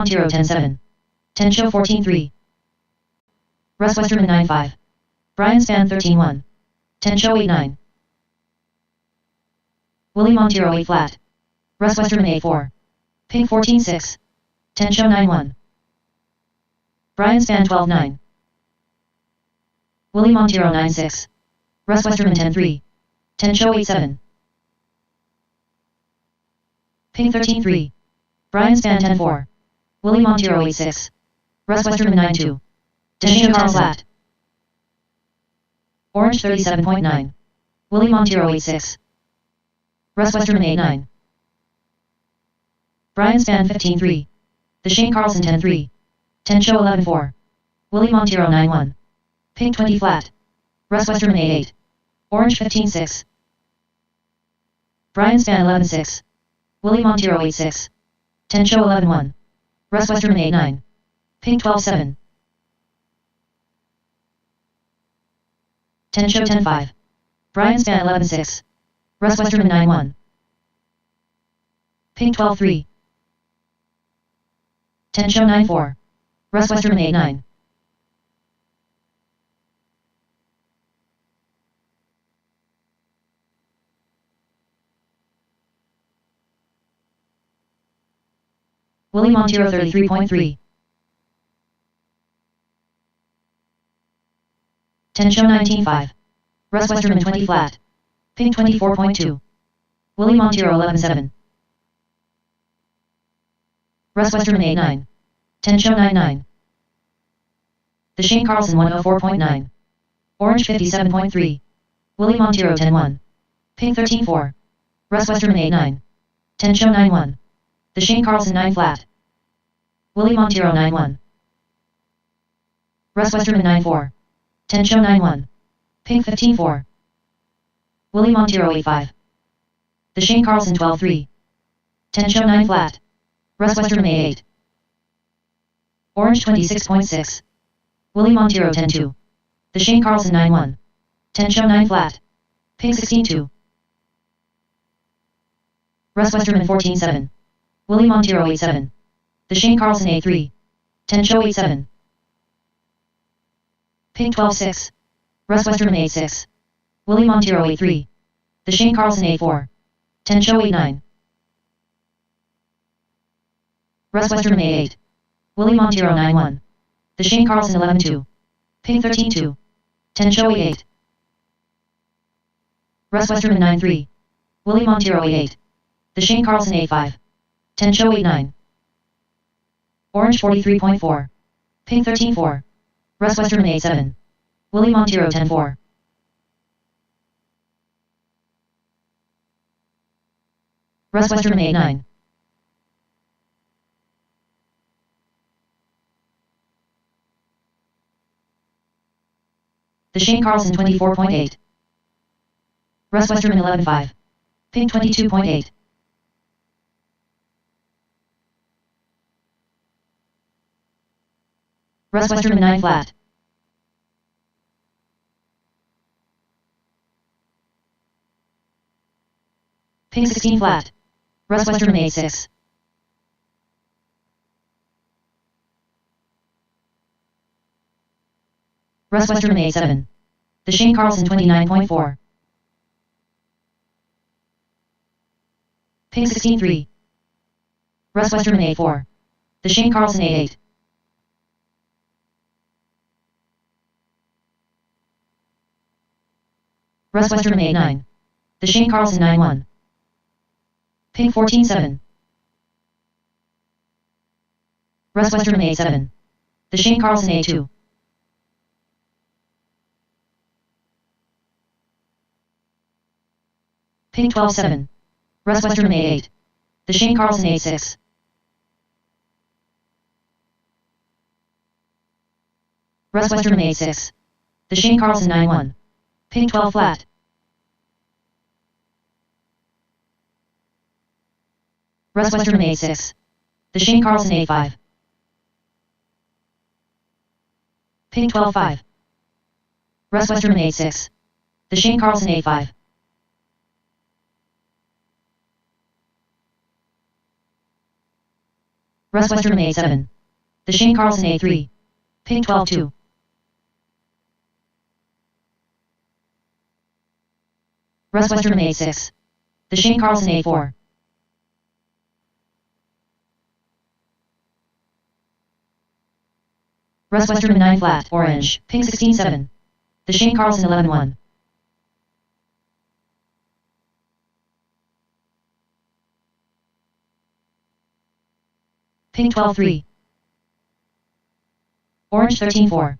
Montero 10-7. 10 show 14-3. Russ Westerman 9-5. Brian Span 13-1. 10 show 8-9. Willie Montero 8 flat. Russ Westerman 8-4. Pink 14-6. 10 show 9-1. Brian Span 12-9. Willie Montero 9-6. Russ Westerman 10-3. 10 show 8-7. Pink 13-3. Brian Span 10-4. Willie Montero 8-6. Russ Westerman 9-2. 10 show 10 flat. Orange 37.9. Willie Montero 8-6. Russ Westerman 8-9. Brian Span 15-3. The Shane Carlson 10-3. 10 show 11-4. Willie Montero 9-1. Pink 20 flat. Russ Westerman 8-8. Orange 15-6. Brian Span 11-6. Willie Montero 8-6. 10 show 11-1. Russ Westerman 8-9. Pink 12-7. 10 show 10-5. Brian Span 11-6. Russ Westerman 9-1. Pink 12-3. 10 show 9-4. Russ Westerman 8-9. Willie Montero 33.3. 10 show 19-5. Russ Westerman 20 flat. Pink 24.2. Willie Montero 11-7. Russ Westerman 8-9. 10 show 9-9. The Shane Carlson 104.9. Orange 57.3. Willie Montero 10-1. Pink 13-4. Russ Westerman 8-9. 10 show 9-1. The Shane Carlson 9 flat. Willie Montero 9-1. Russ Westerman 9-4. 10 show 9-1. Pink 15-4. Willie Montero 8-5. The Shane Carlson 12-3. 10 show 9 flat. Russ Westerman 8-8. Orange 26.6. Willie Montero 10-2. The Shane Carlson 9-1. 10 show 9 flat. Pink 16-2. Russ Westerman 14-7. Willie Montero 8-7. The Shane Carlson 8-3. 10 show 8-7. Pink 12-6. Russ Westerman 8-6. Willie Montero 8-3. The Shane Carlson 8-4. 10 show 8-9. Russ Westerman 8-8. Willie Montero 9-1. The Shane Carlson 11-2. Pink 13-2. 10 show 8-8. Russ Westerman 9-3. Willie Montero 8-8. The Shane Carlson 8-5. 10 show 8-9. Orange 43.4. Pink 13-4. Russ Westerman 8-7. Willie Montero 10-4. Russ Westerman 8-9. The Shane Carlson 24.8. Russ Westerman 11-5. Pink 22.8. Russ Westerman 9 flat. Pink 16 flat. Russ Westerman 8-6. Russ Westerman 8-7. The Shane Carlson 29.4. Pink 16-3. Russ Westerman 8-4. The Shane Carlson 8-8. Russ Westerman 8-9. The Shane Carlson 9-1. Pink 14-7. Russ Westerman 8-7. The Shane Carlson 8-2. Pink 12-7. Russ Westerman 8-8. The Shane Carlson 8-6. Russ Westerman 8-6. The Shane Carlson 9-1. Pink 12 flat. Russ Westerman 8-6. The Shane Carlson 8-5. Pink 12-5. Russ Westerman 8-6. The Shane Carlson 8-5. Russ Westerman A7. The Shane Carlson A3. Ping 12-2. Russ Westerman A6. The Shane Carlson A4. Russ Westerman 9 flat, orange, ping 16-7. The Shane Carlson 11-1. Ping 12-3. Orange 13-4.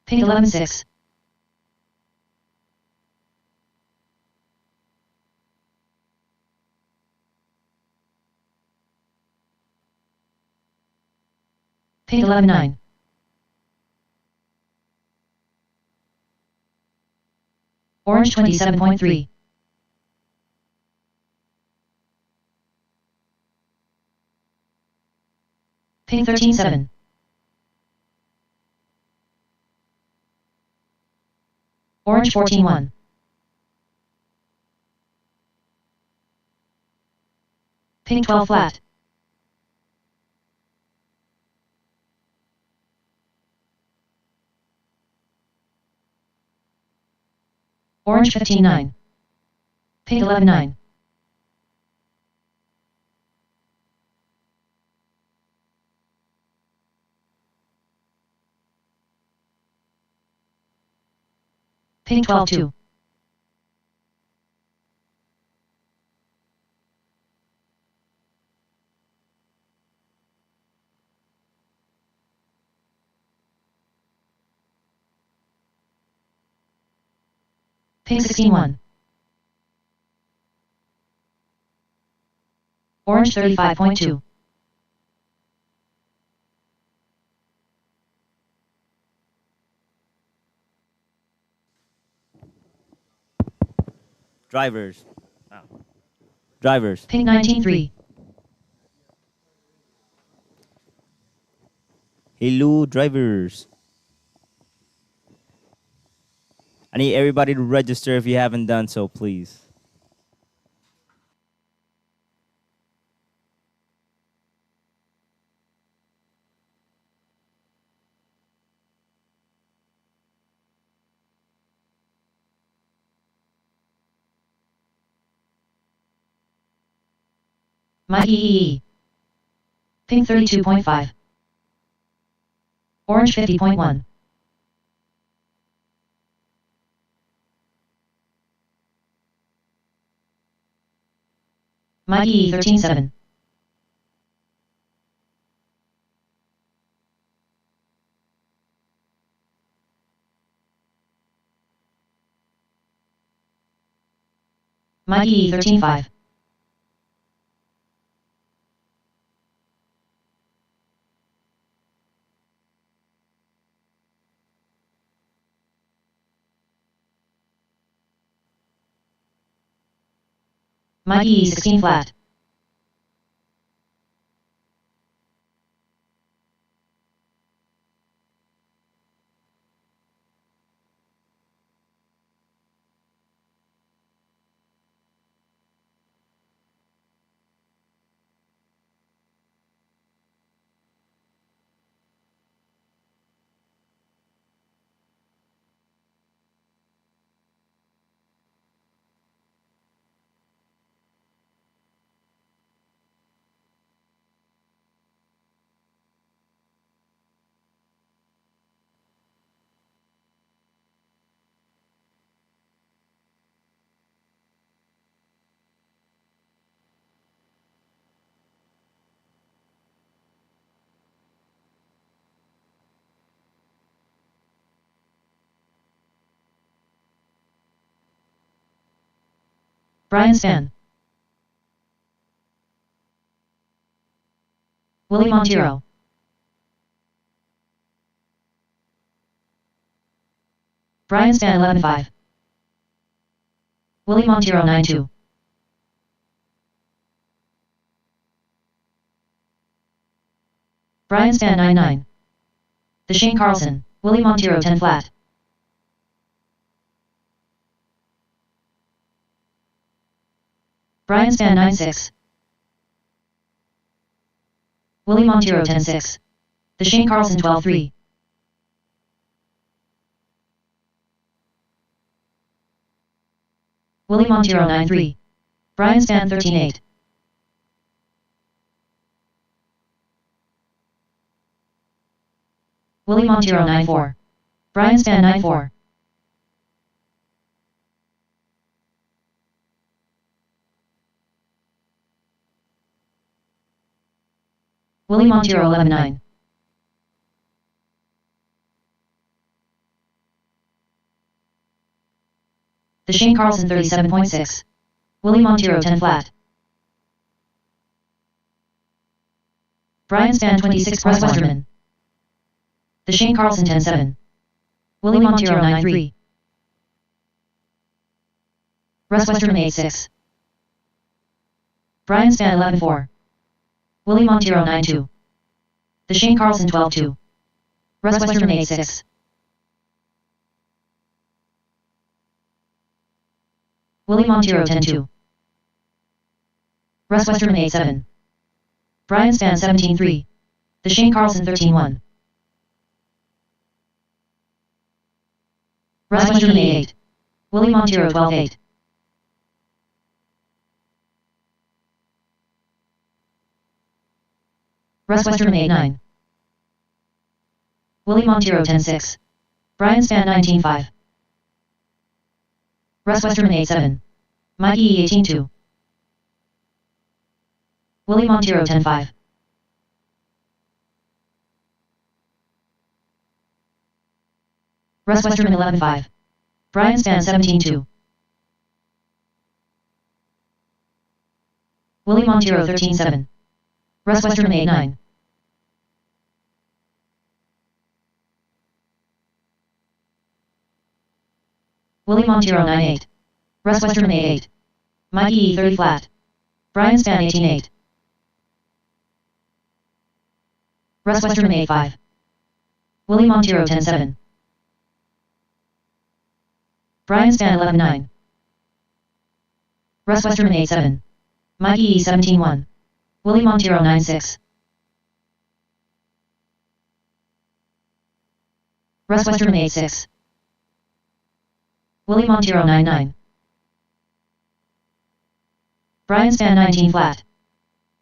Ping 11-6. Ping 11-9. Orange 27.3. Ping 13-7. Orange 14-1. Ping 12 flat. Orange 15-9. Ping 11-9. Ping 12-2. Ping 16-1. Orange 35.2. Drivers. Wow. Drivers. Ping 19-3. Hello, drivers. I need everybody to register if you haven't done so, please. My EEE. Ping 32.5. Orange 50.1. My EE 13-7. My EE 13-5. My EE 16 flat. Brian Span. Willie Montero. Brian Span 11-5. Willie Montero 9-2. Brian Span 9-9. The Shane Carlson, Willie Montero 10 flat. Brian Span 9-6. Willie Montero 10-6. The Shane Carlson 12-3. Willie Montero 9-3. Brian Span 13-8. Willie Montero 9-4. Brian Span 9-4. Willie Montero 11-9. The Shane Carlson 37.6. Willie Montero 10 flat. Brian Span 26. Russ Westerman. The Shane Carlson 10-7. Willie Montero 9-3. Russ Westerman 8-6. Brian Span 11-4. Willie Montero 9-2. The Shane Carlson 12-2. Russ Westerman 8-6. Willie Montero 10-2. Russ Westerman 8-7. Brian Span 17-3. The Shane Carlson 13-1. Russ Westerman 8-8. Willie Montero 12-8. Russ Westerman 8-9. Willie Montero 10-6. Brian Span 19-5. Russ Westerman 8-7. Mikey E 18-2. Willie Montero 10-5. Russ Westerman 11-5. Brian Span 17-2. Willie Montero 13-7. Russ Westerman 8-9. Willie Montero 9-8. Russ Westerman 8-8. Mikey E 30 flat. Brian Span 18-8. Russ Westerman 8-5. Willie Montero 10-7. Brian Span 11-9. Russ Westerman 8-7. Mikey E 17-1. Willie Montero 9-6. Russ Westerman 8-6. Willie Montero 9-9. Brian Span 19 flat.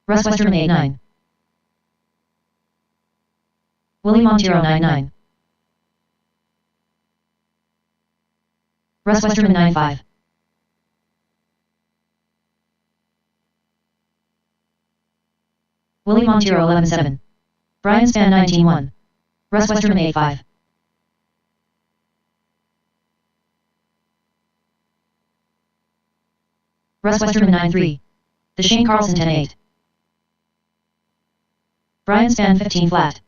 Russ Westerman 8-9. Willie Montero 9-9. Russ Westerman 9-5. Willie Montero 11-7. Brian Span 19-1. Russ Westerman 8-5. Russ Westerman 9-3. The Shane Carlson 10-8. Brian Span 15 flat.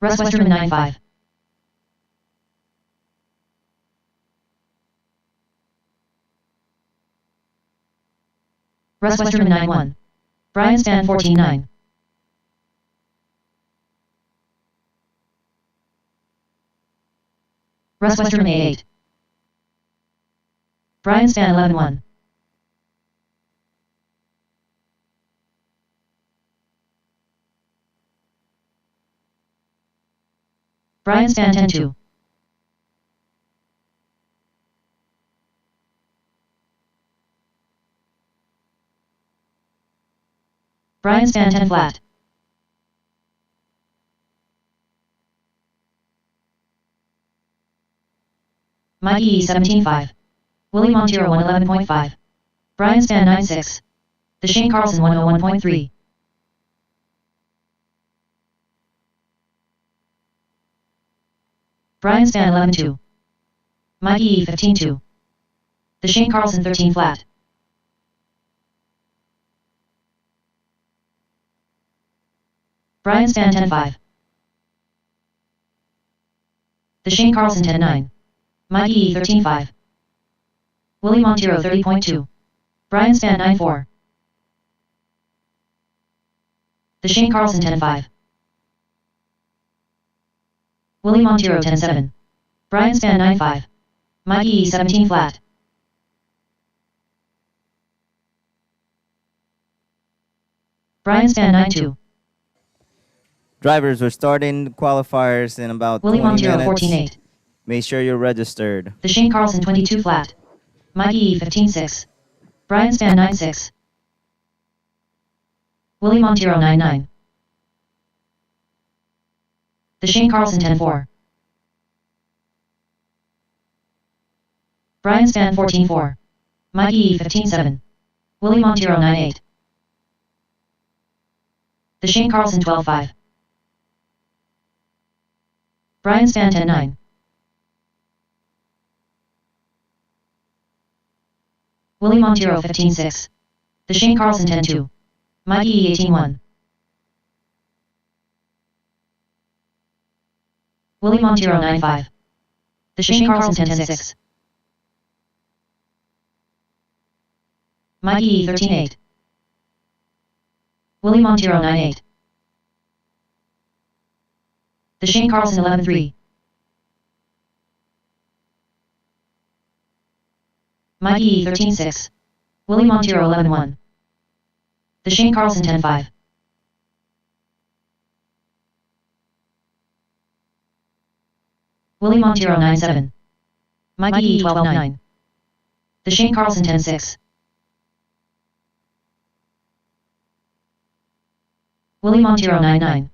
Russ Westerman 9-5. Russ Westerman 9-1. Brian Span 14-9. Russ Westerman 8-8. Brian Span 11-1. Brian Span 10-2. Brian Span 10 flat. Mikey E 17-5. Willie Montero 111.5. Brian Span 9-6. The Shane Carlson 101.3. Brian Span 11-2. Mikey E 15-2. The Shane Carlson 13 flat. Brian Span 10-5. The Shane Carlson 10-9. Mikey E 13-5. Willie Montero 30.2. Brian Span 9-4. The Shane Carlson 10-5. Willie Montero 10-7. Brian Span 9-5. Mikey E 17 flat. Brian Span 9-2. Drivers, we're starting qualifiers in about Willie 20 Montero minutes. 14-8. Make sure you're registered. The Shane Carlson 22 flat. Mikey E 15-6. Brian Span 9-6. Willie Montero 9-9. The Shane Carlson 10-4. Brian Span 14-4. Mikey E 15-7. Willie Montero 9-8. The Shane Carlson 12-5. Brian Span 10-9. Willie Montero 15-6. The Shane Carlson 10-2. Mikey E 18-1. Willie Montero 9-5. The Shane Carlson 10-6. Mikey E 13-8. Willie Montero 9-8. The Shane Carlson 11-3. Mikey E 13-6. Willie Montero 11-1. The Shane Carlson 10-5. Willie Montero 9-7. Mikey E 12-9. The Shane Carlson 10-6. Willie Montero 9-9.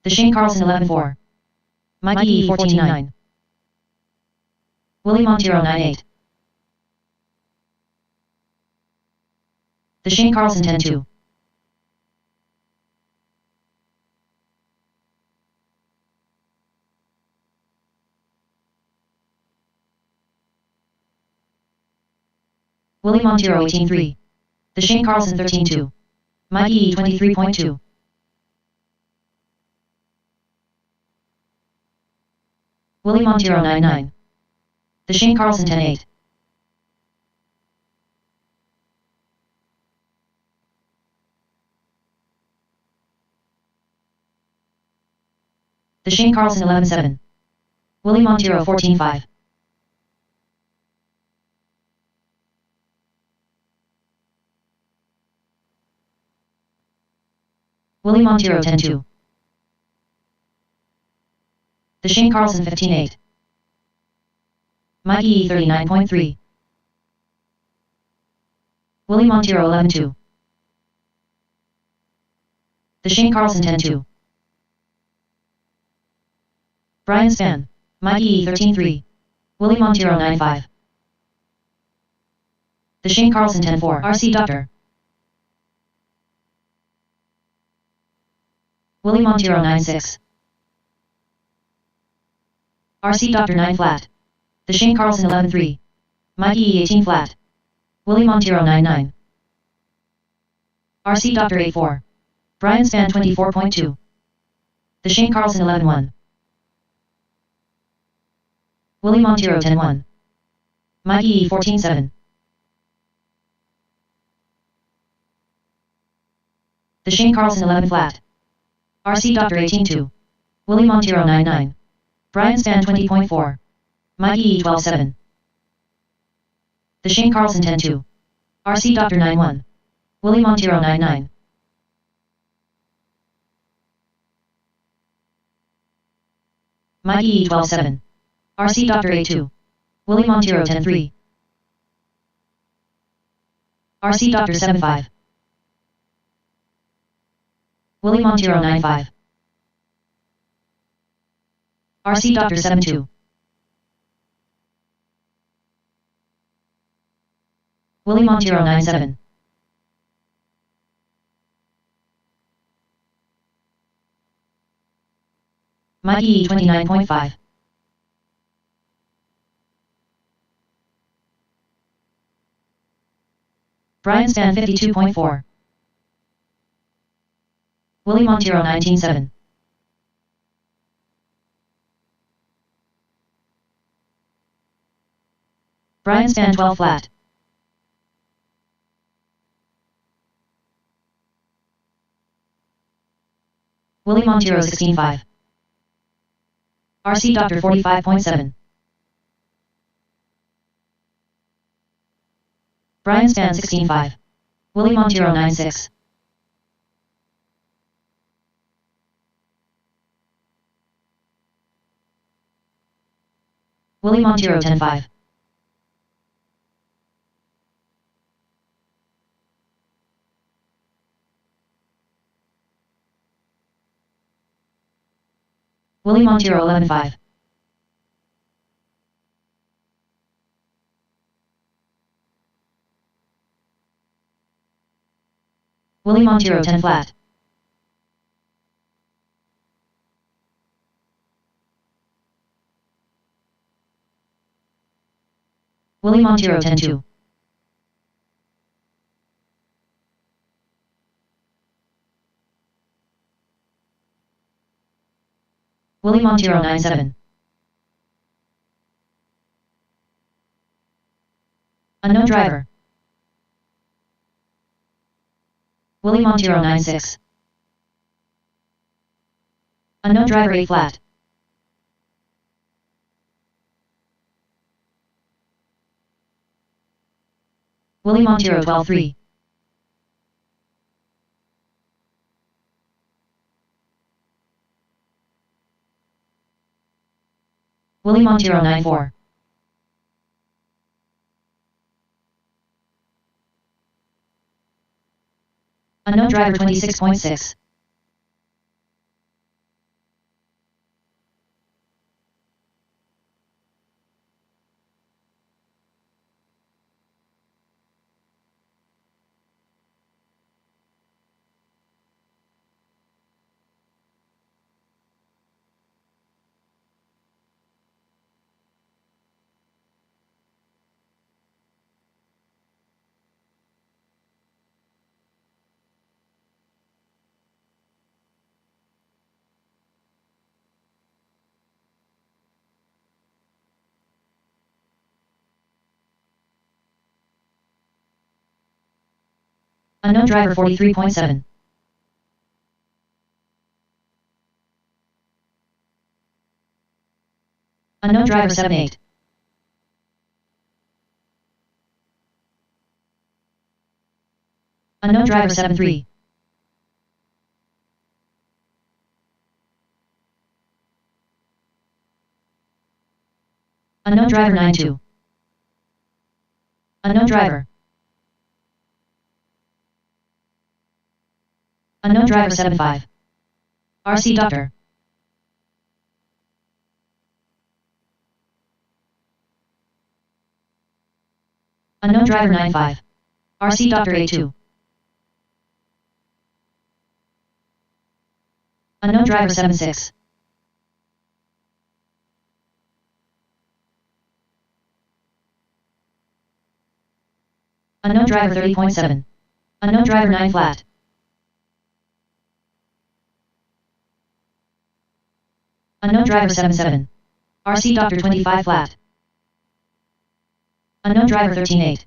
The Shane Carlson 11-4. Mikey E 14-9. Willie Montero 9-8. The Shane Carlson 10-2. Willie Montero 18-3. The Shane Carlson 13-2. Mikey E 23.2. Willie Montero 9-9. The Shane Carlson 10-8. The Shane Carlson 11-7. Willie Montero 14-5. Willie Montero 10-2. The Shane Carlson 15-8. Mikey E 39.3. Willie Montero 11-2. The Shane Carlson 10-2. Brian Span. Mikey E 13-3. Willie Montero 9-5. The Shane Carlson 10-4. RC Doctor. Willie Montero 9-6. RC Doctor 9 flat. The Shane Carlson 11-3. Mikey E 18 flat. Willie Montero 9-9. RC Doctor 8-4. Brian Span 24.2. The Shane Carlson 11-1. Willie Montero 10-1. Mikey E 14-7. The Shane Carlson 11 flat. RC Doctor 18-2. Willie Montero 9-9. Brian Span 20.4. Mikey E 12-7. The Shane Carlson 10-2. RC Doctor 9-1. Willie Montero 9-9. Mikey E 12-7. RC Doctor 8-2. Willie Montero 10-3. RC Doctor 7-5. Willie Montero 9-5. RC Doctor 7-2. Willie Montero 9-7. Mikey E 29.5. Brian Span 52.4. Willie Montero 19-7. Brian Span 12 flat. Willie Montero 16-5. RC Doctor 45.7. Brian Span 16-5. Willie Montero 9-6. Willie Montero 10-5. Willie Montero 11-5. Willie Montero 10 flat. Willie Montero 10-2. Willie Montero 9-7. Unknown driver. Willie Montero 9-6. Unknown driver 8 flat. Willie Montero 12-3. Willie Montero 9-4. Unknown driver 26.6. Unknown driver 43.7. Unknown driver 7-8. Unknown driver 7-3. Unknown driver 9-2. Unknown driver. Unknown driver 7-5. RC Doctor. Unknown driver 9-5. RC Doctor 8-2. Unknown driver 7-6. Unknown driver 30.7. Unknown driver 9 flat. Unknown driver 7-7. RC Doctor 25 flat. Unknown driver 13-8.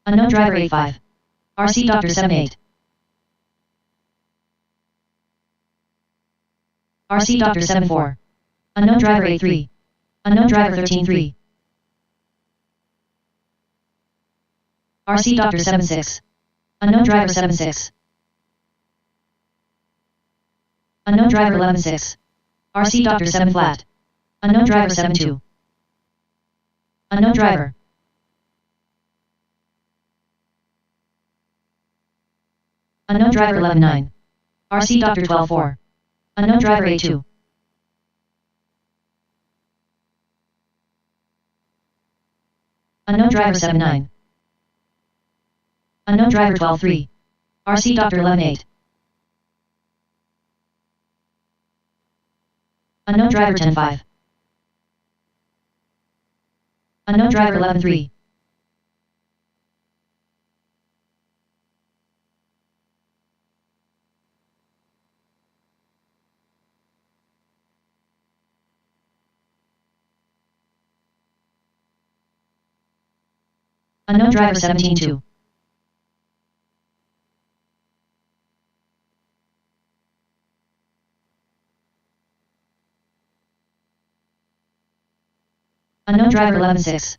Unknown driver 8-5. RC Doctor 7-8. RC Doctor 7-4. Unknown driver 8-3. Unknown driver 13-3. RC Doctor 7-6. Unknown driver 7-6. Unknown driver 11-6. RC Doctor 7 flat. Unknown driver 7-2. Unknown driver. Unknown driver 11-9. RC Doctor 12-4. Unknown driver 8-2. Unknown driver 7-9. Unknown driver 12-3. RC Doctor 11-8. Unknown driver 10-5. Unknown driver 11-3. Unknown driver 17-2. Unknown driver 11-6.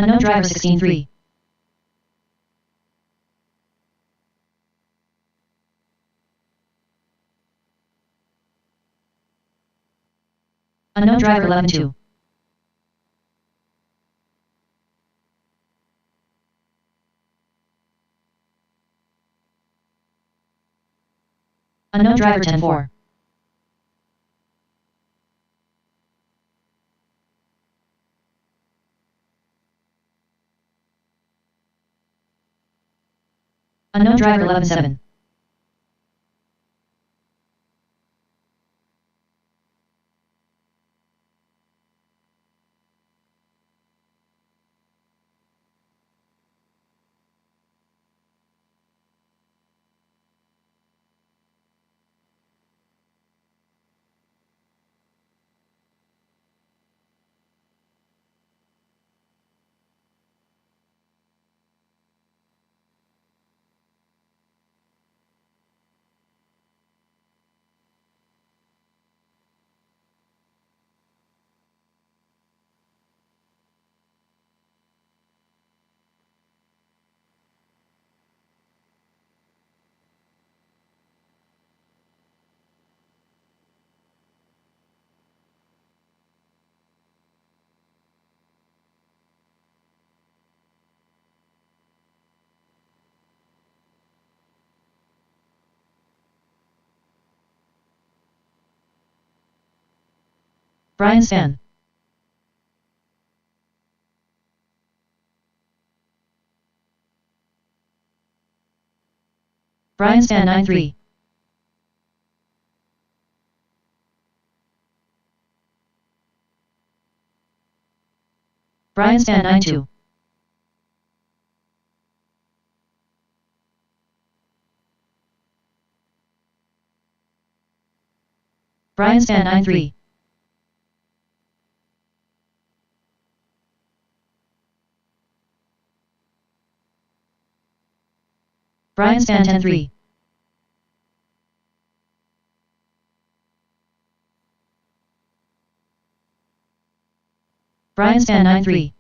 Unknown driver 16-3. Unknown driver 11-2. Unknown driver 10-4. Unknown driver 11-7. Brian Span. Brian Span 9-3. Brian Span 9-2. Brian Span 9-3. Brian Span 10-3. Brian Span 9-3.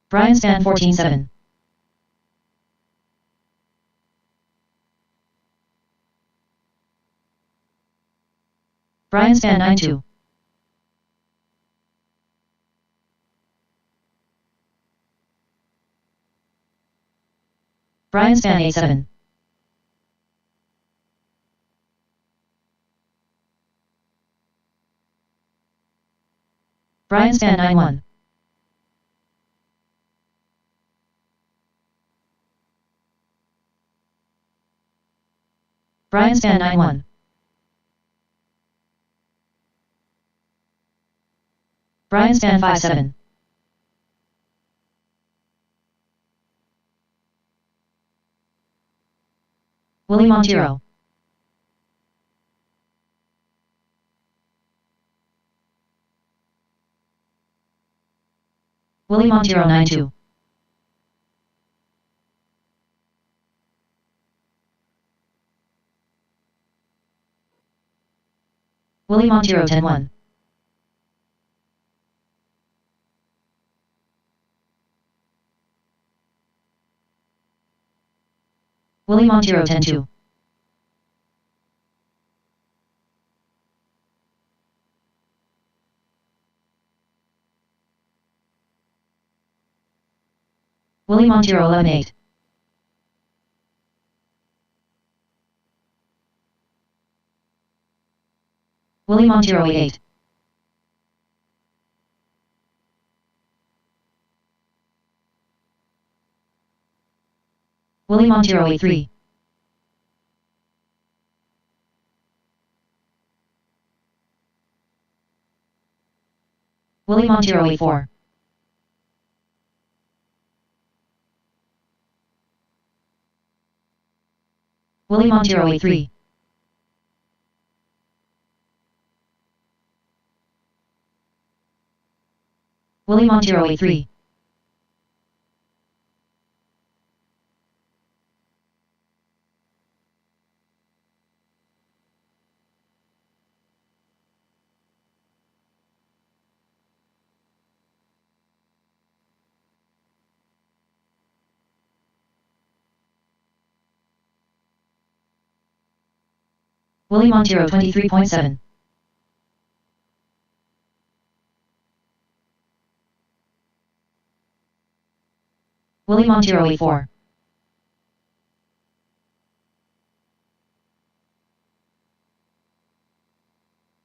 Brian Span 14-7. Brian Span 9-2. Brian Span 8-7. Brian Span 9-1. Brian Span 9-1. Brian Span 5-7. Willie Montero. Willie Montero 9-2. Willie Montero 10-1. Willie Montero 10-2. Willie Montero 11-8. Willie Montero 8-8. Willie Montero 8-3. Willie Montero 8-4. Willie Montero 8-3. Willie Montero 8-3. Willie Montero 23.7. Willie Montero 84.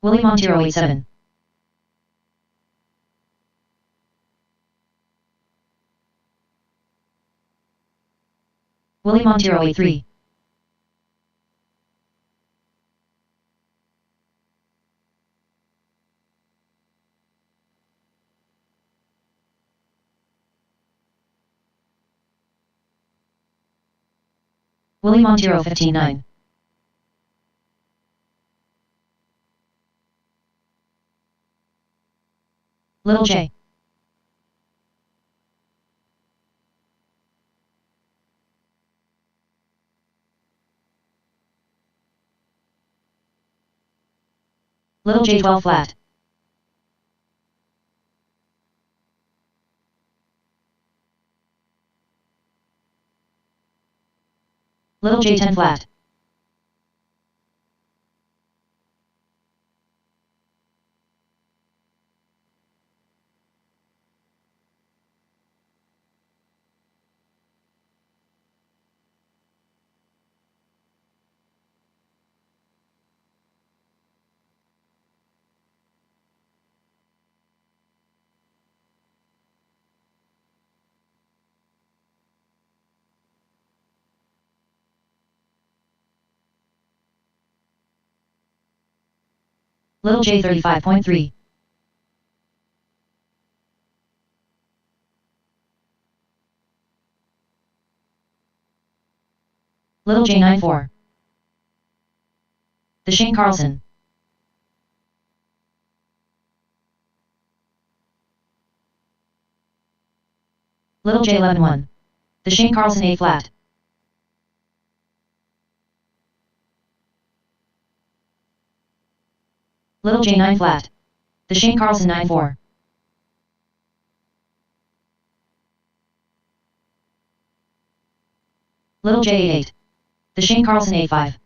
Willie Montero 87. Willie Montero 83. Willie Montero 15.9. Little J. Little J 12 flat. Little J 10 flat. Little J 35.3. Little J 94. The Shane Carlson. Little J 11.1. The Shane Carlson 8 flat. Little J 9 flat. The Shane Carlson 9.4. Little J 8. The Shane Carlson 8.5.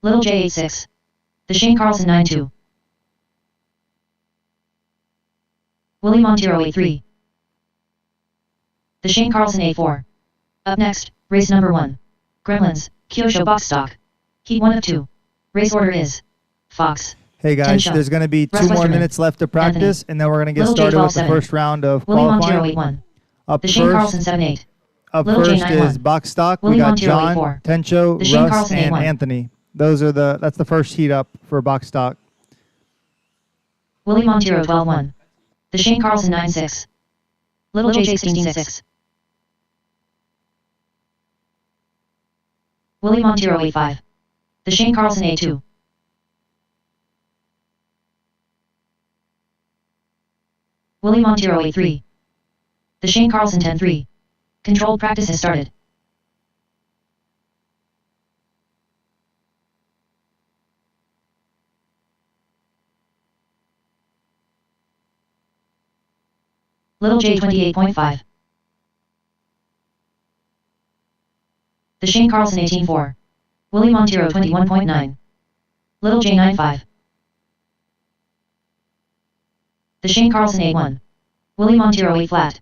Little J 8.6. The Shane Carlson 9.2. Willie Montero 8.3. The Shane Carlson 8.4. Up next, race number 1. Gremlins, Kyosho box stock. Heat 1 of 2. Race order is Fox. Hey guys, there's going to be 2 more minutes left to practice, and then we're going to get started with the first round of qualifying. Up first is box stock. We got John, Tencho, Russ, and Anthony. That's the first heat up for box stock. Willie Montero 12.1. The Shane Carlson 9.6. Little J 16.6. Willie Montero 8.5. The Shane Carlson 8.2. Willie Montero 8.3. The Shane Carlson 10.3. Controlled practice has started. Little J 28.5. The Shane Carlson 18.4. Willie Montero 21.9. Little J 9.5. The Shane Carlson 8.1. Willie Montero 8 flat.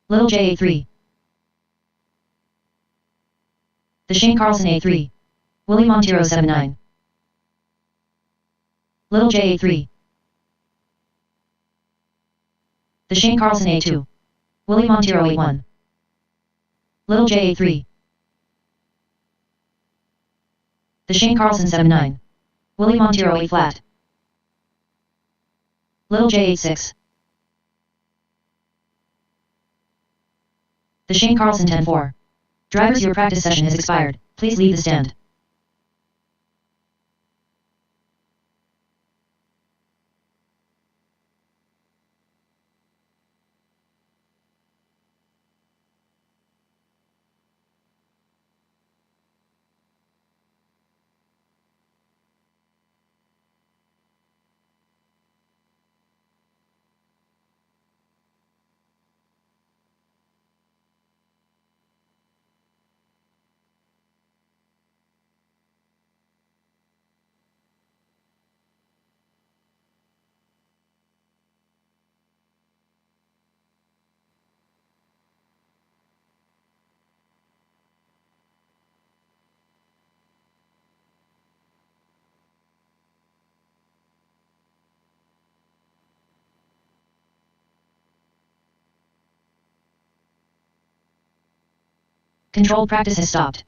Little J 8.3. The Shane Carlson 8.3. Willie Montero 7.9. Little J 8.3. The Shane Carlson 8.2. Willie Montero 8.1. Little J 8.3. The Shane Carlson 7.9. Willie Montero 8 flat. Little J 8.6. The Shane Carlson 10.4. Drivers, your practice session has expired. Please leave the stand. Controlled practice has stopped.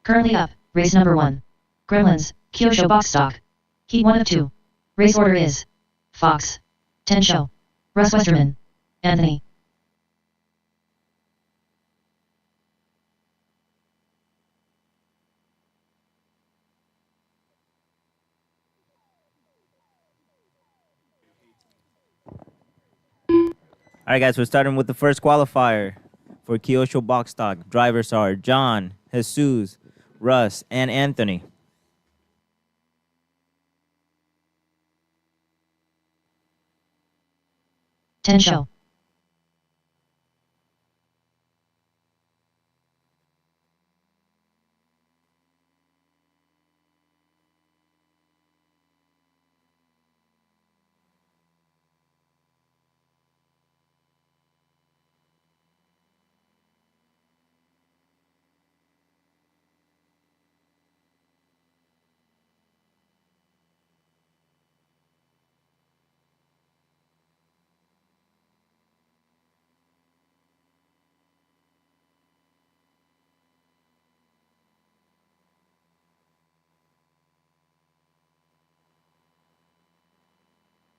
Currently up, race number 1. Gremlins, Kyosho box stock. Heat 1 of 2. Race order is Fox, Tensho, Russ Westerman, Anthony. All right, guys, we're starting with the first qualifier for Kyosho box stock. Drivers are John, Jesus, Russ, and Anthony. Tensho.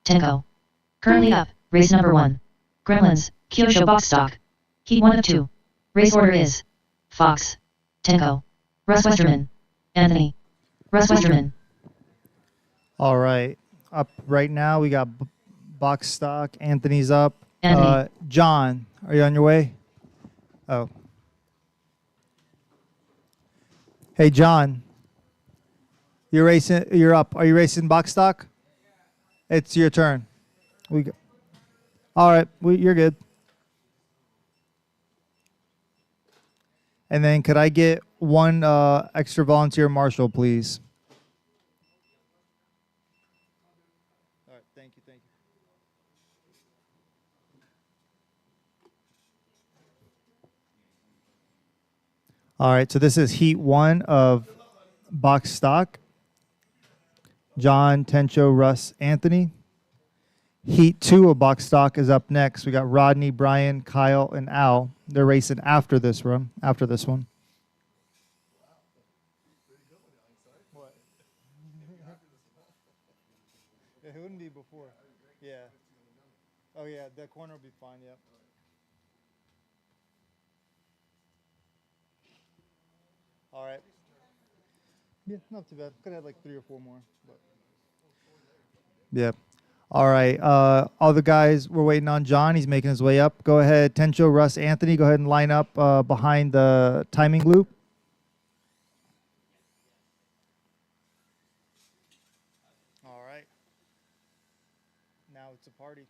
Tenko. Currently up, race number 1. Gremlins, Kyosho box stock. Heat 1 of 2. Race order is Fox, Tenko, Russ Westerman, Anthony. Russ Westerman. All right. Up right now, we got box stock. Anthony's up. Anthony. John, are you on your way? Oh. Hey, John. You're racing. You're up. Are you racing box stock? It's your turn. All right. You're good. And then could I get one extra volunteer marshal, please? All right. Thank you. All right. So this is heat 1 of box stock. John, Tencho, Russ, Anthony. Heat 2 of box stock is up next. We got Rodney, Brian, Kyle, and Al. They're racing after this one. Yeah, it wouldn't be before. Yeah. Oh, yeah, that corner will be fine, yep. All right. Yeah, not too bad. Could have had like 3 or 4 more. But. Yeah. All right. All the guys, we're waiting on John. He's making his way up. Go ahead, Tencho, Russ, Anthony. Go ahead and line up behind the timing loop. All right. Now it's a party.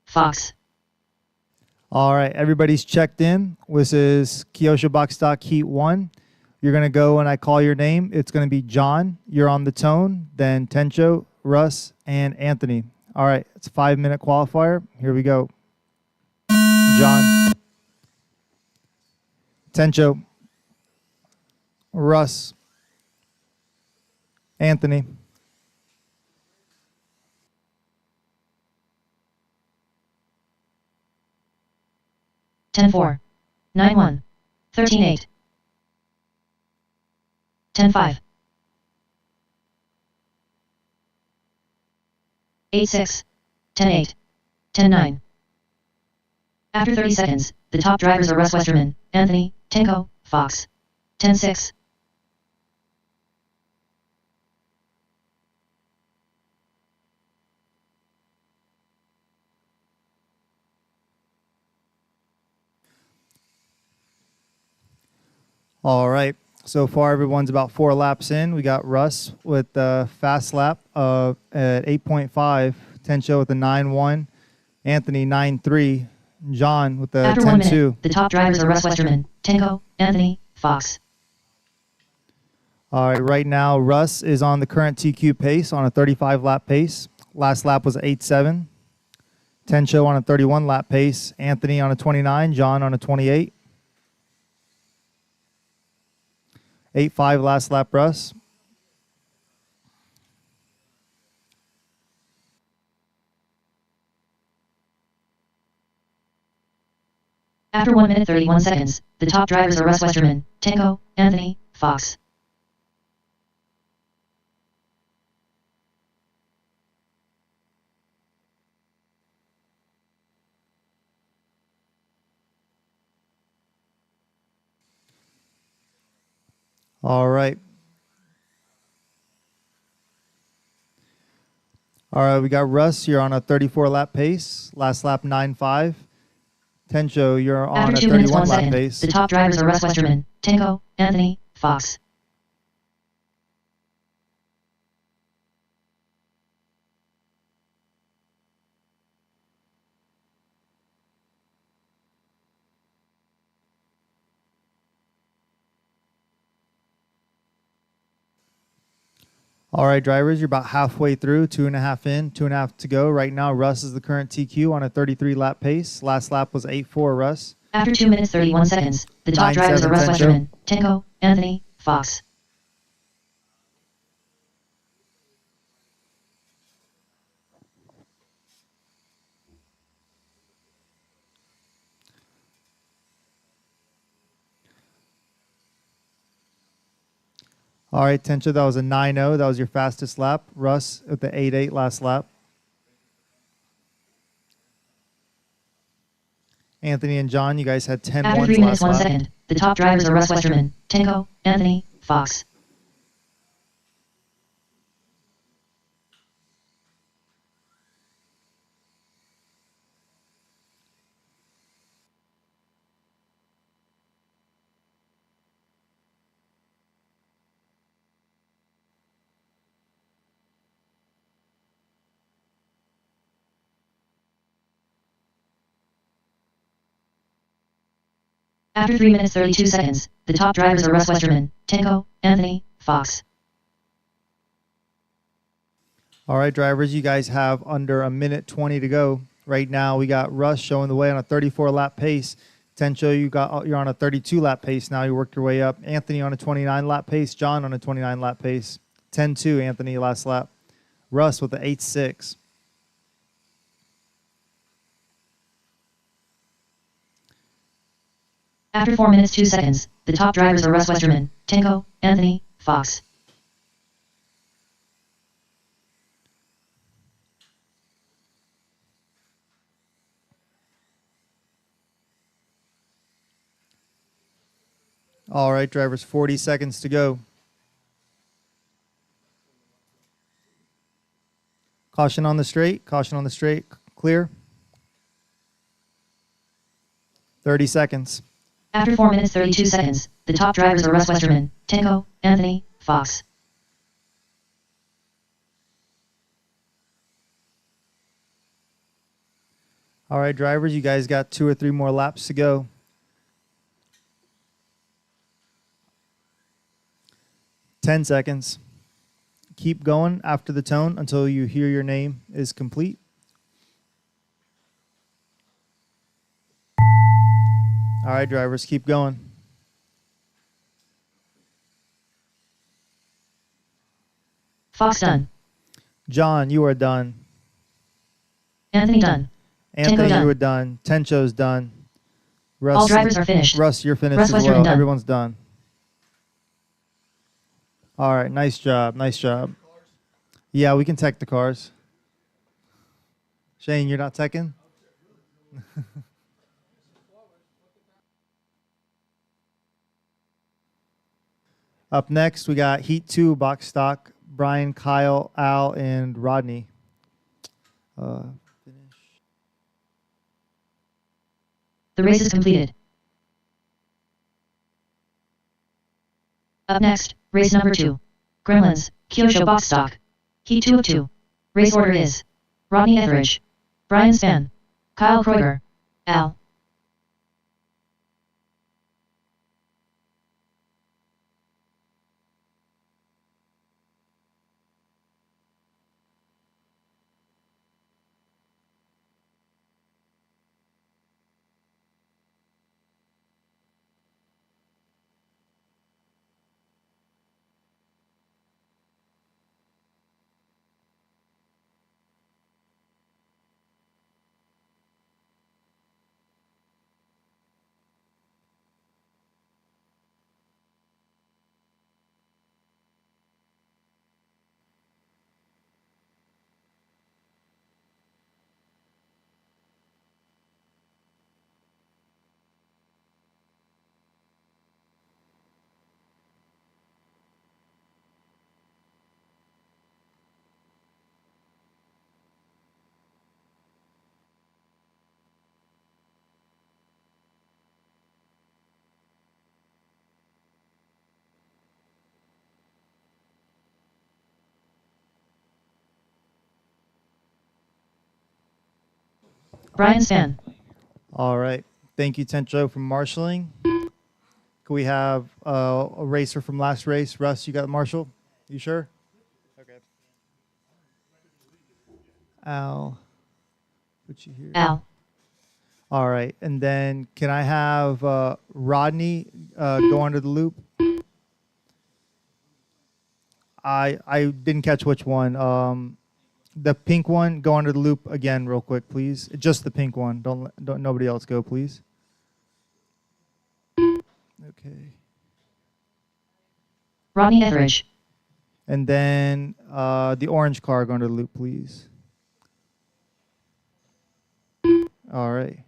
Fox. All right, everybody's checked in. This is Kyosho Box Stock Heat 1. You're going to go when I call your name. It's going to be John. You're on the tone. Then Tencho, Russ, and Anthony. All right, it's a 5-minute qualifier. Here we go. John. Tencho. Russ. Anthony. Ten 4. 9 1. 13 8. 10 5. 8 6. 10 8. 10 9. After 30 seconds, the top drivers are Russ Westerman, Anthony, Tenko, Fox. 10 6. All right. So far, everyone's about 4 laps in. We got Russ with the fast lap at 8.5. Tencho with a 9.1. Anthony 9.3. John with the After 1 minute, 10.2. the top drivers are Russ Westerman, Tenko, Anthony, Fox. All right. Right now, Russ is on the current TQ pace on a 35-lap pace. Last lap was 8.7. Tencho on a 31-lap pace. Anthony on a 29. John on a 28. 8.5 last lap, Russ. After 1 minute 31 seconds, the top drivers are Russ Westerman, Tenko, Anthony, Fox. All right. All right, we got Russ. You're on a 34-lap pace. Last lap 9.5. Tencho, you're on After a 2 minutes 1 31-lap second, pace. the top drivers are Russ Westerman, Tenko, Anthony, Fox. All right, drivers, you're about halfway through, 2.5 in, 2.5 to go. Right now, Russ is the current TQ on a 33-lap pace. Last lap was 8.4, Russ. After 2 minutes 31 seconds, the top 9.7 drivers are Russ Tencho. Westerman, Tenko, Anthony, Fox. All right, Tencho, that was a 9.0. That was your fastest lap. Russ at the 8.8 last lap. Anthony and John, you guys had 10 After ones 3 minutes last 1 lap. second, the top drivers are Russ Westerman, Tenko, Anthony, Fox. After 3 minutes 32 seconds, the top drivers are Russ Westerman, Tenko, Anthony, Fox. All right, drivers, you guys have under a minute 20 to go. Right now, we got Russ showing the way on a 34-lap pace. Tencho, you're on a 32-lap pace now. You worked your way up. Anthony on a 29-lap pace. John on a 29-lap pace. 10-2, Anthony, last lap. Russ with the 8-6. After 4 minutes 2 seconds, the top drivers are Russ Westerman, Tenko, Anthony, Fox. All right, drivers, 40 seconds to go. Caution on the straight. Caution on the straight. Clear. 30 seconds. After 4 minutes 32 seconds, the top drivers are Russ Westerman, Tenko, Anthony, Fox. All right, drivers, you guys got 2 or 3 more laps to go. 10 seconds. Keep going after the tone until you hear your name is complete. All right, drivers, keep going. Fox done. John, you are done. Anthony done. Anthony, done. you are done. Tencho's done. Russ, All drivers are finished. Russ, you're finished Russ as Westerman well. done. Everyone's done. All right, nice job. Nice job. Yeah, we can tech the cars. Shane, you're not teching? Up next, we got Heat 2 box stock. Brian, Kyle, Al, and Rodney. The race is completed. Up next, race number 2. Gremlins, Kyosho box stock. Heat 2 of 2. Race order is Rodney Etheridge, Brian Span, Kyle Kreuger, Al. Brian Span. All right. Thank you, Tencho, for marshaling. Can we have a racer from last race? Russ, you got the marshal? You sure? Okay. Al. Put you here. Al. All right. And then can I have Rodney go under the loop? I didn't catch which one. The pink one, go under the loop again real quick, please. Just the pink one. Don't nobody else go, please. Okay. Rodney Etheridge. And then the orange car, go under the loop, please. All right.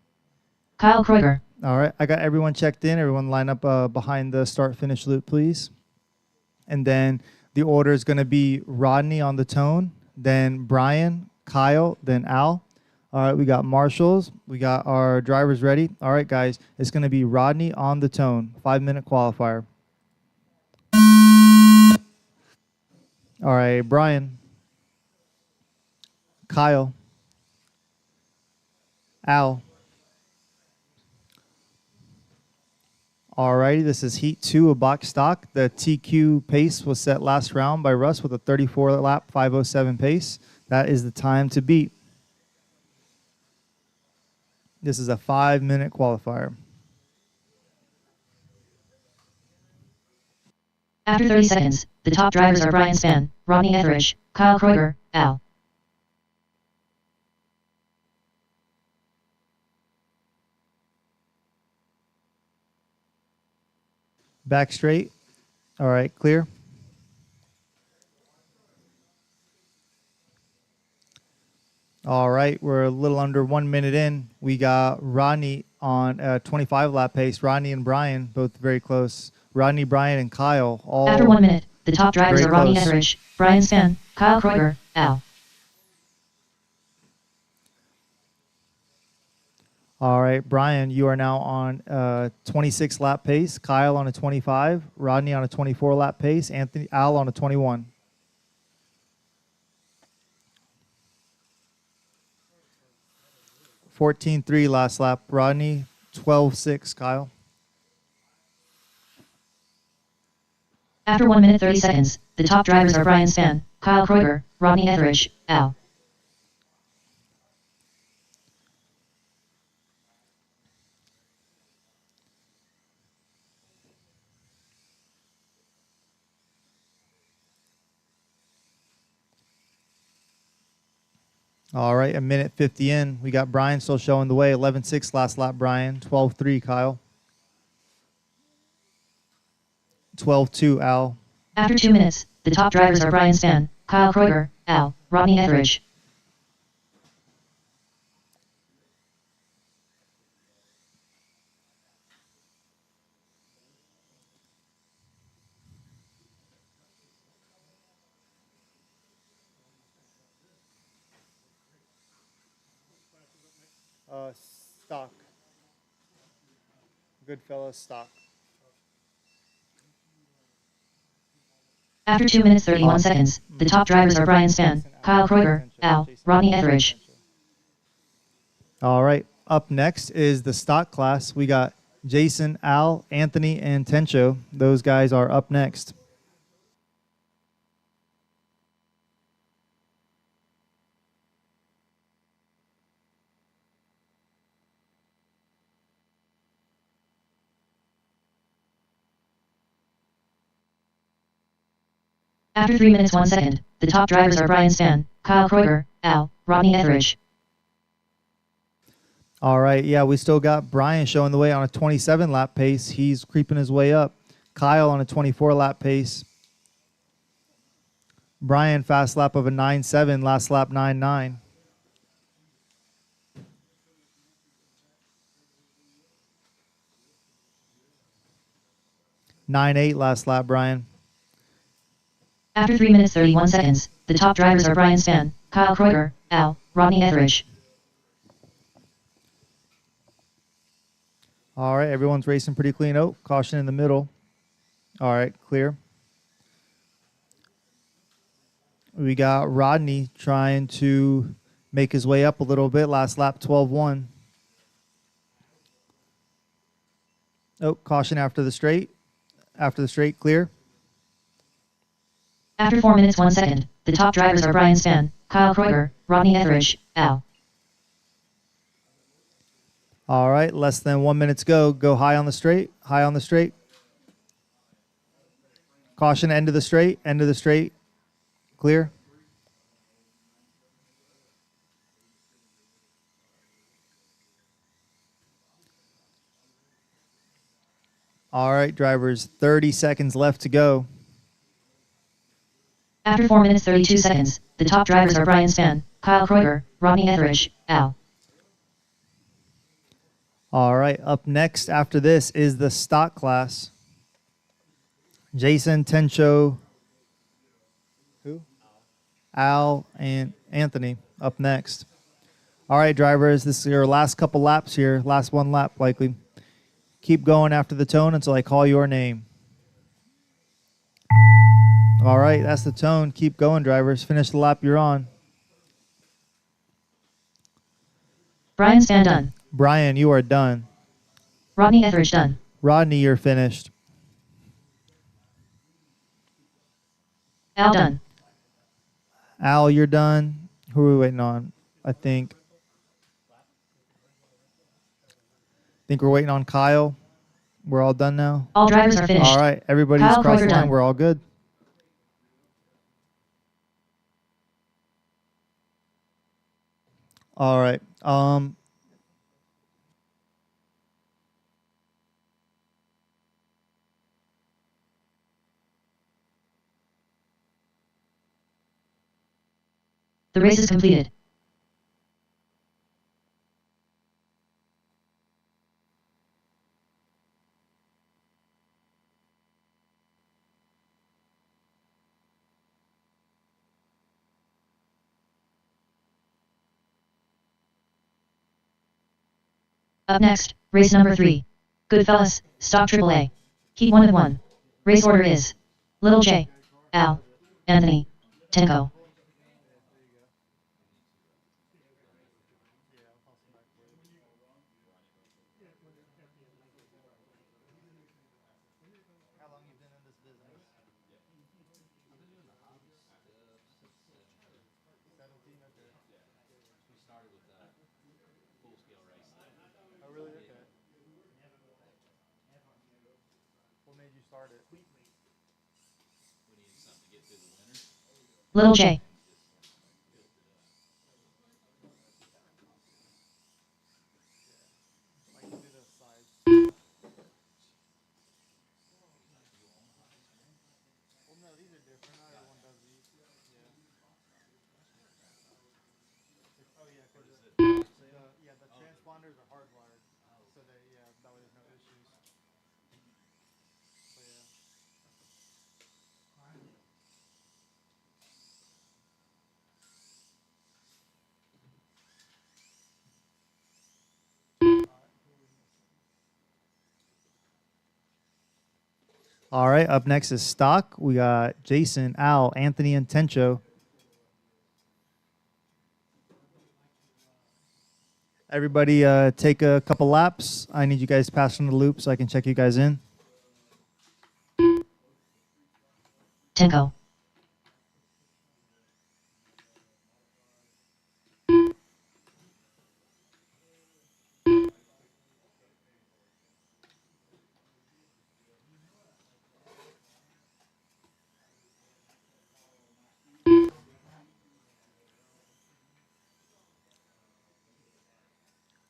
Kyle Kreuger. All right. I got everyone checked in. Everyone line up behind the start-finish loop, please. And then the order is going to be Rodney on the tone, then Brian, Kyle, then Al. All right, we got marshals. We got our drivers ready. All right, guys, it's going to be Rodney on the tone, 5-minute qualifier. All right, Brian, Kyle, Al, Alrighty, this is Heat 2 of box stock. The TQ pace was set last round by Russ with a 34-lap 5:07 pace. That is the time to beat. This is a 5-minute qualifier. After 30 seconds, the top drivers are Brian Spann, Rodney Etheridge, Kyle Kreuger, Al. Back straight. All right, clear. All right, we're a little under 1 minute in. We got Rodney on a 25-lap pace. Rodney and Brian, both very close. Rodney, Brian, and Kyle all After 1 minute, the top drivers very are Rodney close. Etheridge, Brian Spann, Kyle Kreuger, Al. All right, Brian, you are now on a 26-lap pace. Kyle on a 25. Rodney on a 24-lap pace. Al on a 21. (14.3) last lap. Rodney, 12.6. Kyle. After 1 minute 30 seconds, the top drivers are Brian Spann, Kyle Kreuger, Rodney Etheridge, Al. All right, a minute 50 in. We got Brian still showing the way. 11.6 last lap, Brian. 12.3, Kyle. 12.2, Al. After 2 minutes, the top drivers are Brian Spann, Kyle Kreuger, Al, Rodney Etheridge. Stock. Goodfellas stock. After 2 minutes 31 seconds, the top drivers are Brian Spann, Kyle Kreuger, Al, Rodney Etheridge. All right, up next is the stock class. We got Jason, Al, Anthony, and Tencho. Those guys are up next. After 3 minutes 1 second, the top drivers are Brian Spann, Kyle Kreuger, Al, Rodney Etheridge. All right, yeah, we still got Brian showing the way on a 27-lap pace. He's creeping his way up. Kyle on a 24-lap pace. Brian, fast lap of a 9.7, last lap 9.9. (9.8) last lap, Brian. After 3 minutes 31 seconds, the top drivers are Brian Spann, Kyle Kreuger, Al, Rodney Etheridge. All right, everyone's racing pretty clean. Oh, caution in the middle. All right, clear. We got Rodney trying to make his way up a little bit. Last lap, 12.1. Oh, caution after the straight. After the straight, clear. After 4 minutes 1 second, the top drivers are Brian Spann, Kyle Kreuger, Rodney Etheridge, Al. All right, less than 1 minute to go. Go high on the straight. High on the straight. Caution, end of the straight. End of the straight. Clear. All right, drivers, 30 seconds left to go. After 4 minutes 32 seconds, the top drivers are Brian Spann, Kyle Kreuger, Rodney Etheridge, Al. All right, up next after this is the stock class. Jason, Tencho, who? Al, and Anthony up next. All right, drivers, this is your last couple laps here. Last 1 lap, likely. Keep going after the tone until I call your name. All right, that's the tone. Keep going, drivers. Finish the lap you're on. Brian Spann done. Brian, you are done. Rodney Etheridge done. Rodney, you're finished. Al done. Al, you're done. Who are we waiting on? I think we're waiting on Kyle. We're all done now. All drivers are finished. All right, everybody's Kyle crossed Croyver the line. done. We're all good. All right. The race is completed. Up next, race number 3. Goodfellas, Stock AAA. Heat 1 of 1. Race order is Little J, Al, Anthony, Tenko. Little J. All right, up next is Stock. We got Jason, Al, Anthony, and Tencho. Everybody take a couple laps. I need you guys to pass from the loop so I can check you guys in. Tenko.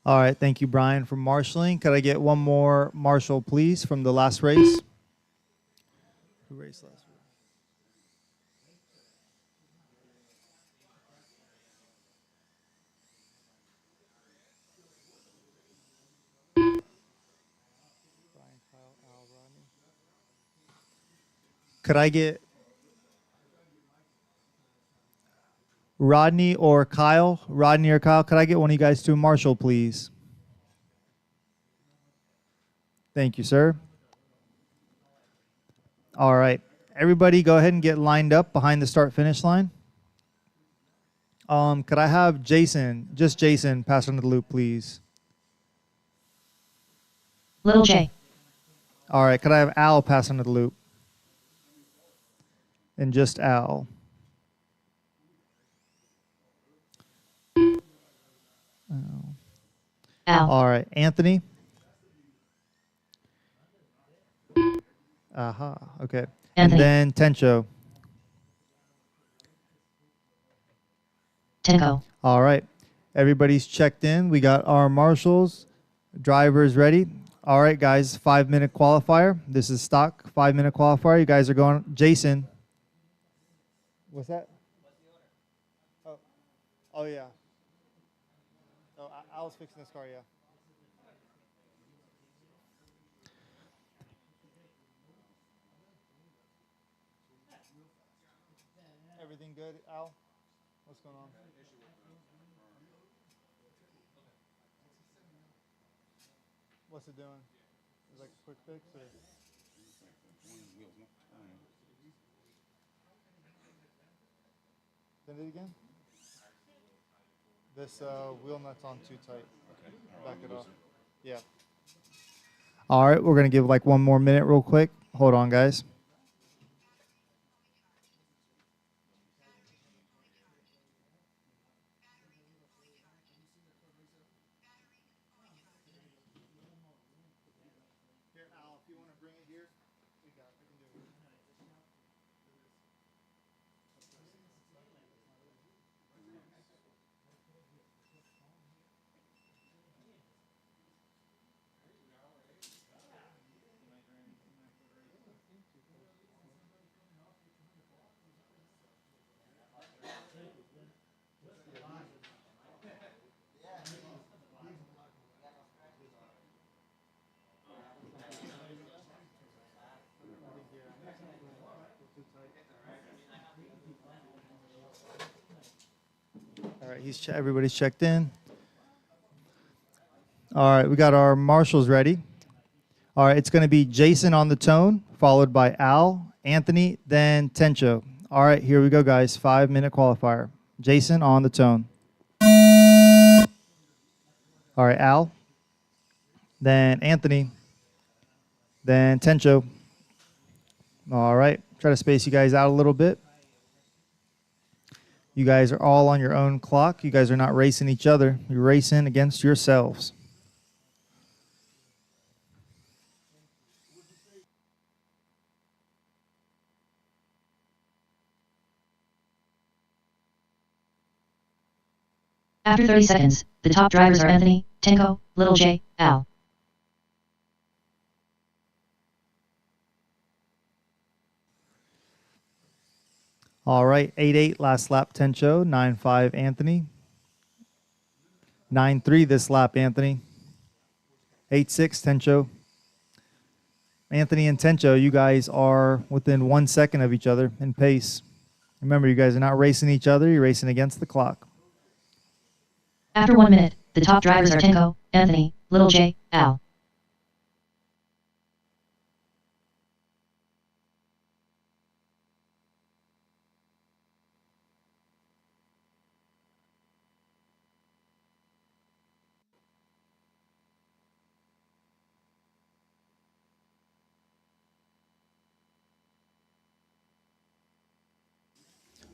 All right, thank you, Brian, for marshaling. Could I get one more marshal, please, from the last race? Who raced last race? Brian, Kyle, Al, Rodney. Could I get Rodney or Kyle? Rodney or Kyle, could I get one of you guys to a marshal, please? Thank you, sir. All right. Everybody go ahead and get lined up behind the start-finish line. Could I have Jason, just Jason, pass under the loop, please? Little J. All right. Could I have Al pass under the loop? And just Al. Al. All right. Anthony? Aha. Okay. Anthony. And then Tencho. Tenko. All right. Everybody's checked in. We got our marshals, drivers ready. All right, guys, 5-minute qualifier. This is stock 5-minute qualifier. You guys are going. Jason. What's that? Oh yeah. Oh, I was fixing this car, yeah. Everything good, Al? What's going on? What's it doing? Is it like a quick fix or? Send it again? This wheel nut's on too tight. Okay. Back it off. Yeah. All right, we're going to give like 1 more minute real quick. Hold on, guys. All right, everybody's checked in. All right, we got our marshals ready. All right, it's going to be Jason on the tone, followed by Al, Anthony, then Tencho. All right, here we go, guys. 5-minute qualifier. Jason on the tone. All right, Al, then Anthony, then Tencho. All right, try to space you guys out a little bit. You guys are all on your own clock. You guys are not racing each other. You're racing against yourselves. After 30 seconds, the top drivers are Anthony, Tenko, Little J, Al. All right, 8-8 last lap, Tencho. 9-5, Anthony. 9-3 this lap, Anthony. 8-6, Tencho. Anthony and Tencho, you guys are within 1 second of each other in pace. Remember, you guys are not racing each other. You're racing against the clock. After 1 minute, the top drivers are Tenko, Anthony, Little J, Al.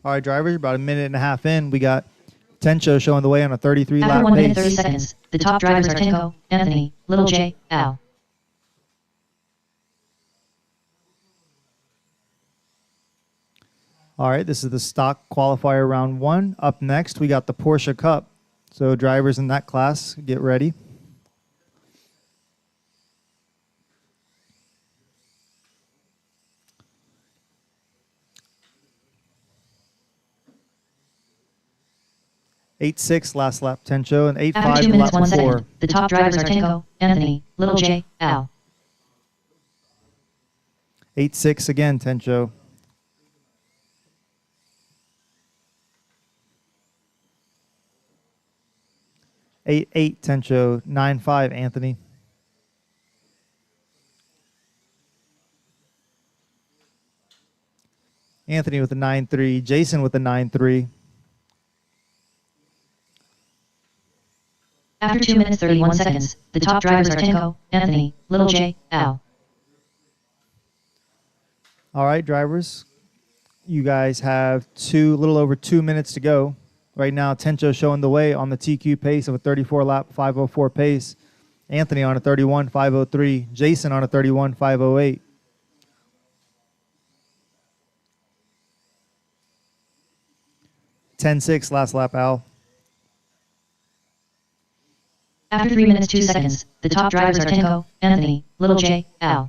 All right, drivers, about 1.5 minutes in. We got Tencho showing the way on a 33-lap After 1 minute pace. 30 seconds, the top drivers are Tenko, Anthony, Little J, Al. All right, this is the stock qualifier round 1. Up next, we got the Porsche Cup. So drivers in that class, get ready. (8-6) last lap, Tencho, and 8-5 After 2 the minutes lap 1 before. second, the top drivers are Tenko, Anthony, Little J, Al. 8-6 again, Tencho. (8-8) Tencho. 9-5 Anthony. Anthony with a 9-3. Jason with a 9-3. After 2 minutes 31 seconds, the top drivers are Tenko, Anthony, Little J, Al. All right, drivers. You guys have a little over 2 minutes to go. Right now, Tencho showing the way on the TQ pace of a 34-lap 5:04 pace. Anthony on a 31 5:03. Jason on a 31 5:08. (10-6) last lap, Al. After 3 minutes 2 seconds, the top drivers are Tenko, Anthony, Little J, Al.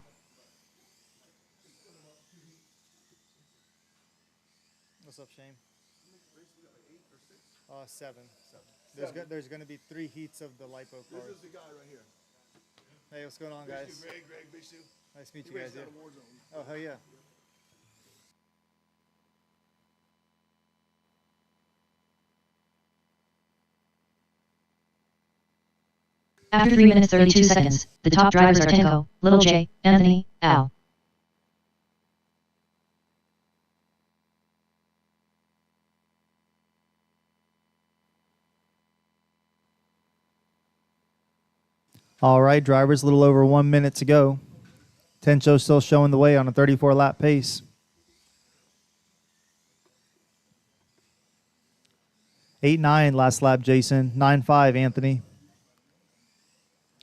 What's up, Shane? 7. There's going to be 3 heats of the lipo cars. This is the guy right here. Hey, what's going on, guys? This is Greg, Big Sue. Nice to meet He you guys. races out of Warzone. Oh, hell yeah. After 3 minutes 32 seconds, the top drivers are Tenko, Little J, Anthony, Al. All right, drivers, a little over 1 minute to go. Tencho still showing the way on a 34-lap pace. 8-9 last lap, Jason. 9-5, Anthony.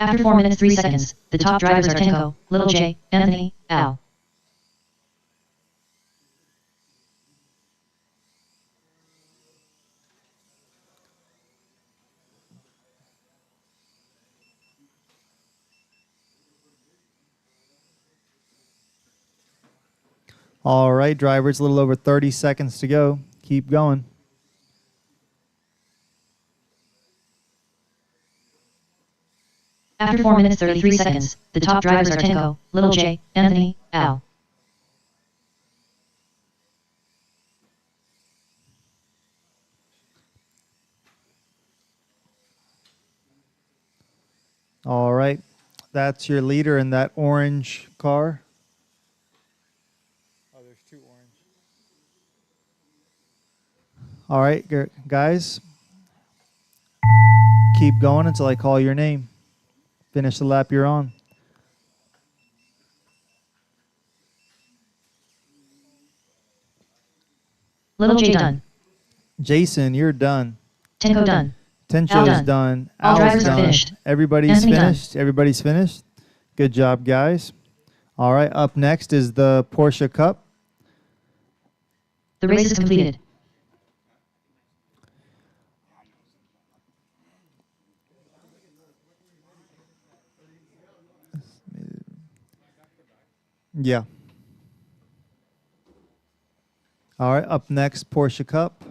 After 4 minutes 3 seconds, the top drivers are Tenko, Little J, Anthony, Al. All right, drivers, a little over 30 seconds to go. Keep going. After 4 minutes 33 seconds, the top drivers are Tenko, Little J, Anthony, Al. All right, that's your leader in that orange car. Oh, there's 2 orange. All right, guys. Keep going until I call your name. Finish the lap you're on. Little J done. Jason, you're done. Tenko done. Tencho's done. All Al's drivers are done. finished. Everybody's Anthony done. finished. Everybody's finished. Good job, guys. All right, up next is the Porsche Cup. The race is completed. Yeah. All right, up next, Porsche Cup.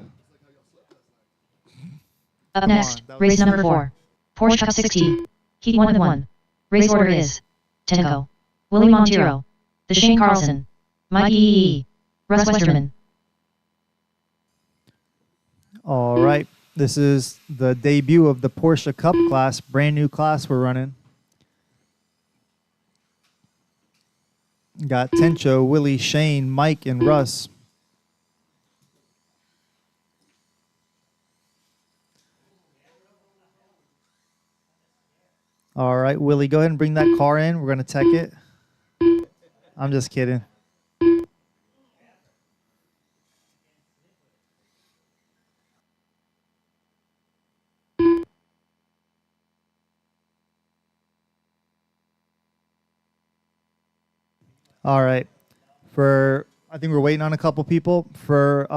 Up next, race number 4. Porsche Cup 60. Heat 1 of 1. Race order is Tenko, Willie Montero, the Shane Carlson, Mike E. Russ Westerman. All right, this is the debut of the Porsche Cup class, brand new class we're running. Got Tencho, Willie, Shane, Mike, and Russ. All right, Willie, go ahead and bring that car in. We're going to tech it. I'm just kidding. All right. I think we're waiting on a couple people. For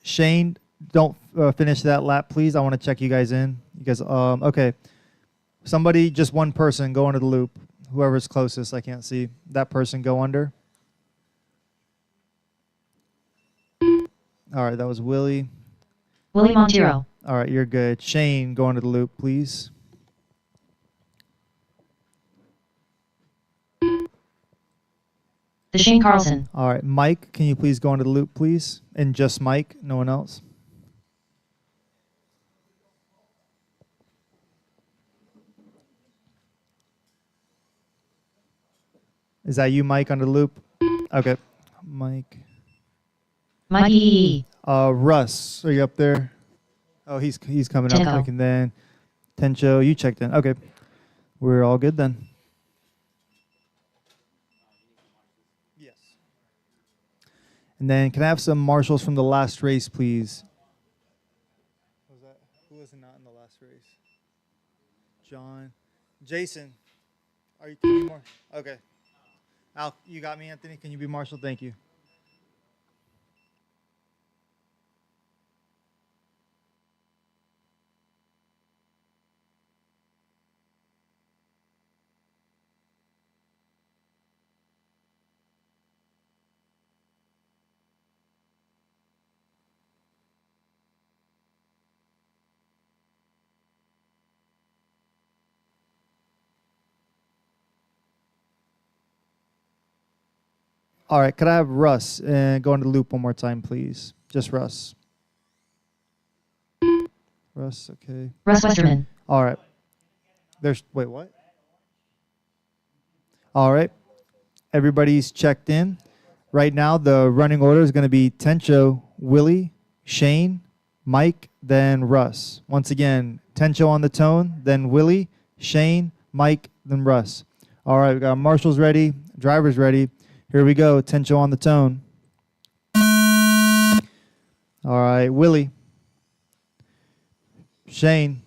Shane, don't finish that lap, please. I want to check you guys in. You guys, okay. Somebody, just one person, go under the loop. Whoever's closest, I can't see. That person go under. All right, that was Willie. Willie Montero. All right, you're good. Shane, go under the loop, please. The Shane Carlson. All right, Mike, can you please go under the loop, please? And just Mike, no one else. Is that you, Mike, under the loop? Okay, Mike. Mike E. Russ, are you up there? Oh, he's coming up. Tenko. Quick, and then Tencho, you checked in. Okay, we're all good then. Yes. And then can I have some marshals from the last race, please? What was that? Who was not in the last race? John. Jason. Are you? Can you okay. Al, you got me, Anthony? Can you be marshal? Thank you. All right, could I have Russ and go into the loop one more time, please? Just Russ. Russ, okay. Russ Westerman. All right. Wait, what? All right. Everybody's checked in. Right now, the running order is going to be Tencho, Willie, Shane, Mike, then Russ. Once again, Tencho on the tone, then Willie, Shane, Mike, then Russ. All right, we got marshals ready, drivers ready. Here we go. Tencho on the tone. All right, Willie, Shane,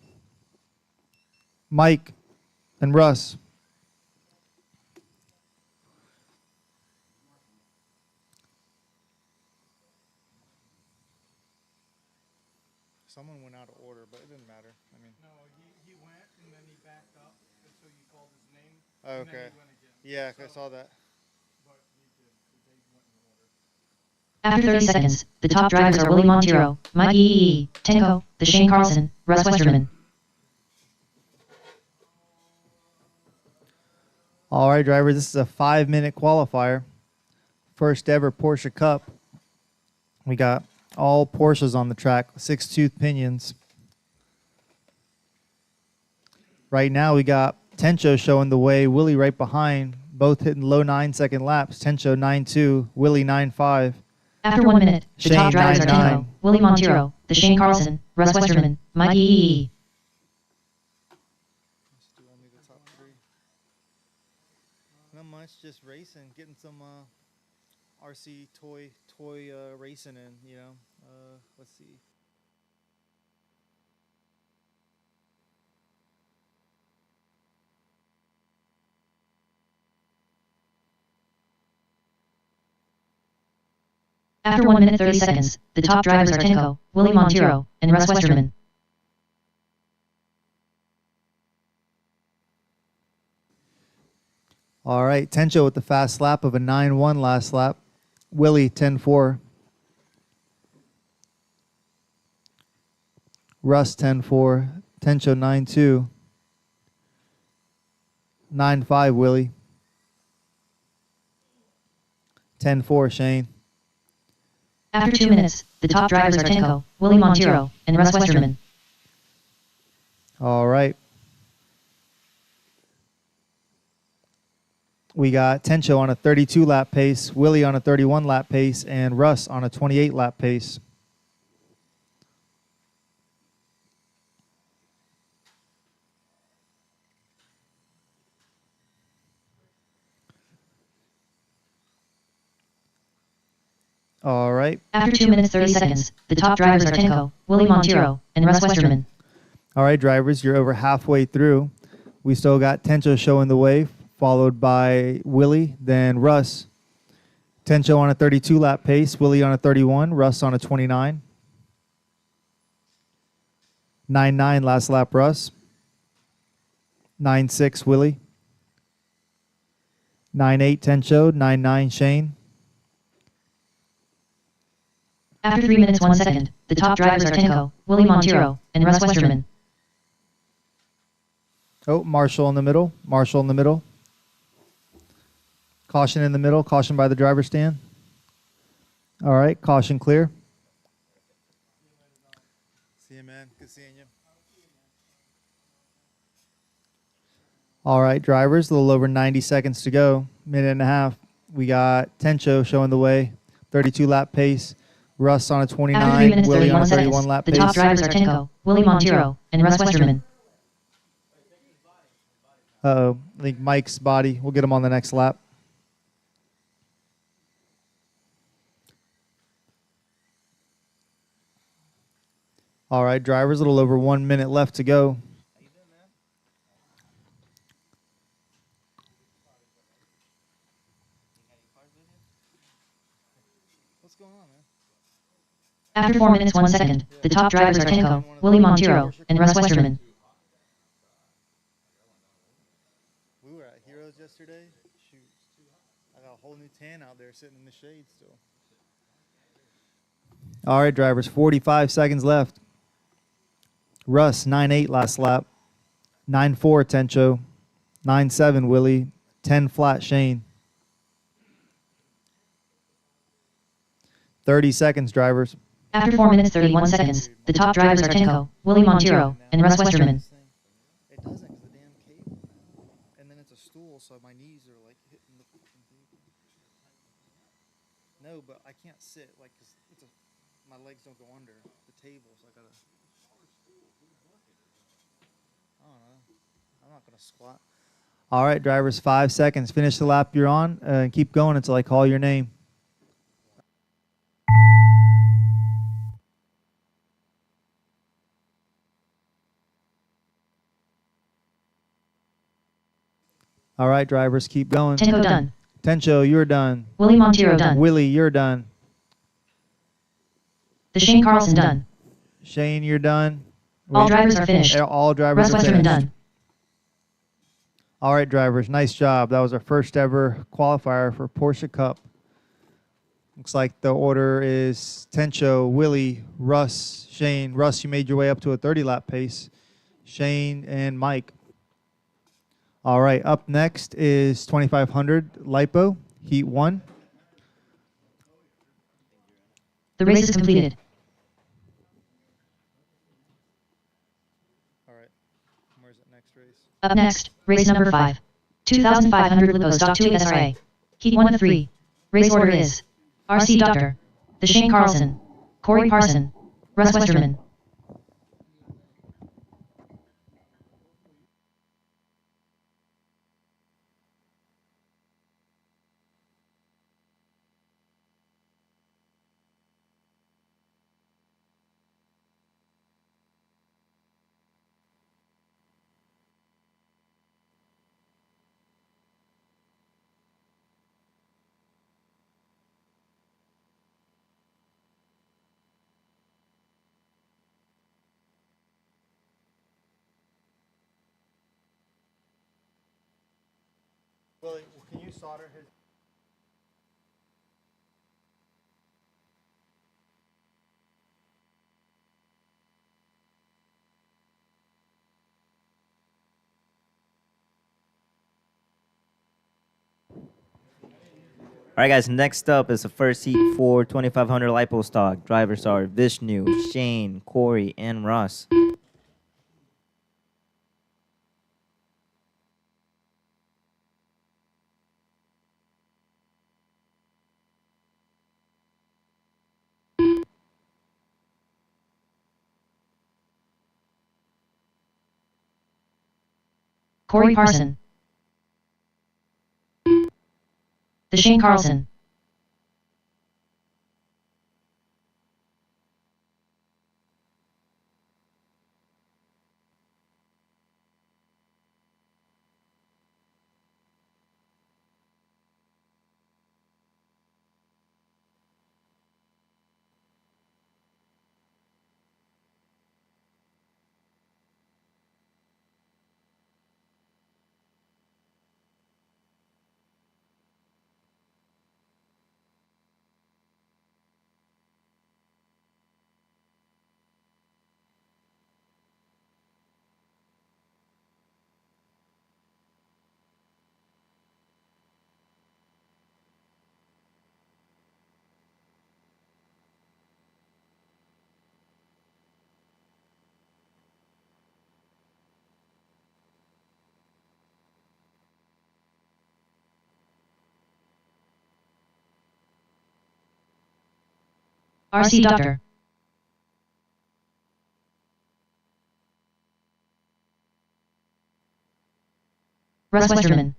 Mike, and Russ. Someone went out of order, but it didn't matter. I mean, No, he went and then he backed up, and so you called his name. And then okay. he went again. Yeah, I saw that. But he did. They went in order. After 30 seconds, the top drivers are Willie Montero, Mike E. Tenko, the Shane Carlson, Russ Westerman. All right, drivers, this is a 5-minute qualifier. First ever Porsche Cup. We got all Porsches on the track, 6-tooth pinions. Right now, we got Tencho showing the way, Willie right behind, both hitting low 9-second laps. Tencho 9.2, Willie 9.5. After 1 minute, the top Shane, drivers are 9-9. Tenko, Willie Montero, the Shane Carlson, Russ Westerman, Mike E. Let's do only the top 3. Not much, just racing, getting some RC toy racing in, you know. Let's see. After 1 minute 30 seconds, the top drivers are Tenko, Willie Montero, and Russ Westerman. All right, Tencho with the fast lap of a 9-1 last lap. Willie 10-4. Russ 10-4. Tencho 9-2. 9-5 Willie. 10-4 Shane. After 2 minutes, the top drivers are Tenko, Willie Montero, and Russ Westerman. All right. We got Tencho on a 32-lap pace, Willie on a 31-lap pace, and Russ on a 28-lap pace. All right. After 2 minutes 30 seconds, the top drivers are Tenko, Willie Montero, and Russ Westerman. All right, drivers, you're over halfway through. We still got Tencho showing the way, followed by Willie, then Russ. Tencho on a 32-lap pace, Willie on a 31, Russ on a 29. 9-9 last lap, Russ. 9-6 Willie. 9-8 Tencho, 9-9 Shane. After 3 minutes 1 second, the top drivers are Tenko, Willie Montero, and Russ Westerman. Oh, Marshall in the middle. Marshall in the middle. Caution in the middle. Caution by the driver's stand. All right, caution clear. See you, man. Good seeing you. All right, drivers, a little over 90 seconds to go. Minute and a half. We got Tencho showing the way. 32-lap pace. Russ on a After 3 29. minutes Willie on a 31 seconds, 31-lap the pace. top drivers are Tenko, Willie Montero, and Russ Westerman. Uh-oh. I think Mike's body. We'll get him on the next lap. All right, drivers, a little over 1 minute left to go. What's going on, man? After 4 minutes 1 second, the top drivers are Tenko, Willie Montero, and Russ Westerman. We were at Heroes yesterday. Shoot. I got a whole new tan out there sitting in the shade still. All right, drivers, 45 seconds left. Russ, 9-8 last lap. 9-4 Tencho. 9-7 Willie. 10 flat Shane. 30 seconds, drivers. After 4 minutes 31 seconds, the top drivers are Tenko, Willie Montero, and Russ Westerman. It doesn't because the damn cable. And then it's a stool, so my knees are like hitting the freaking table. No, but I can't sit like because my legs don't go under the table, so I gotta. I don't know. I I'm not gonna squat. All right, drivers, 5 seconds. Finish the lap you're on and keep going until I call your name. All right, drivers, keep going. Tenko done. Tencho, you're done. Willie Montero done. Willie, you're done. The Shane Carlson done. Shane, you're done. All drivers are finished. All drivers Russ are Westerman finished. done. All right, drivers, nice job. That was our first ever qualifier for Porsche Cup. Looks like the order is Tencho, Willie, Russ, Shane. Russ, you made your way up to a 30-lap pace. Shane and Mike. All right, up next is 2500 LiPo, Heat 1. The race is completed. All right, where's the next race? Up next, race number 5. 2500 LiPo Stock 2 SRA. Heat 1 of 3. Race order is RC Doctor, the Shane Carlson, Corey Parson, Russ Westerman. Willie, can you solder his? All right, guys. Next up is the first heat for 2500 LiPo stock. Drivers are Vishnu, Shane, Corey, and Russ. Corey Parson. The Shane Carlson. RC Doctor. Russ Westerman.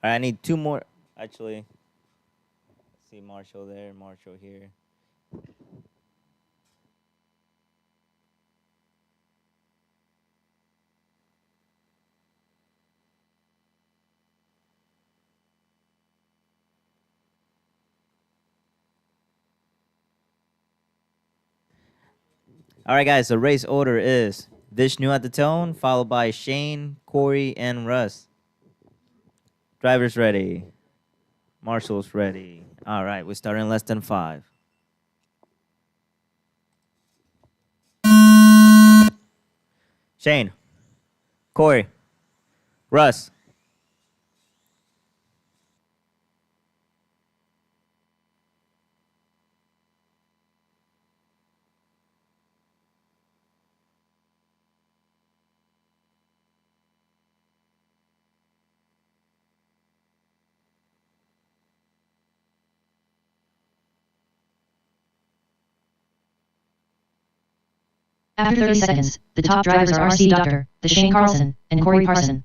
All right, I need 2 more. Actually, see Marshall there, Marshall here. All right, guys. The race order is Vishnu at the tone, followed by Shane, Corey, and Russ. Drivers ready. Marshall's ready. All right, we start in less than 5. Shane, Corey, Russ. After 30 seconds, the top drivers are RC Doctor, the Shane Carlson, and Corey Parson.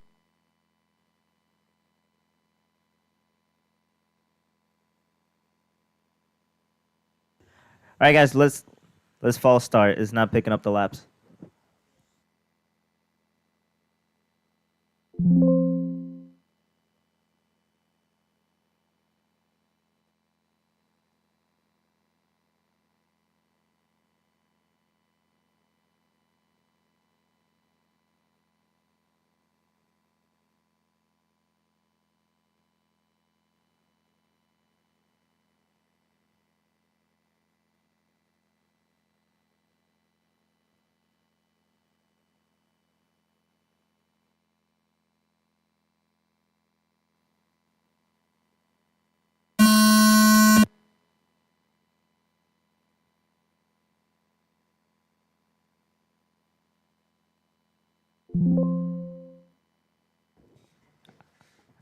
All right, guys, let's false start. It's not picking up the laps.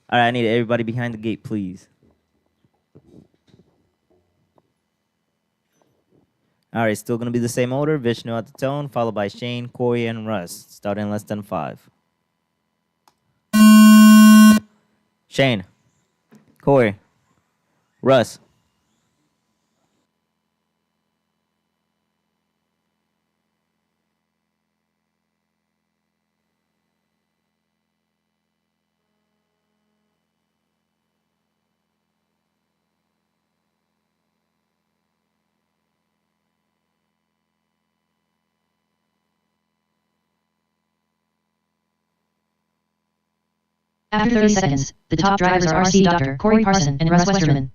All right, I need everybody behind the gate, please. All right, still going to be the same order. Vishnu at the tone, followed by Shane, Corey, and Russ. Starting in less than 5. Shane, Corey, Russ. After 30 seconds, the top drivers are RC Doctor, Corey Parson, and Russ Westerman.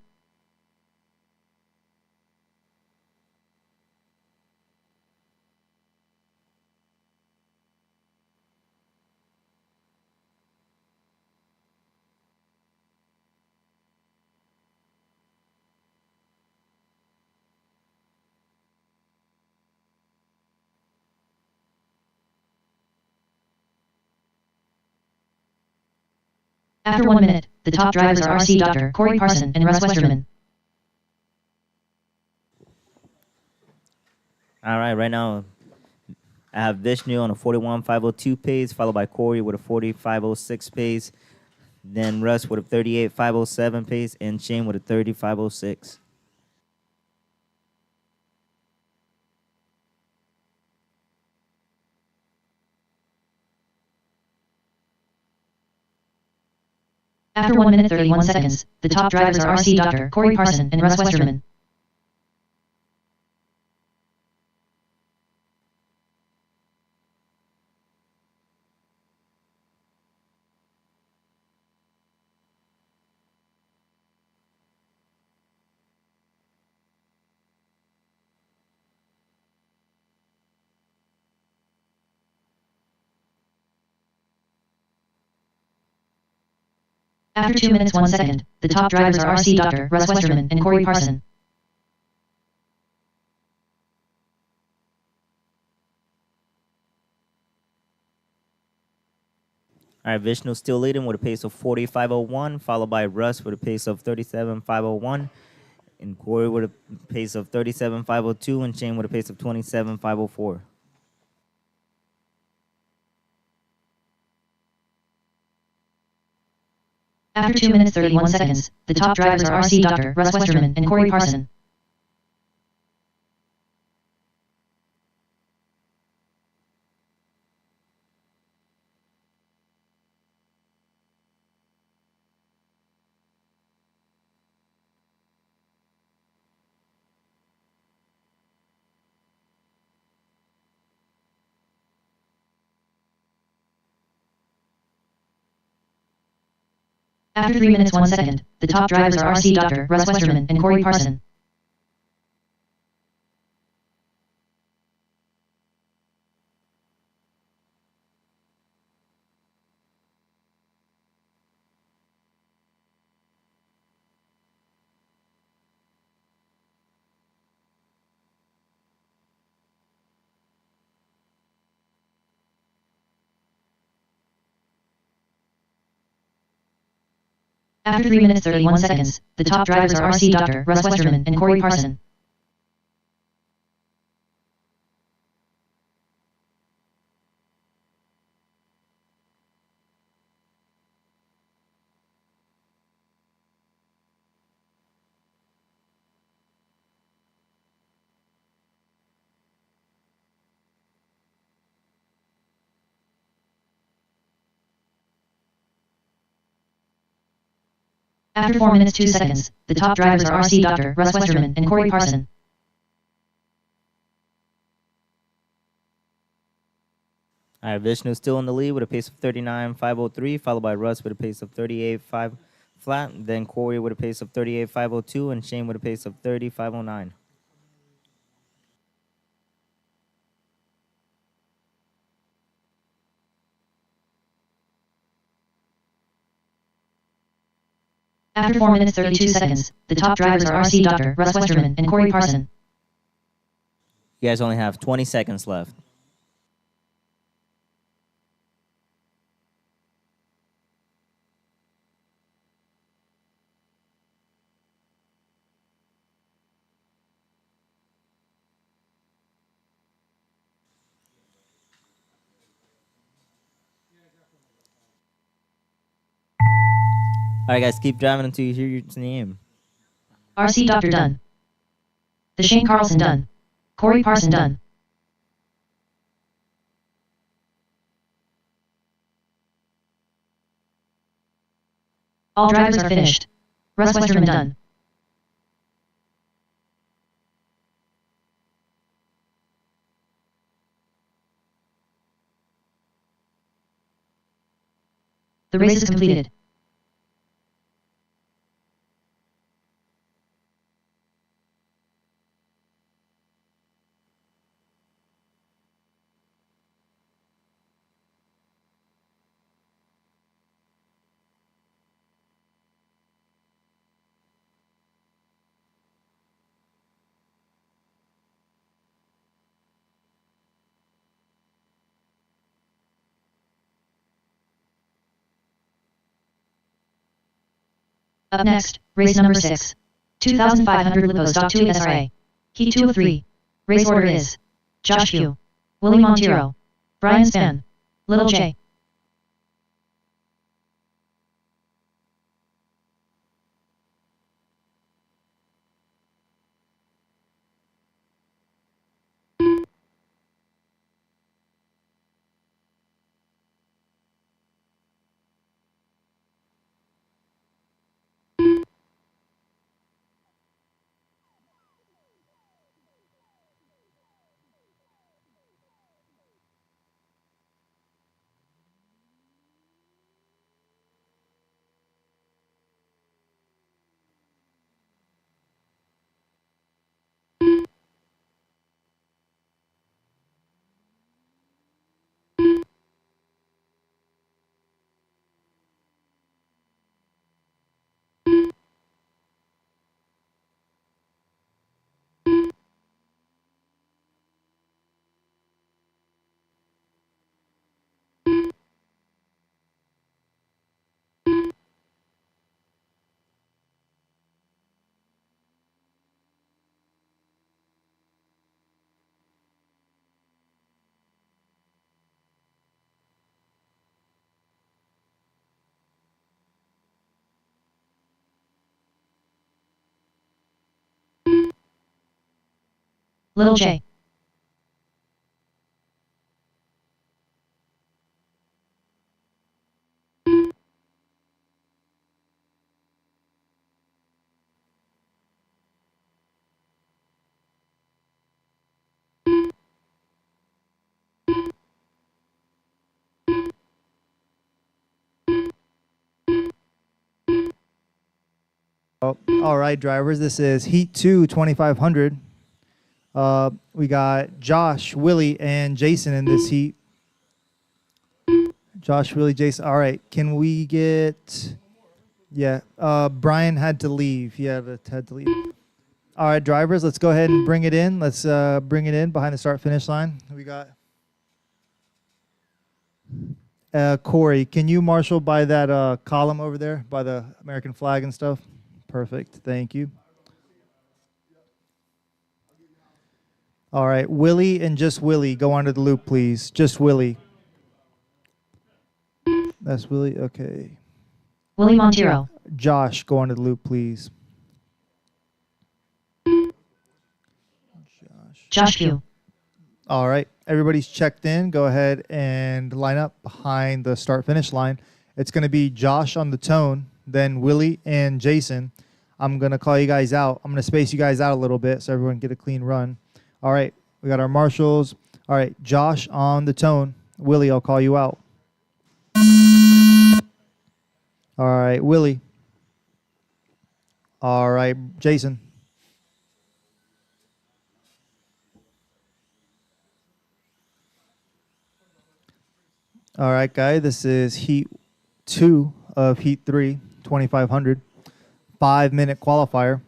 After 1 minute, the top drivers are RC Doctor, Corey Parson, and Russ Westerman. All right, right now I have Vishnu on a 41.502 pace, followed by Corey with a 40.506 pace, then Russ with a 38.507 pace, and Shane with a 30.506. After 1 minute 31 seconds, the top drivers are RC Doctor, Corey Parson, and Russ Westerman. After 2 minutes 1 second, the top drivers are RC Doctor, Russ Westerman, and Corey Parson. All right, Vishnu still leading with a pace of 40.501, followed by Russ with a pace of 37.501, and Corey with a pace of 37.502, and Shane with a pace of 27.504. After 2 minutes 31 seconds, the top drivers are RC Doctor, Russ Westerman, and Corey Parson. After 3 minutes 1 second, the top drivers are RC Doctor, Russ Westerman, and Corey Parson. After 3 minutes 31 seconds, the top drivers are RC Doctor, Russ Westerman, and Corey Parson. After 4 minutes 2 seconds, the top drivers are RC Dr. Russ Westerman and Corey Parson. All right, Vishnu still in the lead with a pace of 39.503, followed by Russ with a pace of 38.5 flat, then Corey with a pace of 38.502, and Shane with a pace of 30.509. After 4 minutes 32 seconds, the top drivers are RC Dr. Russ Westerman and Corey Parson. You guys only have 20 seconds left. All right, guys, keep driving until you hear your name. RC Dr. done. The Shane Carlson done. Corey Parson done. All drivers are finished. Russ Westerman done. The race is completed. Up next, race number 6. 2,500 Lipo Stock 2 SRA. Heat 2 of 3. Race order is Josh Pugh, Willie Montero, Brian Span, Little J. Little J. Oh, all right, drivers. This is Heat 2, 2,500. We got Josh, Willie, and Jason in this heat. Josh, Willie, Jason. All right. Can we get... Yeah. Brian had to leave. He had to leave. All right, drivers. Let's go ahead and bring it in. Let's bring it in behind the start-finish line. We got... Corey, can you marshal by that column over there, by the American flag and stuff? Perfect. Thank you. All right. Willie and just Willie, go under the loop, please. Just Willie. That's Willie. Okay. Willie Montero. Josh, go under the loop, please. Josh Pugh. All right. Everybody's checked in. Go ahead and line up behind the start-finish line. It's going to be Josh on the tone. then Willie and Jason. I'm going to call you guys out. I'm going to space you guys out a little bit so everyone get a clean run. All right, we got our marshals. All right, Josh on the tone. Willie, I'll call you out. All right, Willie. All right, Jason. All right, guys, this is Heat 2 of Heat 3, 2,500. 5-minute qualifier.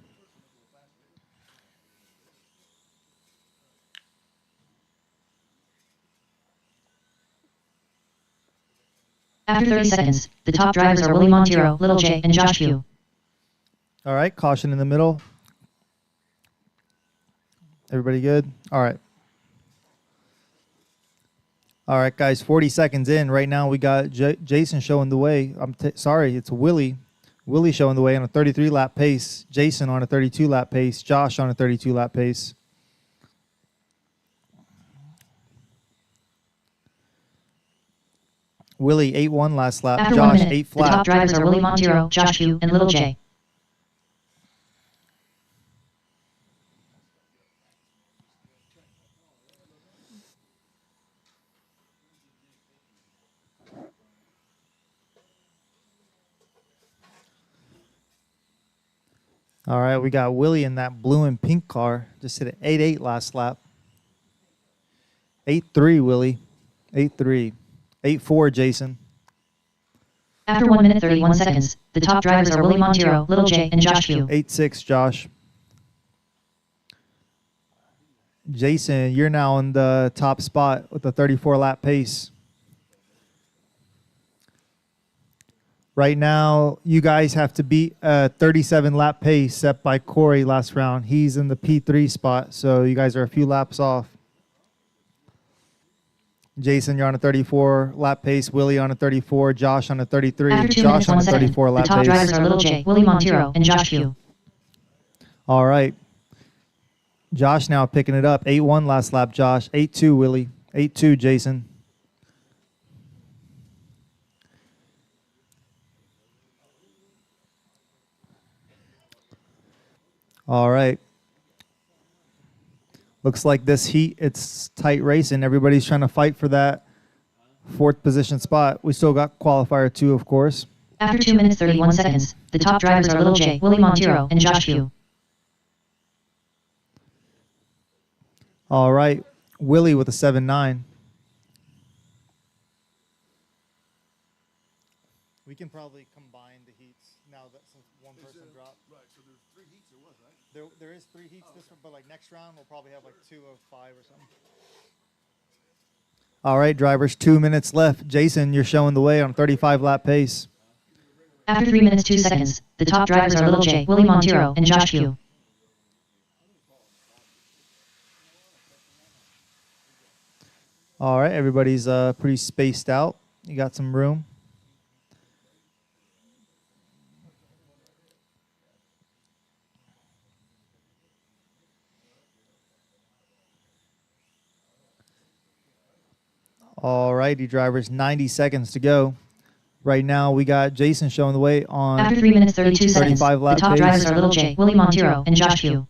After 30 seconds, the top drivers are Willie Montero, Little J, and Josh Q. All right, caution in the middle. Everybody good? All right. All right, guys, 40 seconds in. Right now we got Jason showing the way. Sorry, it's Willie. Willie showing the way on a 33-lap pace. Jason on a 32-lap pace. Josh on a 32-lap pace. Willie 8-1 last lap. After Josh 1 minute, 8 the flat. top drivers are Willie Montero, Josh Q, and Little J. All right, we got Willie in that blue and pink car. Just hit an 8-8 last lap. 8-3, Willie. 8-3. 8-4, Jason. After 1 minute 31 seconds, the top drivers are Willie Montero, Little J, and Josh Q. 8-6, Josh. Jason, you're now in the top spot with a 34-lap pace. Right now, you guys have to beat a 37-lap pace set by Corey last round. He's in the P3 spot, so you guys are a few laps off. Jason, you're on a 34-lap pace. Willie on a 34. Josh on a 33. After 2 Josh minutes, 1 on a second, 34-lap the top pace. drivers are Little J, Willie Montero, and Josh Q. All right. Josh now picking it up. 8-1 last lap, Josh. 8-2, Willie. 8-2, Jason. All right. Looks like this heat, it's tight racing. Everybody's trying to fight for that 4th position spot. We still got qualifier 2, of course. After 2 minutes 31 seconds, the top drivers are Little J, Willie Montero, and Josh Q. All right. Willie with a 7-9. We can probably combine the heats now that since one person dropped. Right, so there's 3 heats there was, right? There is 3 heats this one, but like next round we'll probably have like 2 of 5 or something. All right, drivers, 2 minutes left. Jason, you're showing the way on a 35-lap pace. After 3 minutes 2 seconds, the top drivers are Little J, Willie Montero, and Josh Q. All right, everybody's pretty spaced out. You got some room. All righty, drivers, 90 seconds to go. Right now, we got Jason showing the way on After 3 minutes 32 seconds, the 35-lap top pace. drivers are Little J, Willie Montero, and Josh Q.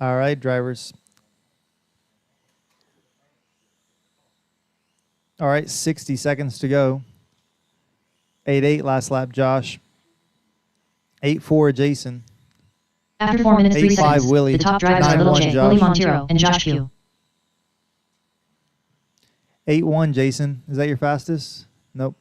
All right, drivers. All right, 60 seconds to go. 8-8 last lap, Josh. 8-4, Jason. After 4 minutes 3 8-5, seconds, Willie. the top drivers are 9-1, Little J, Josh. Willie Montero, and Josh Q. 8-1, Jason. Is that your fastest? Nope.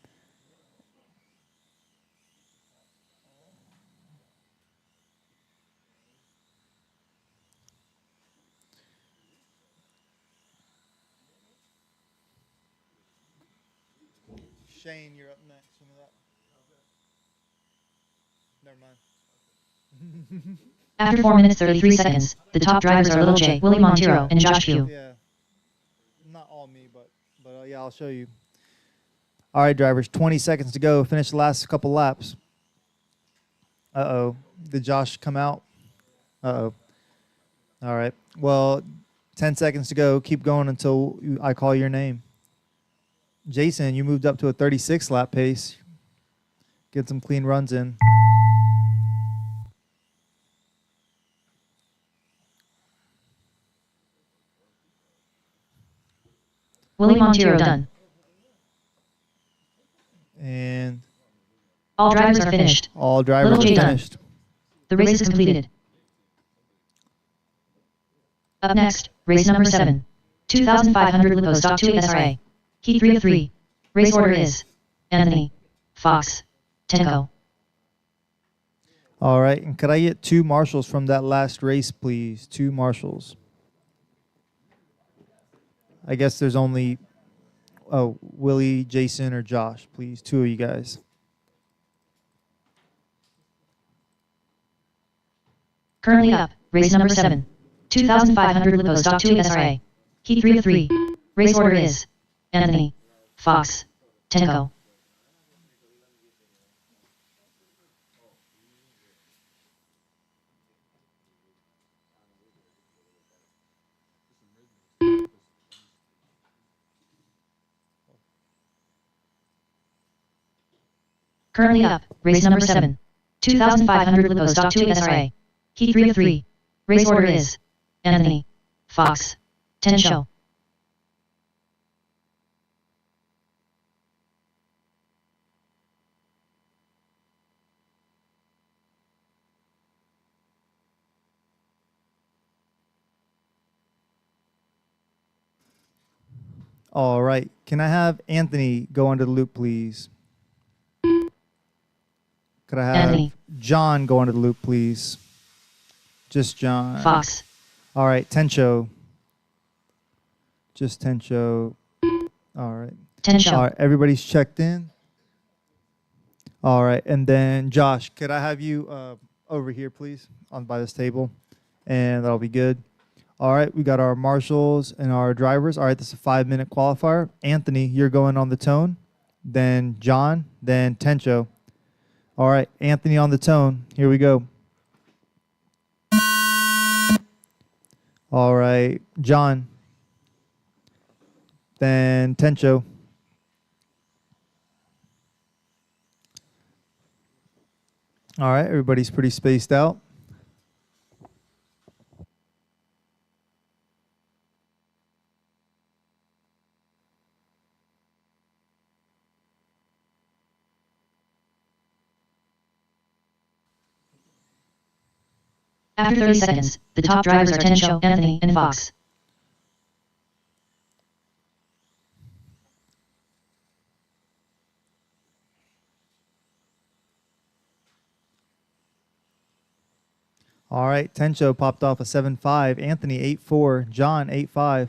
Shane, you're up next. You know that? Never mind. After 4 minutes 33 seconds, the top drivers are Little J, Willie Montero, and Josh Q. Yeah. Not all me, but yeah, I'll show you. All right, drivers, 20 seconds to go. Finish the last couple laps. Uh-oh. Did Josh come out? Uh-oh. All right. Well, 10 seconds to go. Keep going until I call your name. Jason, you moved up to a 36 lap pace. Get some clean runs in. Willie Montero done. And All drivers are finished. all drivers Little are J done. finished. The race is completed. Up next, race number 7. 2,500 Lipo Stock 2 SRA. Heat 3 of 3. Race order is Anthony, Fox, Tenko. All right. And could I get 2 marshals from that last race, please? 2 marshals. I guess there's only, Willie, Jason, or Josh. Please, 2 of you guys. Currently up, race number 7. 2,500 Lipo Stock 2 SRA. Heat 3 of 3. Race order is Anthony, Fox, Tenko. Currently up, race number 7. 2,500 Lipo Stock 2 SRA. Heat 3 of 3. Race order is Anthony, Fox, Tenko. All right. Can I have Anthony go under the loop, please? Could I have Anthony. John go under the loop, please? Just John. Fox. All right. Tencho. Just Tencho. All right. Tenko. All right. Everybody's checked in. All right. And then Josh, could I have you over here, please, on by this table? And that'll be good. All right. We got our marshals and our drivers. All right. This is a 5-minute qualifier. Anthony, you're going on the tone. Then John. Then Tencho. All right. Anthony on the tone. Here we go. All right. John. Then Tencho. All right, everybody's pretty spaced out. After 30 seconds, the top drivers are Tenko, Anthony, and Fox. All right, Tencho popped off a 7.5. Anthony 8.4. John 8.5.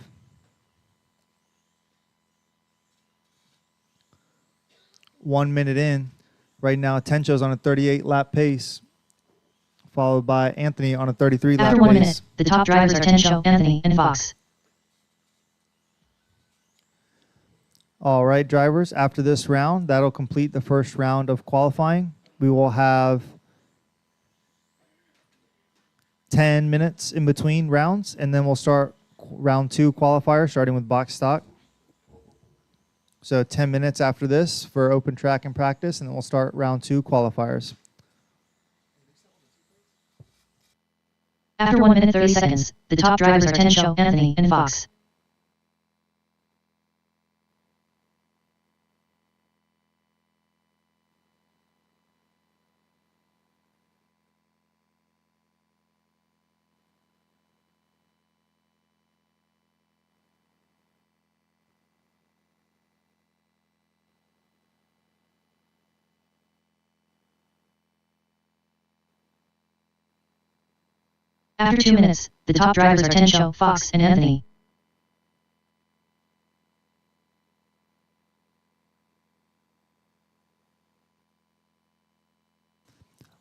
One minute in. Right now, Tencho's on a 38 lap pace, followed by Anthony on a 33 lap After 1 pace. minute, the top drivers are Tenko, Anthony, and Fox. All right, drivers, after this round, that'll complete the first round of qualifying. We will have 10 minutes in between rounds, and then we'll start round 2 qualifier, starting with box stock. So 10 minutes after this for open track and practice, and then we'll start round 2 qualifiers. After 1 minute 30 seconds, the top drivers are Tenko, Anthony, and Fox. After 2 minutes, the top drivers are Tenko, Fox, and Anthony.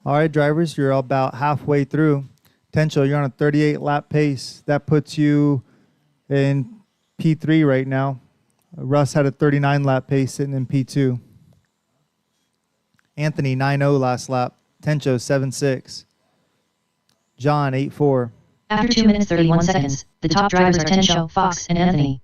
All right, drivers, you're about halfway through. Tencho, you're on a 38 lap pace. That puts you in P3 right now. Russ had a 39 lap pace sitting in P2. Anthony 9.0 last lap. Tencho 7.6. John, 8-4. After 2 minutes 31 seconds, the top drivers are Tensho, Fox, and Anthony.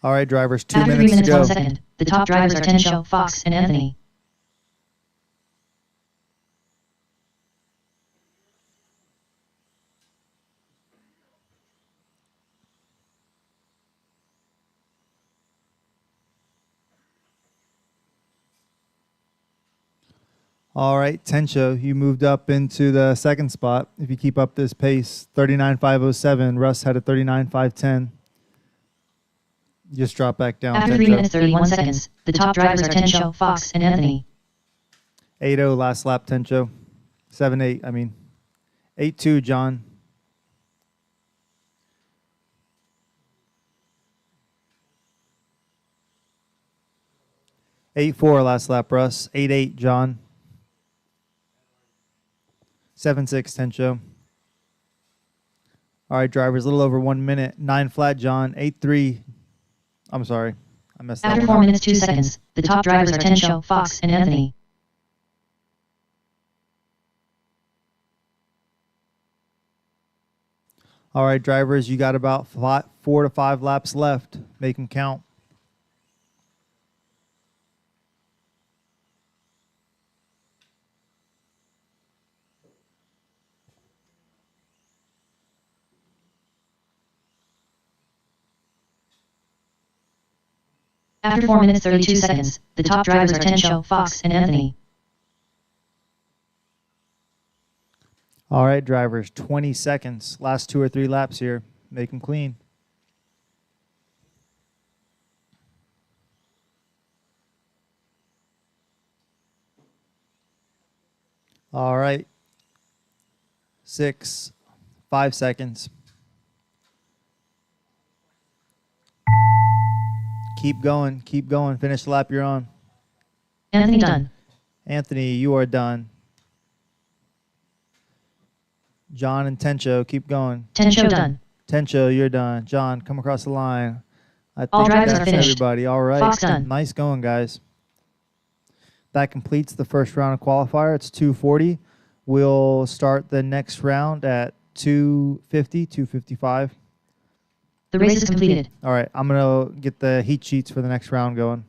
All right, drivers, 2 After 3 minutes to minutes go. 1 second, the top drivers are Tensho, Fox, and Anthony. All right, Tensho, you moved up into the second spot. If you keep up this pace, 39.507. Russ had a 39.510. Just drop back down, After 3 Tensho. minutes 31 seconds, the top drivers are Tensho, Fox, and Anthony. 8-0 last lap, Tensho. 7-8, I mean. 8-2, John. Eight four last lap, Russ. 8-8, John. 7-6, Tensho. All right, drivers, a little over 1 minute. 9 flat, John. 8-3. I'm sorry. I messed that After one 4 up. minutes 2 seconds, the top drivers are Tensho, Fox, and Anthony. All right, drivers, you got about 4 to 5 laps left. Make them count. After 4 minutes 32 seconds, the top drivers are Tensho, Fox, and Anthony. All right, drivers, 20 seconds. Last 2 or 3 laps here. Make them clean. All right. 6, 5 seconds. Keep going. Keep going. Finish the lap you're on. Anthony done. Anthony, you are done. John and Tensho, keep going. Tensho done. Tensho, you're done. John, come across the line. I think All drivers that's are finished. everybody. All right. Fox done. Nice going, guys. That completes the first round of qualifier. It's 2:40. We'll start the next round at 2:50, 2:55. The race is completed. All right. I'm going to get the heat sheets for the next round going.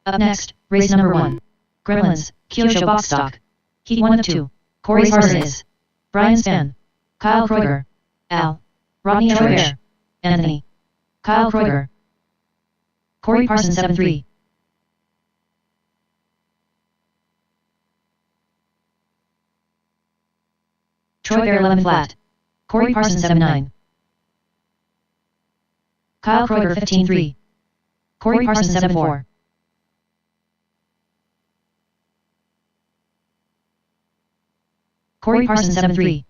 Up next, race number 1. Gremlins, Kyosho Box Stock. Heat 1 of 2. Corey Parsons. Brian Span. Kyle Kreuger. Al. Rodney Troyer. Anthony. Kyle Kreuger. Corey Parsons 7-3. Troy Bear 11 flat. Corey Parsons 7-9. Kyle Kreuger 15-3. Corey Parsons 7-4. Corey Parsons 7-3.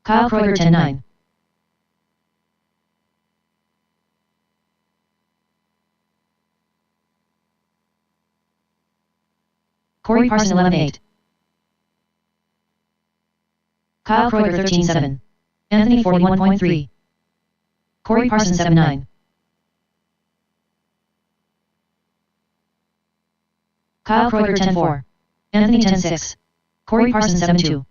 Kyle Kreuger 10-9. Corey Parsons 11-8. Kyle Kreuger 13-7. Anthony 41.3. Corey Parsons 7-9. Kyle Kreuger 10-4. Anthony 10-6. Corey Parsons 7-2.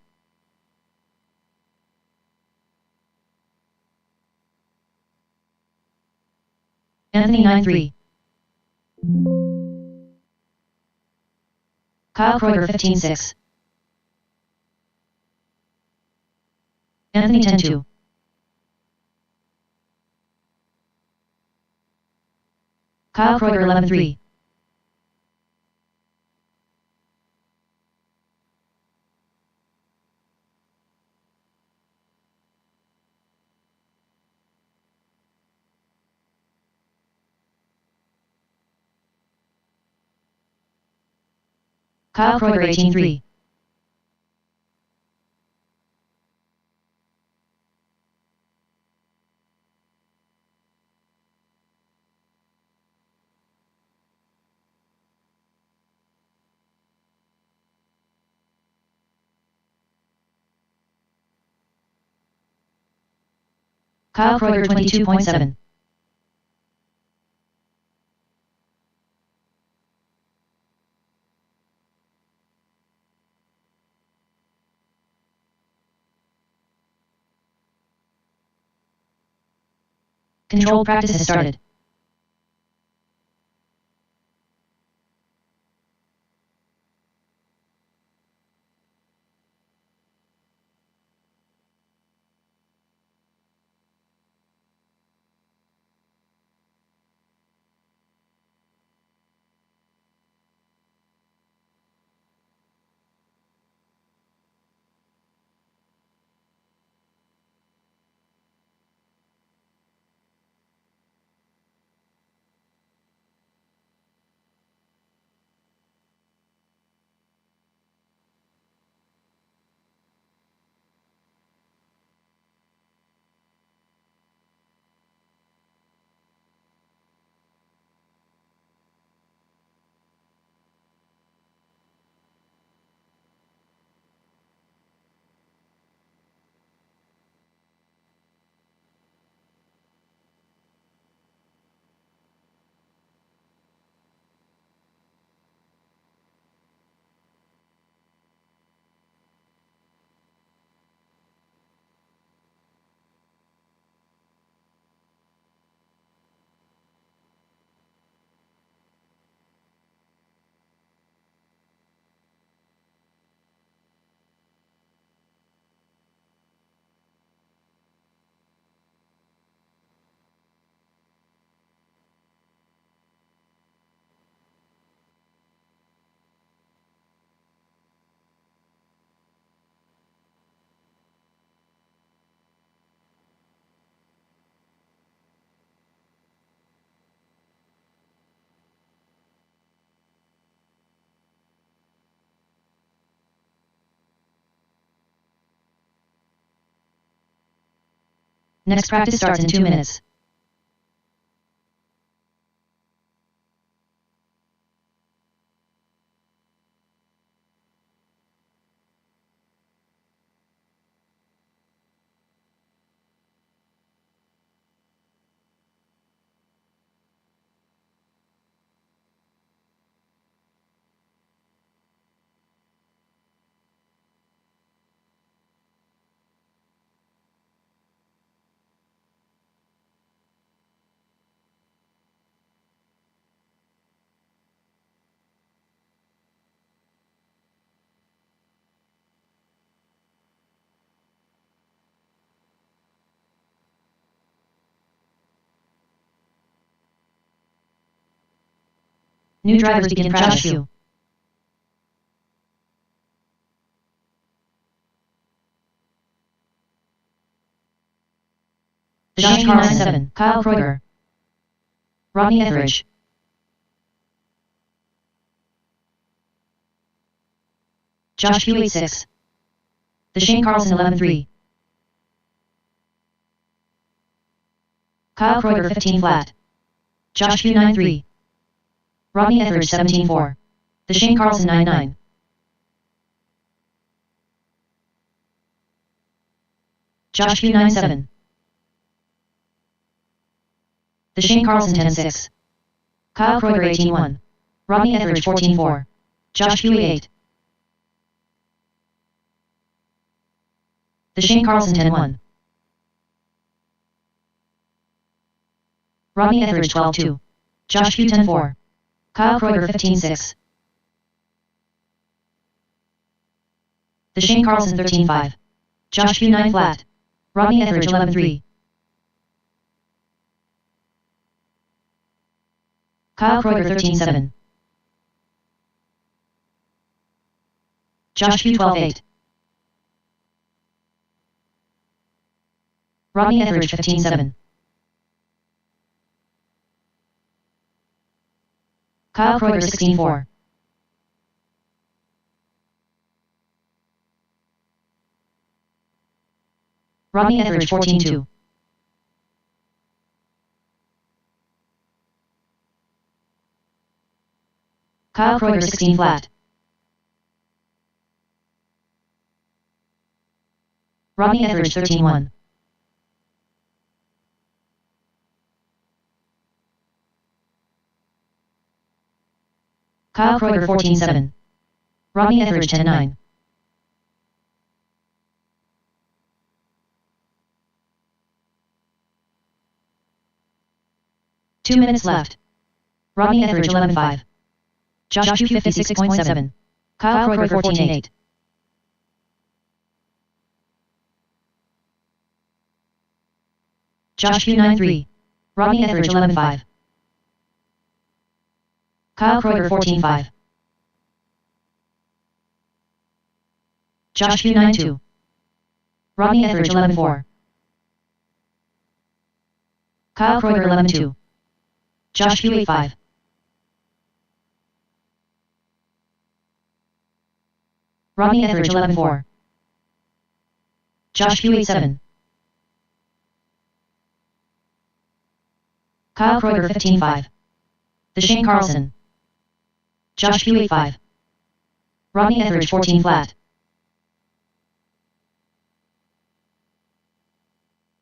Anthony 9-3. Kyle Kreuger 15-6. Anthony 10-2. Kyle Kreuger 11-3. Kyle Kreuger 18-3. Kyle Kreuger 22.7. Controlled practice has started. Next practice starts in 2 minutes. New drivers begin practice. Josh Few. Josh Few 97. Kyle Kreuger. Rodney Etheridge. Josh Few 86. The Shane Carlson 11-3. Kyle Kreuger 15 flat. Josh Few 9-3. Rodney Etheridge 17-4. The Shane Carlson 9-9. Josh Few 9-7. The Shane Carlson 10-6. Kyle Kreuger 18-1. Rodney Etheridge 14-4. Josh Few 8. The Shane Carlson 10-1. Rodney Etheridge 12-2. Josh Few 10-4. Kyle Kreuger 15-6. The Shane Carlson 13-5. Josh Few 9 flat. Rodney Etheridge 11-3. Kyle Kreuger 13-7. Josh Few 12-8. Rodney Etheridge 15-7. Kyle Kreuger 16-4. Rodney Etheridge 14-2. Kyle Kreuger 16 flat. Rodney Etheridge 13-1. Kyle Kreuger 14-7. Rodney Etheridge 10-9. Two minutes left. Rodney Etheridge 11-5. Josh Few 56.7. Kyle Kreuger 14-8. Josh Few 9-3. Rodney Etheridge 11-5. Kyle Kreuger 14-5. Josh Few 9-2. Rodney Etheridge 11-4. Kyle Kreuger 11-2. Josh Few 8-5. Rodney Etheridge 11-4. Josh Few 8-7. Kyle Kreuger 15-5. The Shane Carlson. Josh Few 8-5. Rodney Etheridge 14 flat.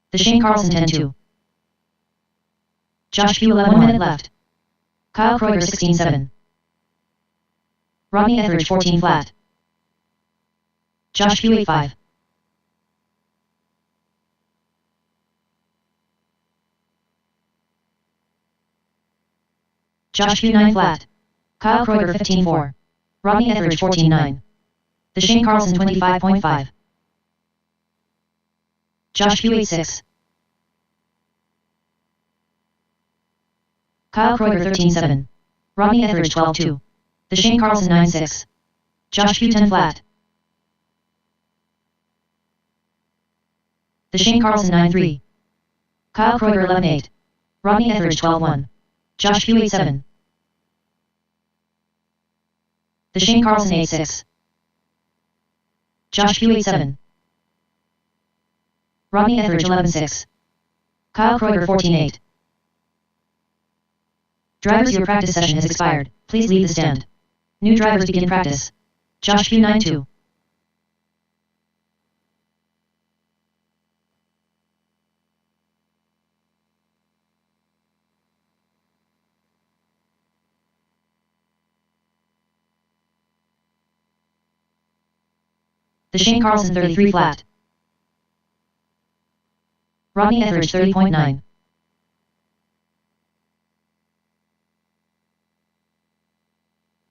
The Shane Carlson 10-2. Josh Few 11 1 minute left. Kyle Kreuger 16-7. Rodney Etheridge 14 flat. Josh Few 8-5. Josh Few 9 flat. Kyle Kreuger 15-4. Rodney Etheridge 14-9. The Shane Carlson 25.5. Josh Few 8-6. Kyle Kreuger 13-7. Rodney Etheridge 12-2. The Shane Carlson 9-6. Josh Few 10 flat. The Shane Carlson 9-3. Kyle Kreuger 11-8. Rodney Etheridge 12-1. Josh Few 8-7. The Shane Carlson 8-6. Josh Few 8-7. Rodney Etheridge 11-6. Kyle Kreuger 14-8. Drivers, your practice session has expired. Please leave the stand. New drivers begin practice. Josh Few 9-2. The Shane Carlson 33 flat. Rodney Etheridge 30.9.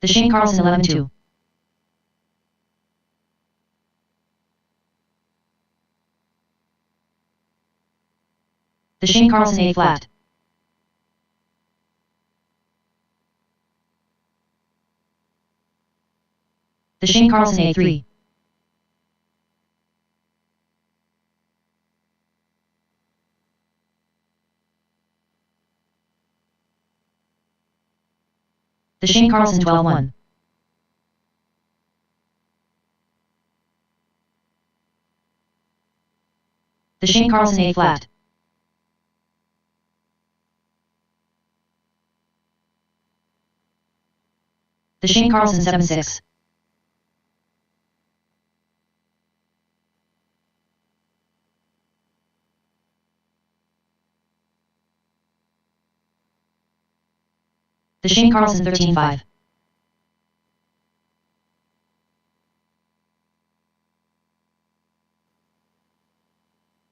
The Shane Carlson 11-2. The Shane Carlson 8 flat. The Shane Carlson A3. The Shane Carlson 12-1. The Shane Carlson A flat. The Shane Carlson 7-6. The Shane Carlson 13-5.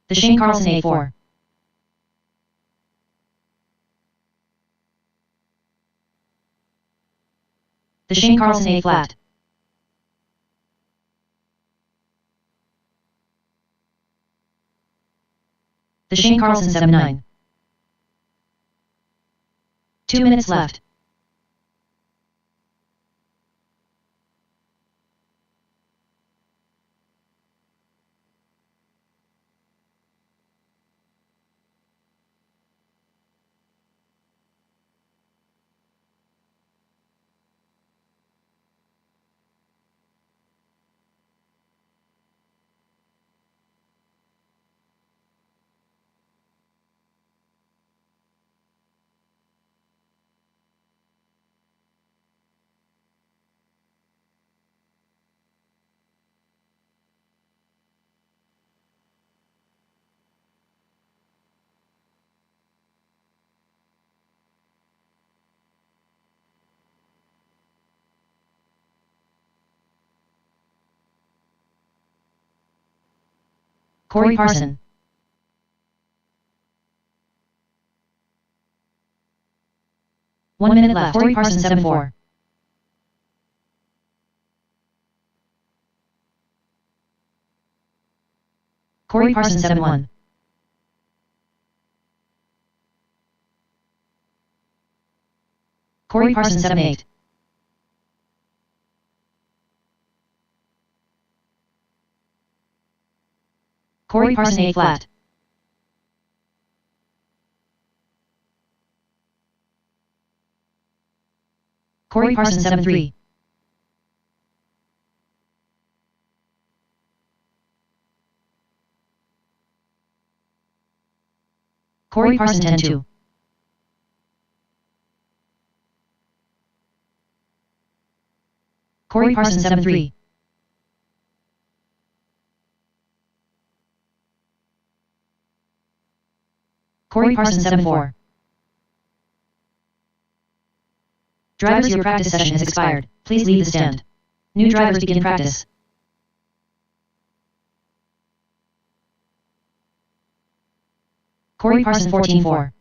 The Shane Carlson A4. The Shane Carlson A flat. The Shane Carlson 7-9. 2 minutes left. Corey Parson. One minute left. Corey Parson 7-4. Corey Parson 7-1. Corey Parson 7-8. Corey Parson A flat. Corey Parson 7-3. Corey Parson 10-2. Corey Parson 7-3. Corey Parson 7-4. Drivers, your practice session has expired. Please leave the stand. New drivers begin practice. Corey Parson 14-4.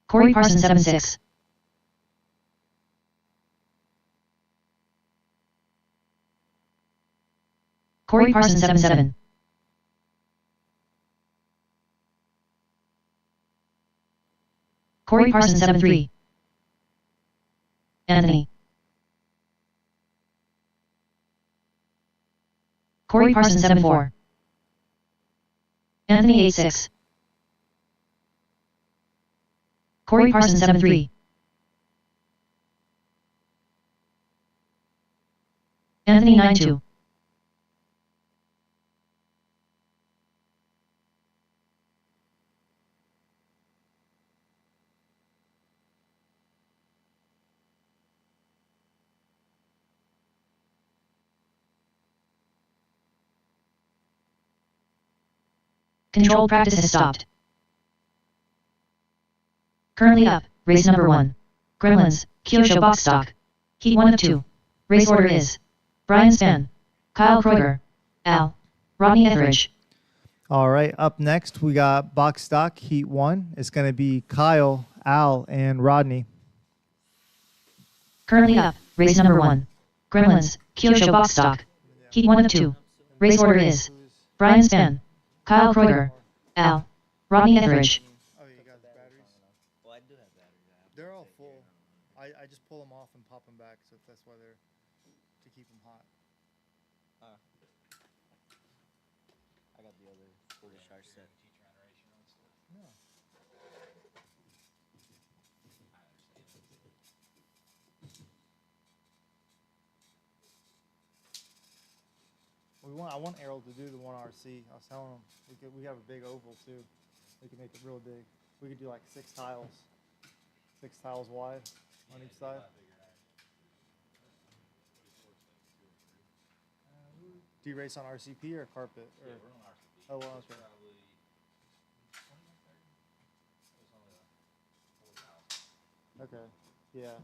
Corey Parson 7-6. Corey Parson 7-7. Corey Parson 7-3. Anthony. Corey Parson 7-4. Anthony 8-6. Corey Parson 7-3. Anthony 9-2. Controlled practice has stopped. Currently up, race number 1. Gremlins, Kyosho box stock. Heat 1 of 2. Race order is Brian Span, Kyle Kreuger, Al, Rodney Etheridge. All right, up next we got box stock heat 1. It's going to be Kyle, Al, and Rodney. Currently up, race number 1. Gremlins, Kyosho box stock. Heat 1 of 2. Race order is Brian Span, Kyle Kreuger, Al, Rodney Etheridge. Oh, you got the batteries? Well, I do have that. That's why they're to keep them hot. I got the other quarter charge set. No. I want Errol to do the 1RC. I was telling him we have a big oval too. We could make it real big. We could do like 6 tiles. 6 tiles wide on each side. Do you race on RCP or carpet? Or? Yeah, we're on RCP. Oh, well, It's okay. probably 20 or 30. It was only 4,000. Okay. Yeah.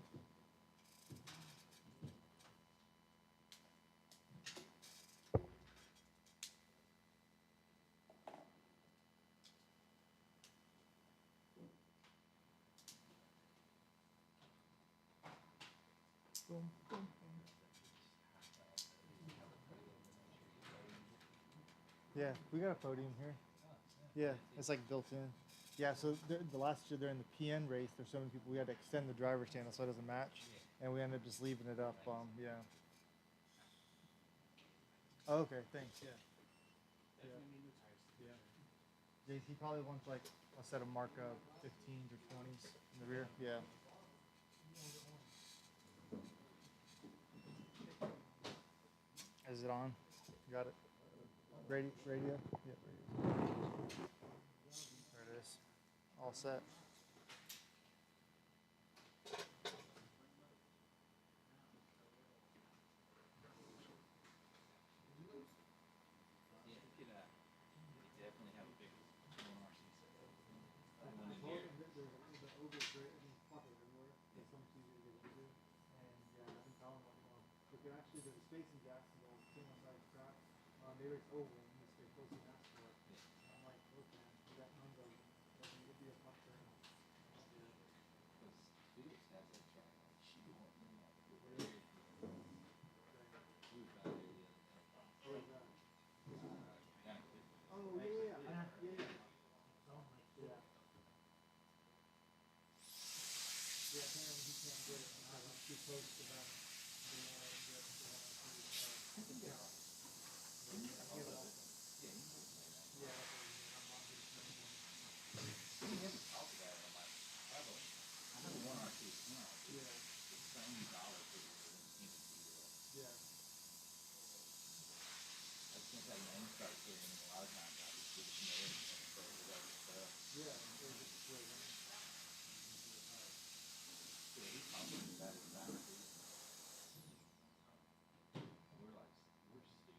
Boom, boom, boom. Yeah, we got a podium here. Yeah, it's like built in. Yeah, so the last year during the PN race, there's so many people, we had to extend the driver's channel so it doesn't match, and we ended up just leaving it up. Yeah. Oh, okay, thanks. Yeah. Yeah. He probably wants like a set of markup 15s or 20s in the rear. Yeah. Is it on? Got it. Radio? Yeah, radio. There it is. All set. Yeah, we could definitely have a big RC set. One in here. The oval is great. I mean, popular everywhere. It's so much easier to get into. And yeah, I've been telling them, we could actually, there's a space in Jacksonville, single side track. They race oval and you stay close to that sport. Yeah. I'm like, okay, we got tons of them. But it would be a tough turn. Because Felix has that track. She won't know. We were out there the other day. What is that? Down at Clifton. Oh, yeah. Yeah. Yeah, apparently he can't get it. I was too close to them. Yeah. We haven't talked about it. I'm like, I have a 1RC now. Yeah. It's $70 for the Yeah. I was gonna say, man, start clearing a lot of times. I just give it to me and put it with other stuff. Yeah. It was just great. Yeah, he's talking about his time too. We're stupid.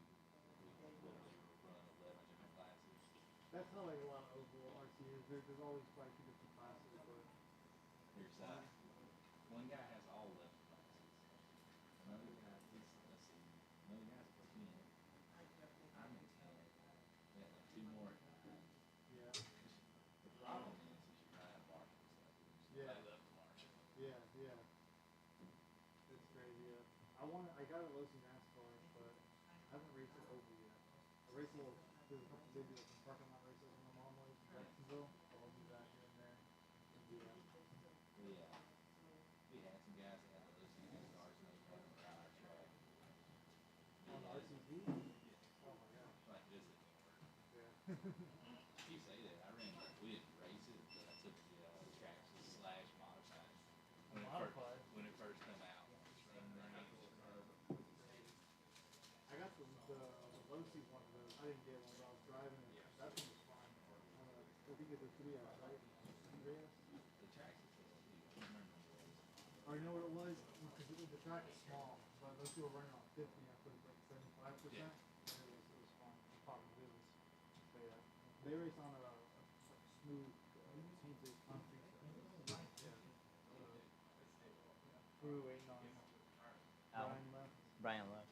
We literally run 11 different classes. That's how like a lot of overall RC is. There's always quite a few different classes, but There's one guy has all 11 classes. Another guy, let's see, another guy's 10. I'm in 10. We have like 2 more at 9. yeah. The problem is you ride a marshal stuff. Yeah. I love the marshal. Yeah. It's crazy. Yeah. I got a Losi NASCAR, but I haven't raced it over yet. I raced a little, there's a couple big parking lot races in my mom lives in Jacksonville, so I'll do that here and there. We had some guys that had the Lucy NASCARs and they had them around our track. On the RCV? Oh my gosh. Like visiting work. Yeah. You say that, we didn't race it, but I took the tracks / modified. Modified? When it first came out. I got the Losi one of those. I didn't get one, but I was driving it. That thing was fine. I think it was 3 hours, right? Andreas? The tracks is I can't remember what it was. Or you know what it was? Because the track is small, but those people were running on 50, I put it like 75%. Yeah. And it was fine. The problem was, but yeah, they race on a smooth, painted concrete. Yeah. Crew waiting on Brian left. Brian left.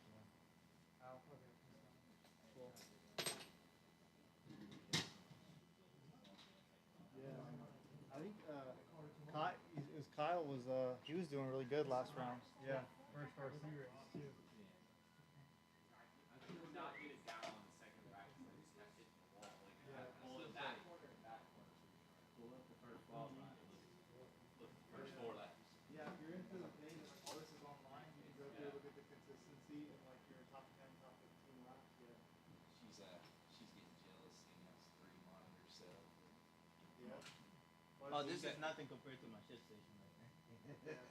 Al, okay. Cool. Yeah, I think Kyle was he was doing really good last round. Yeah, first RC race too. I could not get it down on the second rack because I just kept hitting the wall. Like, I pulled it back corner and back corner. Pull up the first wall line and look the first 4 laps. Yeah, if you're into the page, all this is online. You can go through she's getting jealous. Seeing has 3 monitors set up. Yeah. Oh, this is nothing compared to my ship station right there. I've been in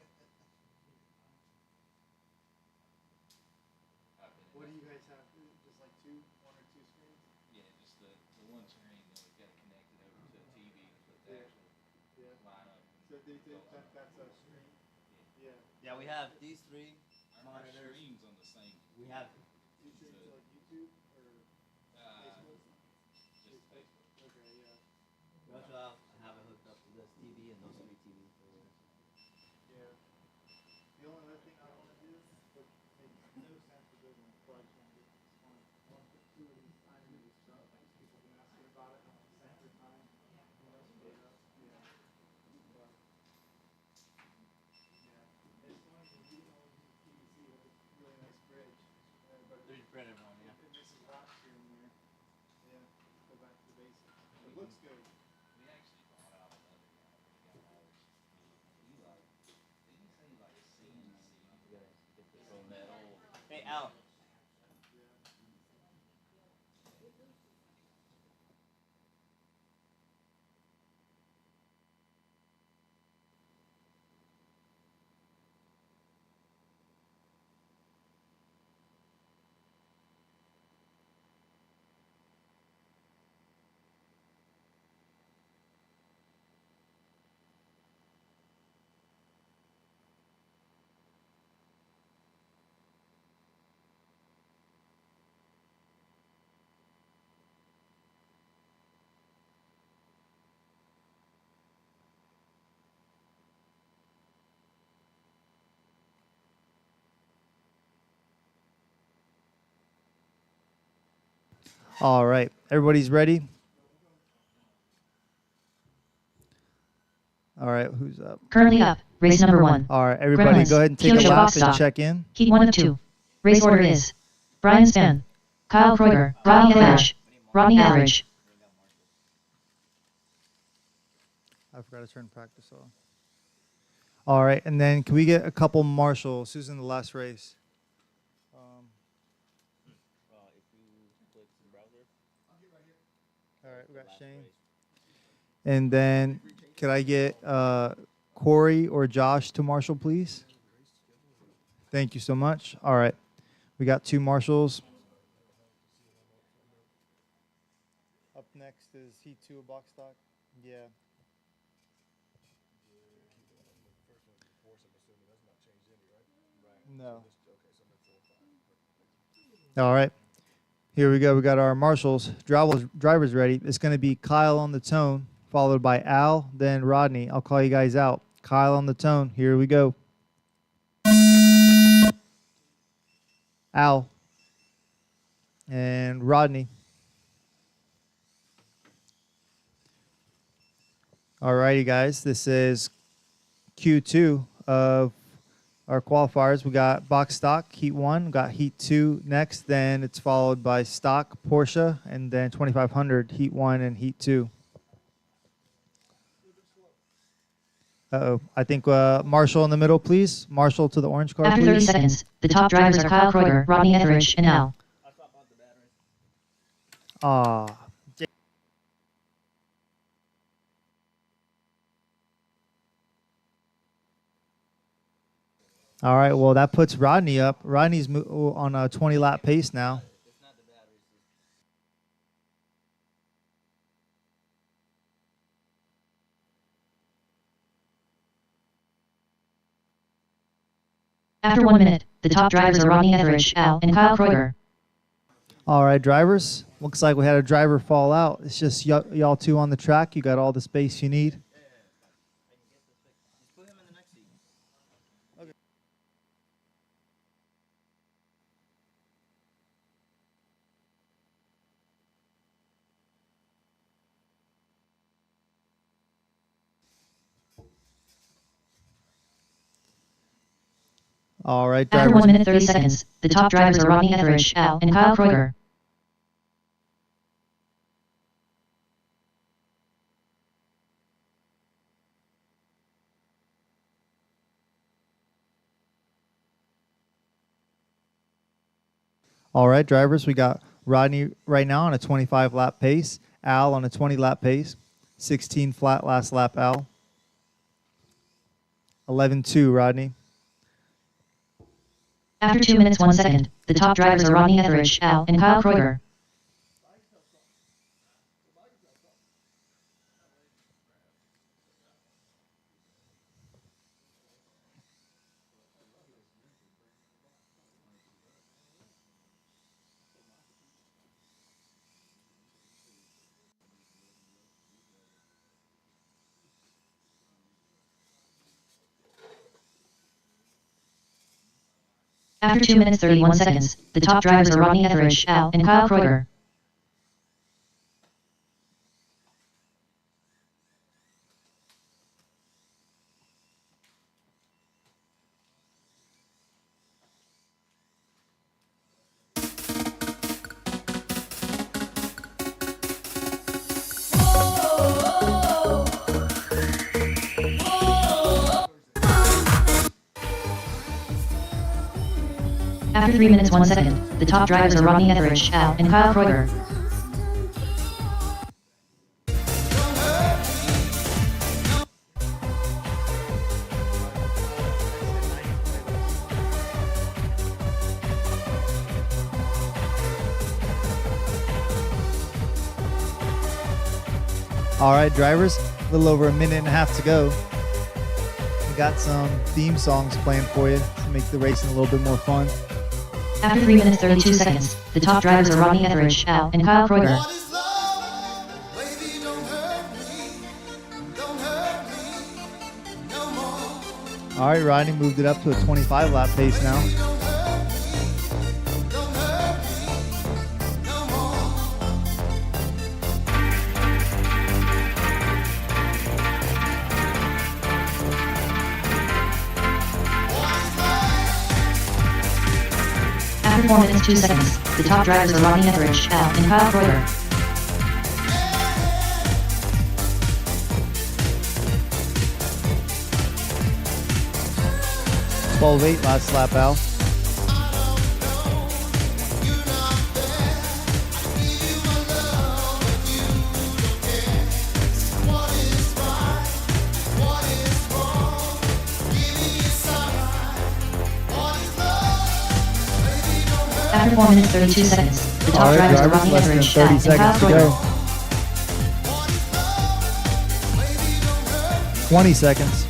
What do that- you guys have? Just like one or two screens? Yeah, just the one screen. Then we've got to connect it over to a TV to put the Yeah. actual Yeah. lineup. So that's a screen? Yeah. Yeah, we have these 3 Our monitors. streams on the same. We have Two screens So- like YouTube or Facebook? Just Facebook. Okay, yeah. we also have it hooked up to this TV and those 3 TVs over there. Yeah. The only other thing I want to do, but makes no sense for business, but I just want to do it. I want to put 2 of these timers up. People can ask me about it. I want to set their time. Yeah. But, yeah. But, yeah. It's funny because you know, PVC has a really nice bridge. But There's printed one, yeah. it misses rocks here and there. Yeah. Go back to the basics. It looks good. We actually bought out another guy. But he got all his. He like. Didn't he say he like CNC? We gotta get this. Or metal. Hey, Al. Yeah. All right, everybody's ready? All right, who's up? Currently up. Race number 1. All right, everybody Gremlins, go ahead and take a Kyosho lap box and stop. check in. Heat 1 of 2. Race order is Brian Span, Kyle Kreuger, Rodney Average, Rodney Average. I forgot to turn practice off. All right, and then can we get a couple marshals? Who's in the last race? If you click the browser. All right, we got last Shane. race. And then could I get Corey or Josh to marshal, please? Thank you so much. All right, we got 2 marshals. Up next is Heat 2 of box stock. Yeah. No. All right. Here we go. We got our marshals. Drivers ready. It's going to be Kyle on the tone, followed by Al, then Rodney. I'll call you guys out. Kyle on the tone. Here we go. Al. And Rodney. All righty, guys. This is Q2 of our qualifiers. We got box stock, Heat 1. We got Heat 2 next. Then it's followed by stock, Porsche, and then 2500, Heat 1 and Heat 2. Uh-oh. I think Marshall in the middle, please. Marshall to the orange car, After 30 please. seconds, the top drivers are Kyle Kreuger, Rodney Etheridge, and Al. Ah. All right, well, that puts Rodney up. Rodney's on a 20-lap pace now. It's not the batteries. After 1 minute, the top drivers are Rodney Etheridge, Al, and Kyle Kreuger. All right, drivers. Looks like we had a driver fall out. It's just y'all 2 on the track. You got all the space you need. Just put him in the next seat. All right, After drivers. 1 minute 30 seconds, the top drivers are Rodney Etheridge, Al, and Kyle Kreuger. All right, drivers. We got Rodney right now on a 25 lap pace. Al on a 20 lap pace. 16 flat last lap, Al. 11-2, Rodney. After 2 minutes 1 second, the top drivers are Rodney Etheridge, Al, and Kyle Kreuger. After 2 minutes 31 seconds, the top drivers are Rodney Etheridge, Al, and Kyle Kreuger. After 3 minutes 1 second, the top drivers are Rodney Etheridge, Al, and Kyle Kreuger. All right, drivers, a little over a minute and a half to go. We got some theme songs playing for you to make the racing a little bit more fun. After 3 minutes 32 seconds, the top drivers are Rodney Etheridge, Al, and Kyle Kreuger. What is love? Baby, don't hurt me. Don't hurt me no more. All right, Rodney moved it up to a 25 lap pace now. Don't hurt me. Don't hurt me no more. After 4 minutes 2 seconds, the top drivers are Rodney Etheridge, Al, and Kyle Kreuger. Yeah. 12-8 last lap, Al. After 4 minutes 32 seconds, the top All right, drivers are drivers, Rodney less than Etheridge, Al, 30 and Kyle seconds to go. Kreuger. 20 seconds.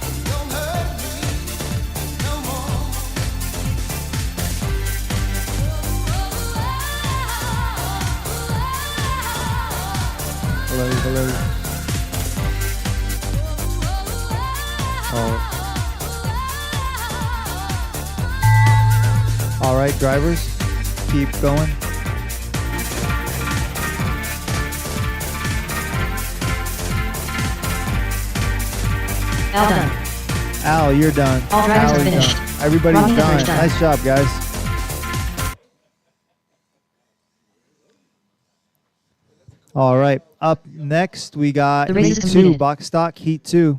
Hello. Oh. All right, drivers, keep going. Al done. Al, you're done. All drivers Al, are you're finished. done. Everybody's Rodney done. Etheridge done. Nice job, guys. All right, up next we got The race is Heat 2, completed. box stock, Heat 2.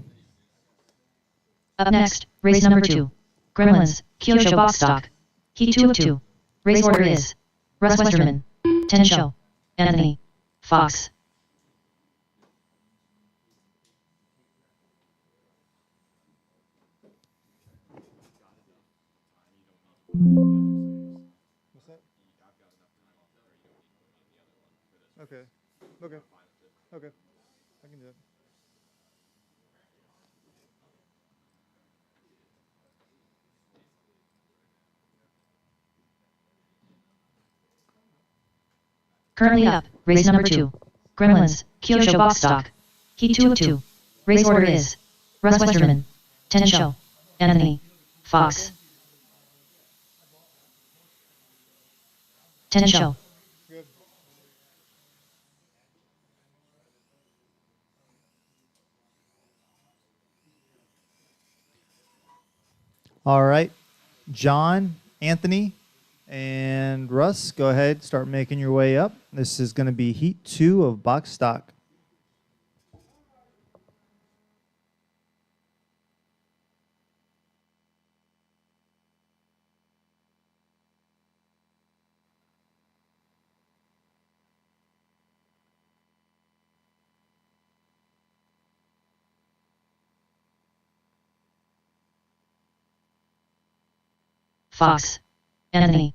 Up next, race number 2. Gremlins, Kyosho Box Stock. Heat 2 of 2. Race order is Russ Westerman, Tensho, Anthony, Fox. What's that? Okay. I can do it. Currently up, race number 2. Gremlins, Kyosho Box Stock. Heat 2 of 2. Race order is Russ Westerman, Tensho, Anthony, Fox. Tensho. All right, John, Anthony, and Russ, go ahead, start making your way up. This is going to be Heat 2 of box stock. Fox, Anthony.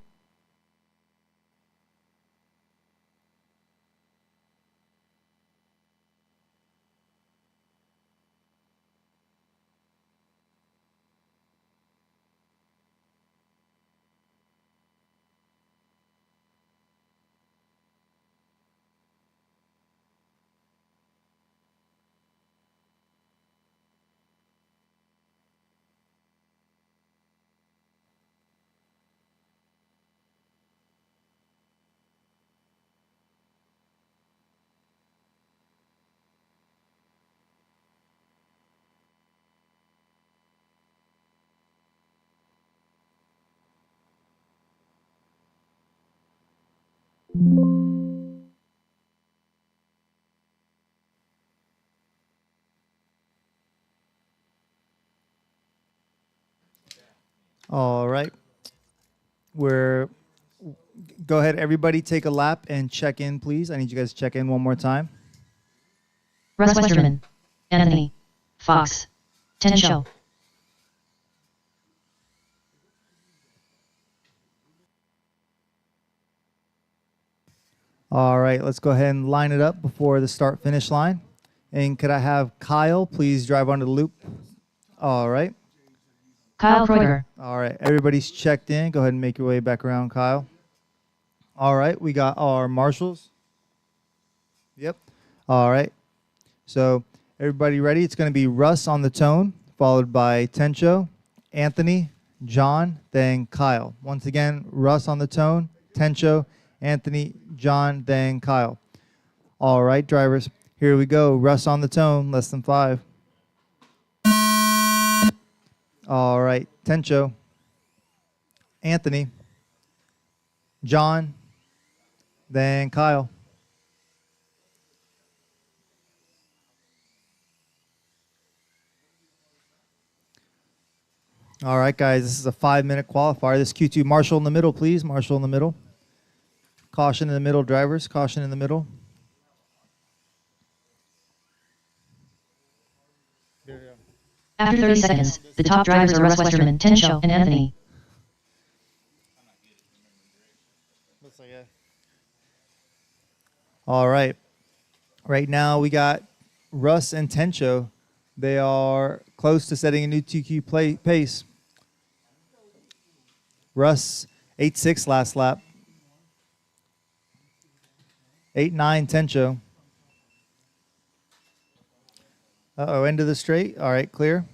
All right. Go ahead, everybody take a lap and check in, please. I need you guys to check in one more time. Russ Westerman, Anthony. Fox, 10 show. All right, let's go ahead and line it up before the start finish line. And could I have Kyle please drive onto the loop? All right. Kyle Kreuger, All right, everybody's checked in. Go ahead and make your way back around, Kyle. All right, we got our marshals. Yep. All right. So everybody ready? It's going to be Russ on the tone, followed by Tencho, Anthony, John, then Kyle. Once again, Russ on the tone, Tencho, Anthony, John, then Kyle. All right, drivers, here we go. Russ on the tone, less than 5. All right, Tencho, Anthony, John, then Kyle. All right, guys, this is a 5-minute qualifier. This Q2, Marshall in the middle, please. Marshall in the middle. Caution in the middle, drivers. Caution in the middle. after 30 seconds, the top drivers are Russ Westerman, Tencho, and Anthony. All right. Right now we got Russ and Tencho. They are close to setting a new TQ pace. Russ, 8.6 last lap. 8.9 Tencho. Uh-oh, end of the straight. All right, clear.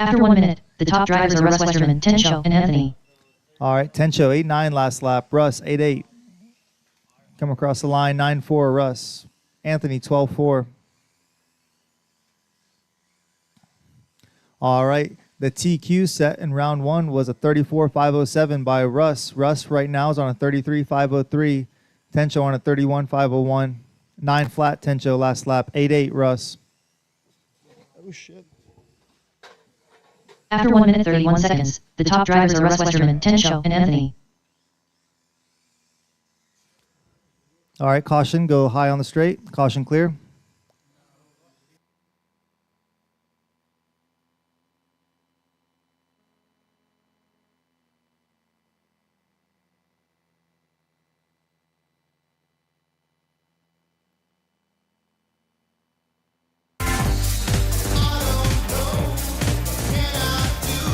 After 1 minute, the top drivers are Russ Westerman, Tencho, and Anthony. All right, Tencho, 8.9 last lap. Russ, 8.8. Come across the line, 9.4 Russ. Anthony, 12.4. All right, the TQ set in round 1 was a 34.507 by Russ. Russ right now is on a 33.503. Tencho on a 31.501. 9 flat Tencho last lap. 8.8 Russ. Oh, shit. After 1 minute 31 seconds, the top drivers are Russ Westerman, Tencho, and Anthony. All right, caution, go high on the straight. Caution clear.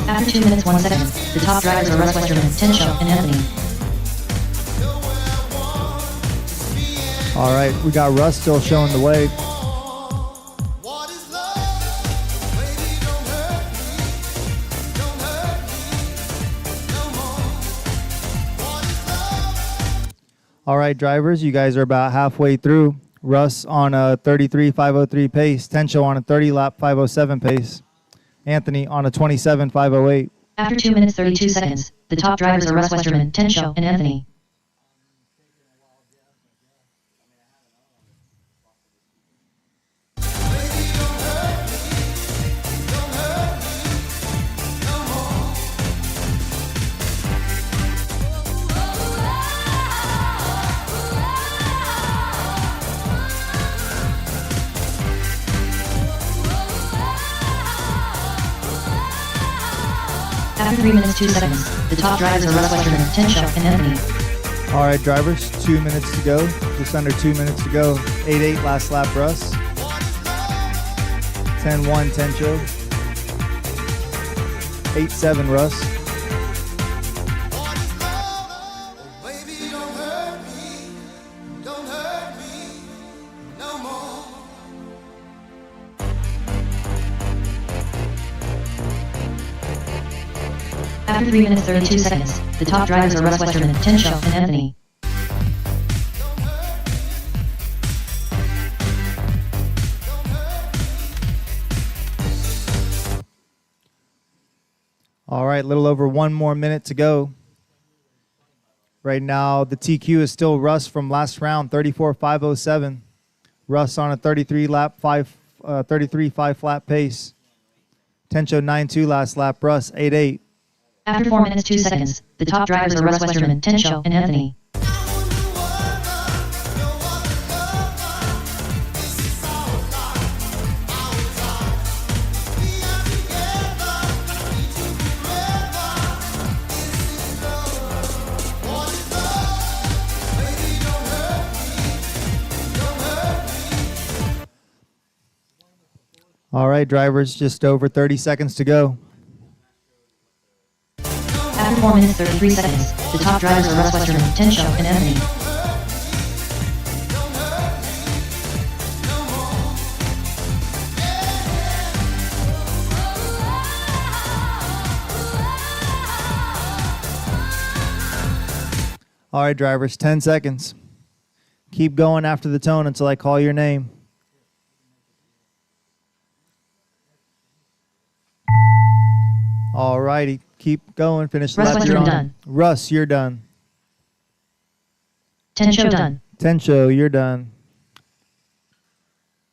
After 2 minutes 1 second, the top drivers are Russ Westerman, Tencho, and Anthony. All right, we got Russ still showing the way. All right, drivers, you guys are about halfway through. Russ on a 33.503 pace. Tencho on a 30-lap 507 pace. Anthony on a 27.508. After 2 minutes 32 seconds, the top drivers are Russ Westerman, Tencho, and Anthony. After 3 minutes 2 seconds, the top drivers are Russ Westerman, Tensho, and Anthony. All right, drivers, 2 minutes to go. Just under 2 minutes to go. 8-8 last lap, Russ. 10-1, Tencho. 8-7, Russ. After 3 minutes 32 seconds, the top drivers are Russ Westerman, Tensho, and Anthony. All right, a little over 1 more minute to go. Right now, the TQ is still Russ from last round, 34.507. Russ on a 33 5 flat pace. Tencho 9-2 last lap. Russ 8-8. After 4 minutes 2 seconds, the top drivers are Russ Westerman, Tensho, and Anthony. All right, drivers, just over 30 seconds to go. After 4 minutes 33 seconds, the top drivers are Russ Westerman, Tensho, and Anthony. All right, drivers, 10 seconds. Keep going after the tone until I call your name. All righty, keep going. Finish the Russ lap you're Westerman on. done. Russ, you're done. Tensho done. Tencho, you're done.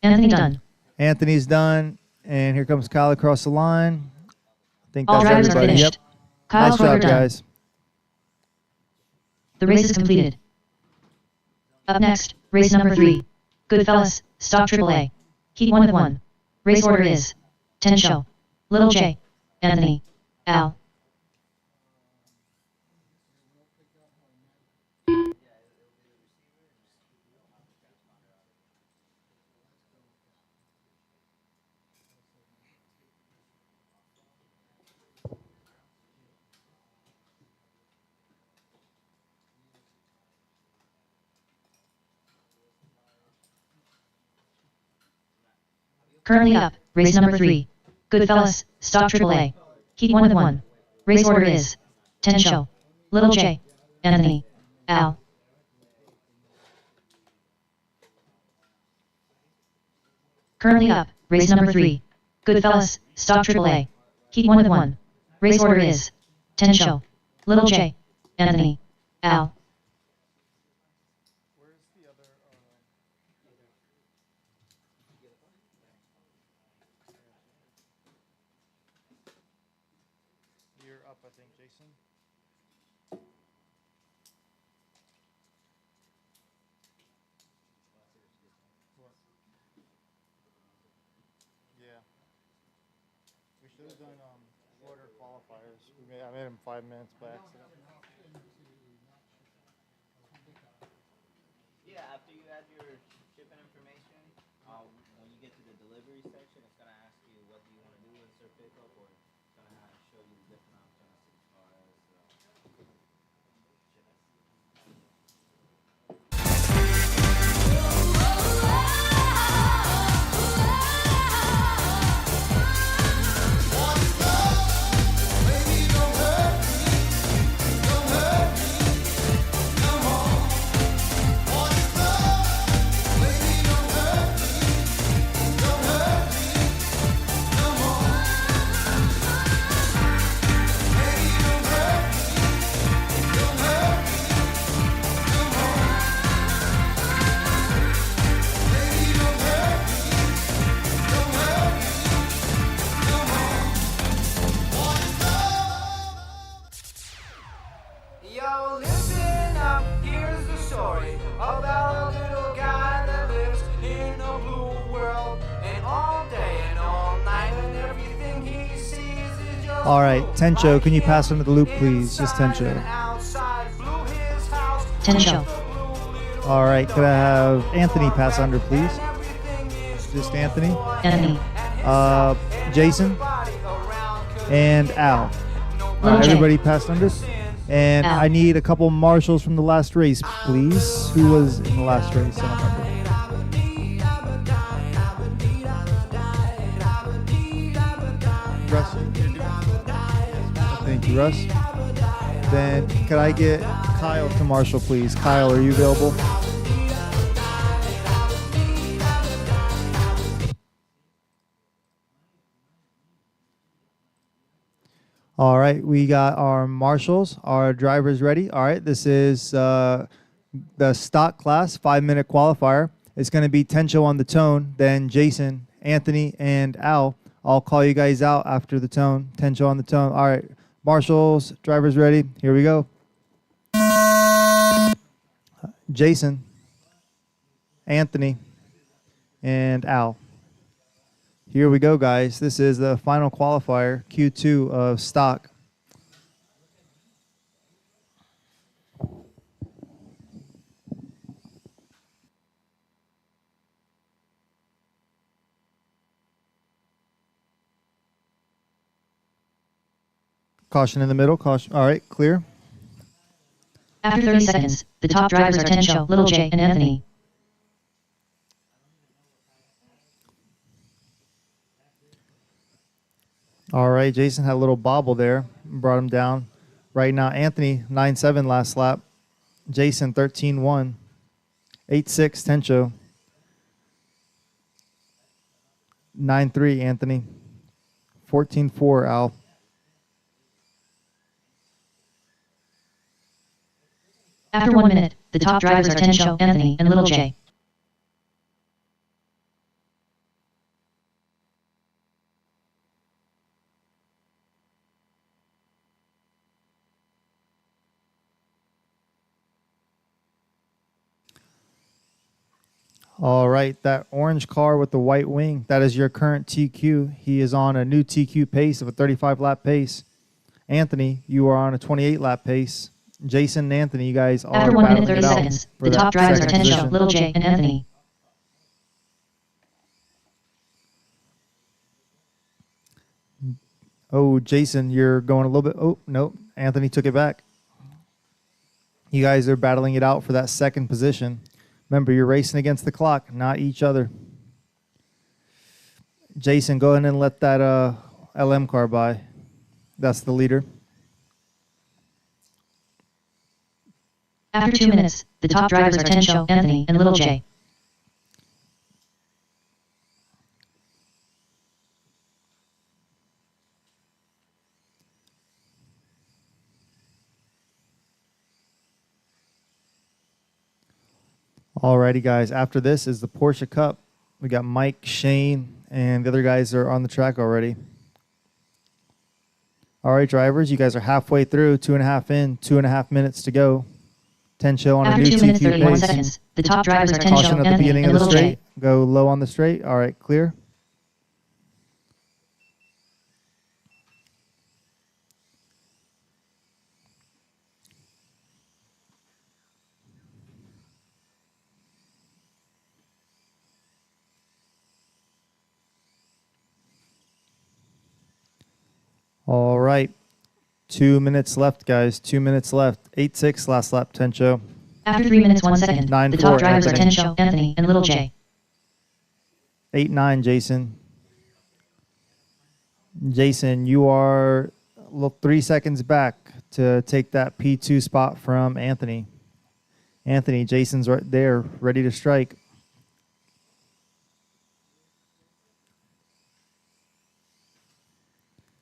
Anthony done. Anthony's done. And here comes Kyle across the line. I think All that's drivers are everybody. finished. Yep. Kyle Nice Kroger job, done. guys. The race is completed. Up next, race number 3. Goodfellas, Stock AAA. Heat 1 of 1. Race order is Tensho, Little J, Anthony, Al. Currently up, race number 3. Goodfellas, Stock AAA. Heat 1 of 1. Race order is Tensho, Little J, Anthony, Al. Currently up, race number 3. Goodfellas, Stock AAA. Heat 1 of 1. Race order is Tensho, Little J, Anthony, Al. Where's the other? You're up, I think, Jason. What? Yeah. We should have done shorter qualifiers. I made them 5 minutes by accident. Yeah, after you add your shipping information, when you get to the delivery section, it's gonna ask you what do you want to do, insert pickup, or it's gonna show you different options as far as shipping. All right, Tencho, can you pass under the loop, please? Just Tencho. Tencho. All right, could I have Anthony pass under, please? Just Anthony. Anthony. Jason and Al. All Little right, J. everybody passed under. And Al. I need a couple marshals from the last race, please. Who was in the last race? I don't remember. Russ. Thank you, Russ. Then could I get Kyle to marshal, please? Kyle, are you available? All right, we got our marshals, our drivers ready. All right, this is the stock class 5-minute qualifier. It's going to be Tencho on the tone, then Jason, Anthony, and Al. I'll call you guys out after the tone. Tencho on the tone. All right, marshals, drivers ready. Here we go. Jason, Anthony, and Al. Here we go, guys. This is the final qualifier, Q2 of stock. Caution in the middle. Caution. All right, clear. After 30 seconds, the top drivers are Tencho, Little J, and Anthony. All right, Jason had a little bobble there, brought him down. Right now, Anthony, 9-7 last lap. Jason, 13-1. 8-6, Tencho. 9-3, Anthony. 14-4, Al. After 1 minute, the top drivers are Tencho, Anthony, and Little J. All right, that orange car with the white wing, that is your current TQ. He is on a new TQ pace of a 35-lap pace. Anthony, you are on a 28-lap pace. Jason and Anthony, you guys are After 1 minute, battling 30 it out seconds, for the that top drivers are second Tencho, position. Little J, and Anthony. Oh, Jason, you're going a little bit. Oh, nope. Anthony took it back. You guys are battling it out for that second position. Remember, you're racing against the clock, not each other. Jason, go ahead and let that LM car by. That's the leader. After 2 minutes, the top drivers are Tencho, Anthony, and Little J. Alrighty, guys. After this is the Porsche Cup. We got Mike, Shane, and the other guys are on the track already. All right, drivers, you guys are halfway through, 2.5 in, 2.5 minutes to go. Tencho on After a new 2 minutes, TQ 31 pace. seconds, the top drivers are Caution Tencho, at the Anthony, beginning and of the Little straight. J. Go low on the straight. All right, clear. All right. 2 minutes left, guys. 2 minutes left. 8-6 last lap, Tencho. After 3 minutes, 1 second, 9-4, the top drivers are Anthony. Tencho, Anthony, and Little J. 8-9, Jason. Jason, you are 3 seconds back to take that P2 spot from Anthony. Anthony, Jason's right there, ready to strike.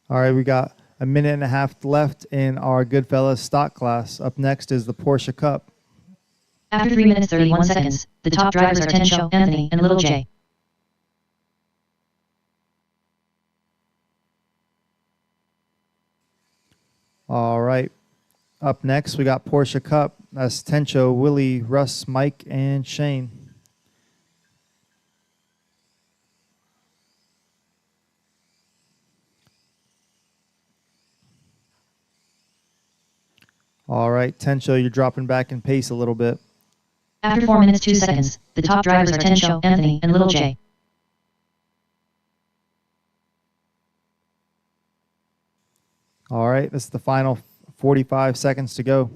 All right, we got a minute and a half left in our Goodfellas stock class. Up next is the Porsche Cup. After 3 minutes, 31 seconds, the top drivers are Tencho, Anthony, and Little J. All right. Up next, we got Porsche Cup. That's Tencho, Willie, Russ, Mike, and Shane. All right, Tencho, you're dropping back in pace a little bit. After 4 minutes 2 seconds, the top drivers are Tensho, Anthony, and Little J. All right, this is the final 45 seconds to go.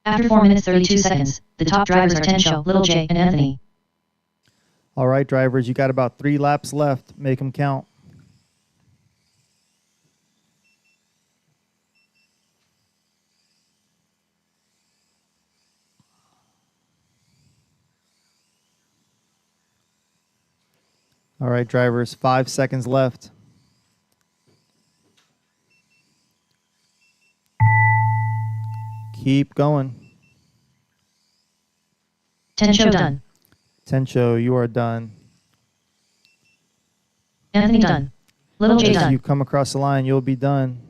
After 4 minutes 32 seconds, the top drivers are Tensho, Little J, and Anthony. All right, drivers, you got about 3 laps left. Make them count. All right, drivers, 5 seconds left. Keep going. Tensho done. Tencho, you are done. Anthony done. Little J As done. you come across the line, you'll be done.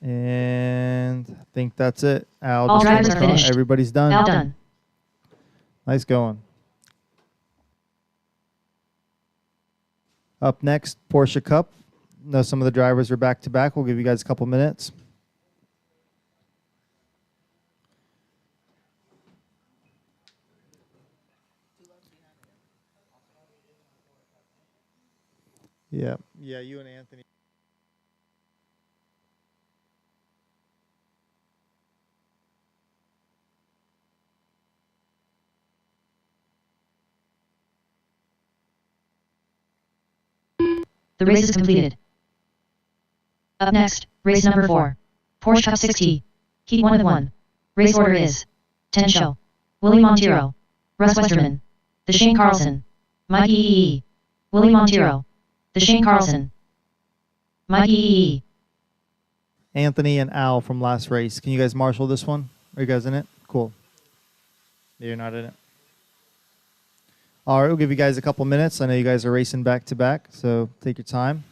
And I think that's it. Al, All just come drivers are across. finished. Everybody's done. Al done. Nice going. Up next, Porsche Cup. Know some of the drivers are back to back. We'll give you guys a couple minutes. Yeah, you and Anthony. The race is completed. Up next, race number 4. Porsche Cup 6T. Heat 1 of 1. Race order is Tensho, Willie Montero, Russ Westerman, the Shane Carlson, Mike E. Willie Montero, the Shane Carlson, Mike E. Anthony and Al from last race. Can you guys marshal this one? Are you guys in it? Cool. You're not in it. All right, we'll give you guys a couple minutes. I know you guys are racing back to back, so take your time.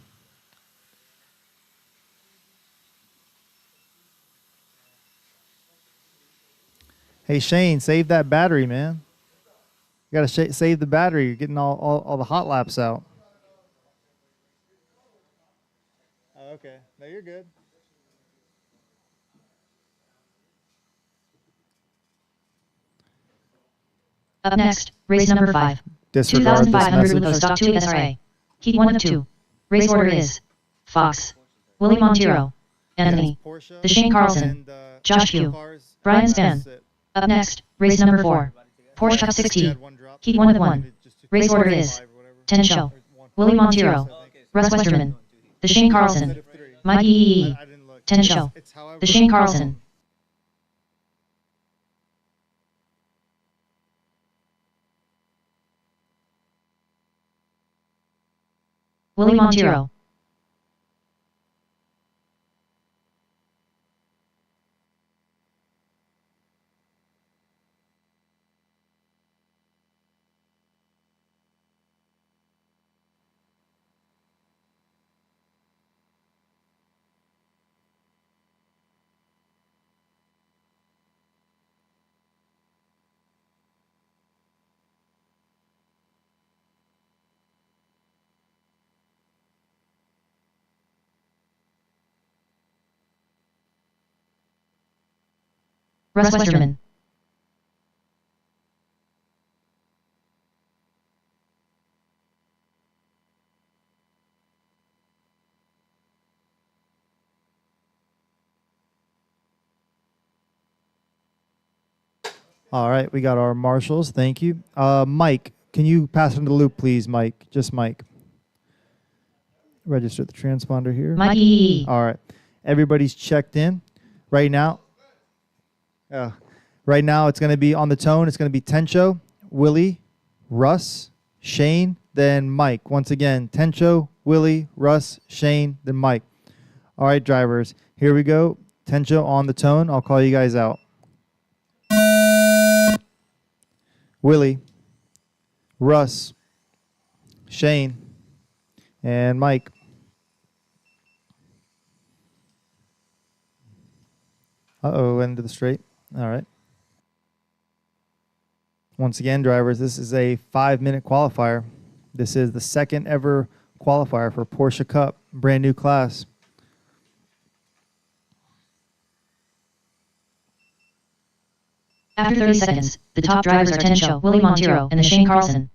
Hey, Shane, save that battery, man. You got to save the battery. You're getting all the hot laps out. Oh, okay. No, you're good. Up next, race number 5. Disregard this 2,500 with message. stock 2 SRA. Heat 1 of 2. Race order is Fox, Willie Montero, Anthony, the Shane Carlson, Josh Pugh, Brian Span. Up next, race number 4. Porsche Cup 6T. Heat 1 of 1. Race order is Tensho, Willie Montero, Russ Westerman, the Shane Carlson, Mike E. Tensho, the Shane Carlson. Willie Montero. Russ Westerman. All right, we got our marshals. Thank you. Mike, can you pass into the loop, please, Mike? Just Mike. Register the transponder here. Mikey. All right. Everybody's checked in. Right now, it's going to be on the tone. It's going to be Tencho, Willie, Russ, Shane, then Mike. Once again, Tencho, Willie, Russ, Shane, then Mike. All right, drivers. Here we go. Tencho on the tone. I'll call you guys out. Willie, Russ, Shane, and Mike. Uh-oh, into the straight. All right. Once again, drivers, this is a 5-minute qualifier. This is the second ever qualifier for Porsche Cup, brand new class. After 30 seconds, the top drivers are Tencho, Willie Montero, and the Shane Carlson.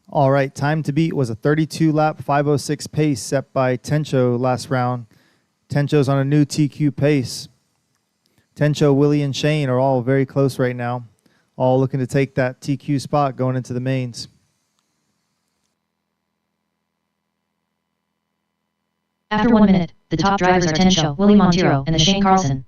All right, time to beat was a 32-lap 5:06 pace set by Tencho last round. Tencho's on a new TQ pace. Tencho, Willie, and Shane are all very close right now, all looking to take that TQ spot going into the mains. After 1 minute, the top drivers are Tencho, Willie Montero, and the Shane Carlson.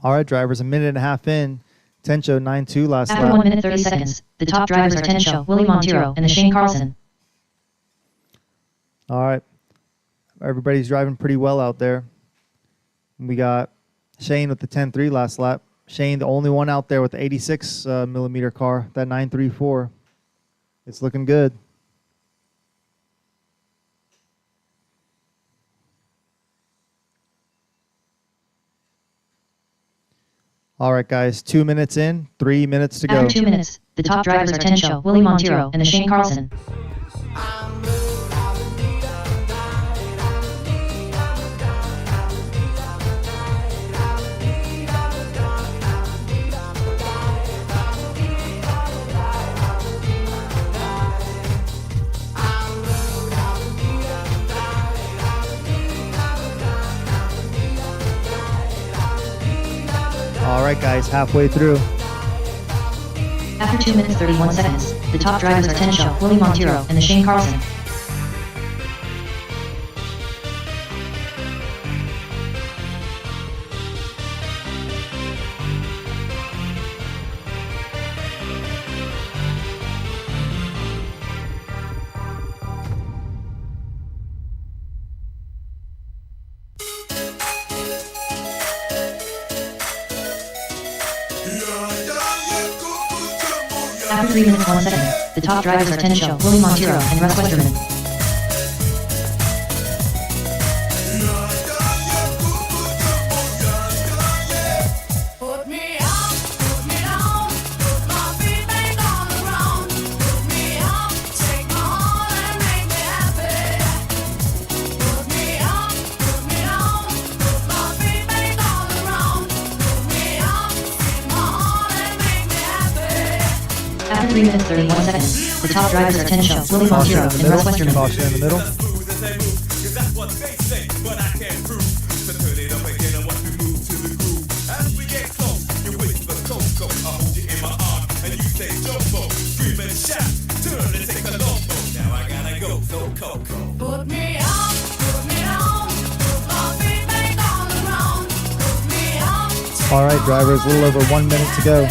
All right, drivers, a minute and a half in. Tencho 9-2 last After lap. 1 minute 30 seconds, the top drivers are Tencho, Willie Montero, and the Shane Carlson. All right. Everybody's driving pretty well out there. We got Shane with the 10-3 last lap. Shane, the only one out there with the 86 millimeter car, that 934. It's looking good. All right, guys, 2 minutes in, 3 minutes to go. After 2 minutes, the top drivers are Tencho, Willie Montero, and the Shane Carlson. All right, guys, halfway through. After 2 minutes 31 seconds, the top drivers are Tencho, Willie Montero, and the Shane Carlson. After 3 minutes 1 second, the top drivers are Tencho, Willie Montero, and Russ Westerman. Put me up, put me down, put my feet back on the ground. Put me up, take my heart and make me happy. Put me up, put me down, put my feet back on the ground. Put me up, take my heart and make me happy. After 3 minutes 31 seconds, the top drivers are Tencho, Willie Montero, and Russ Westerman. Caution in the middle. Smooth as they move, 'cause that's what they say, but I can't prove. So turn it up again and watch me move to the groove. As we get close, you whisper Coco, I hold you in my arm, and you say Jumbo, scream and shout, turn and take a loco. Now I gotta go, so Coco. Put me up, put me down, put my feet back on the ground. Put me up, All right, drivers, a little over 1 minute to go.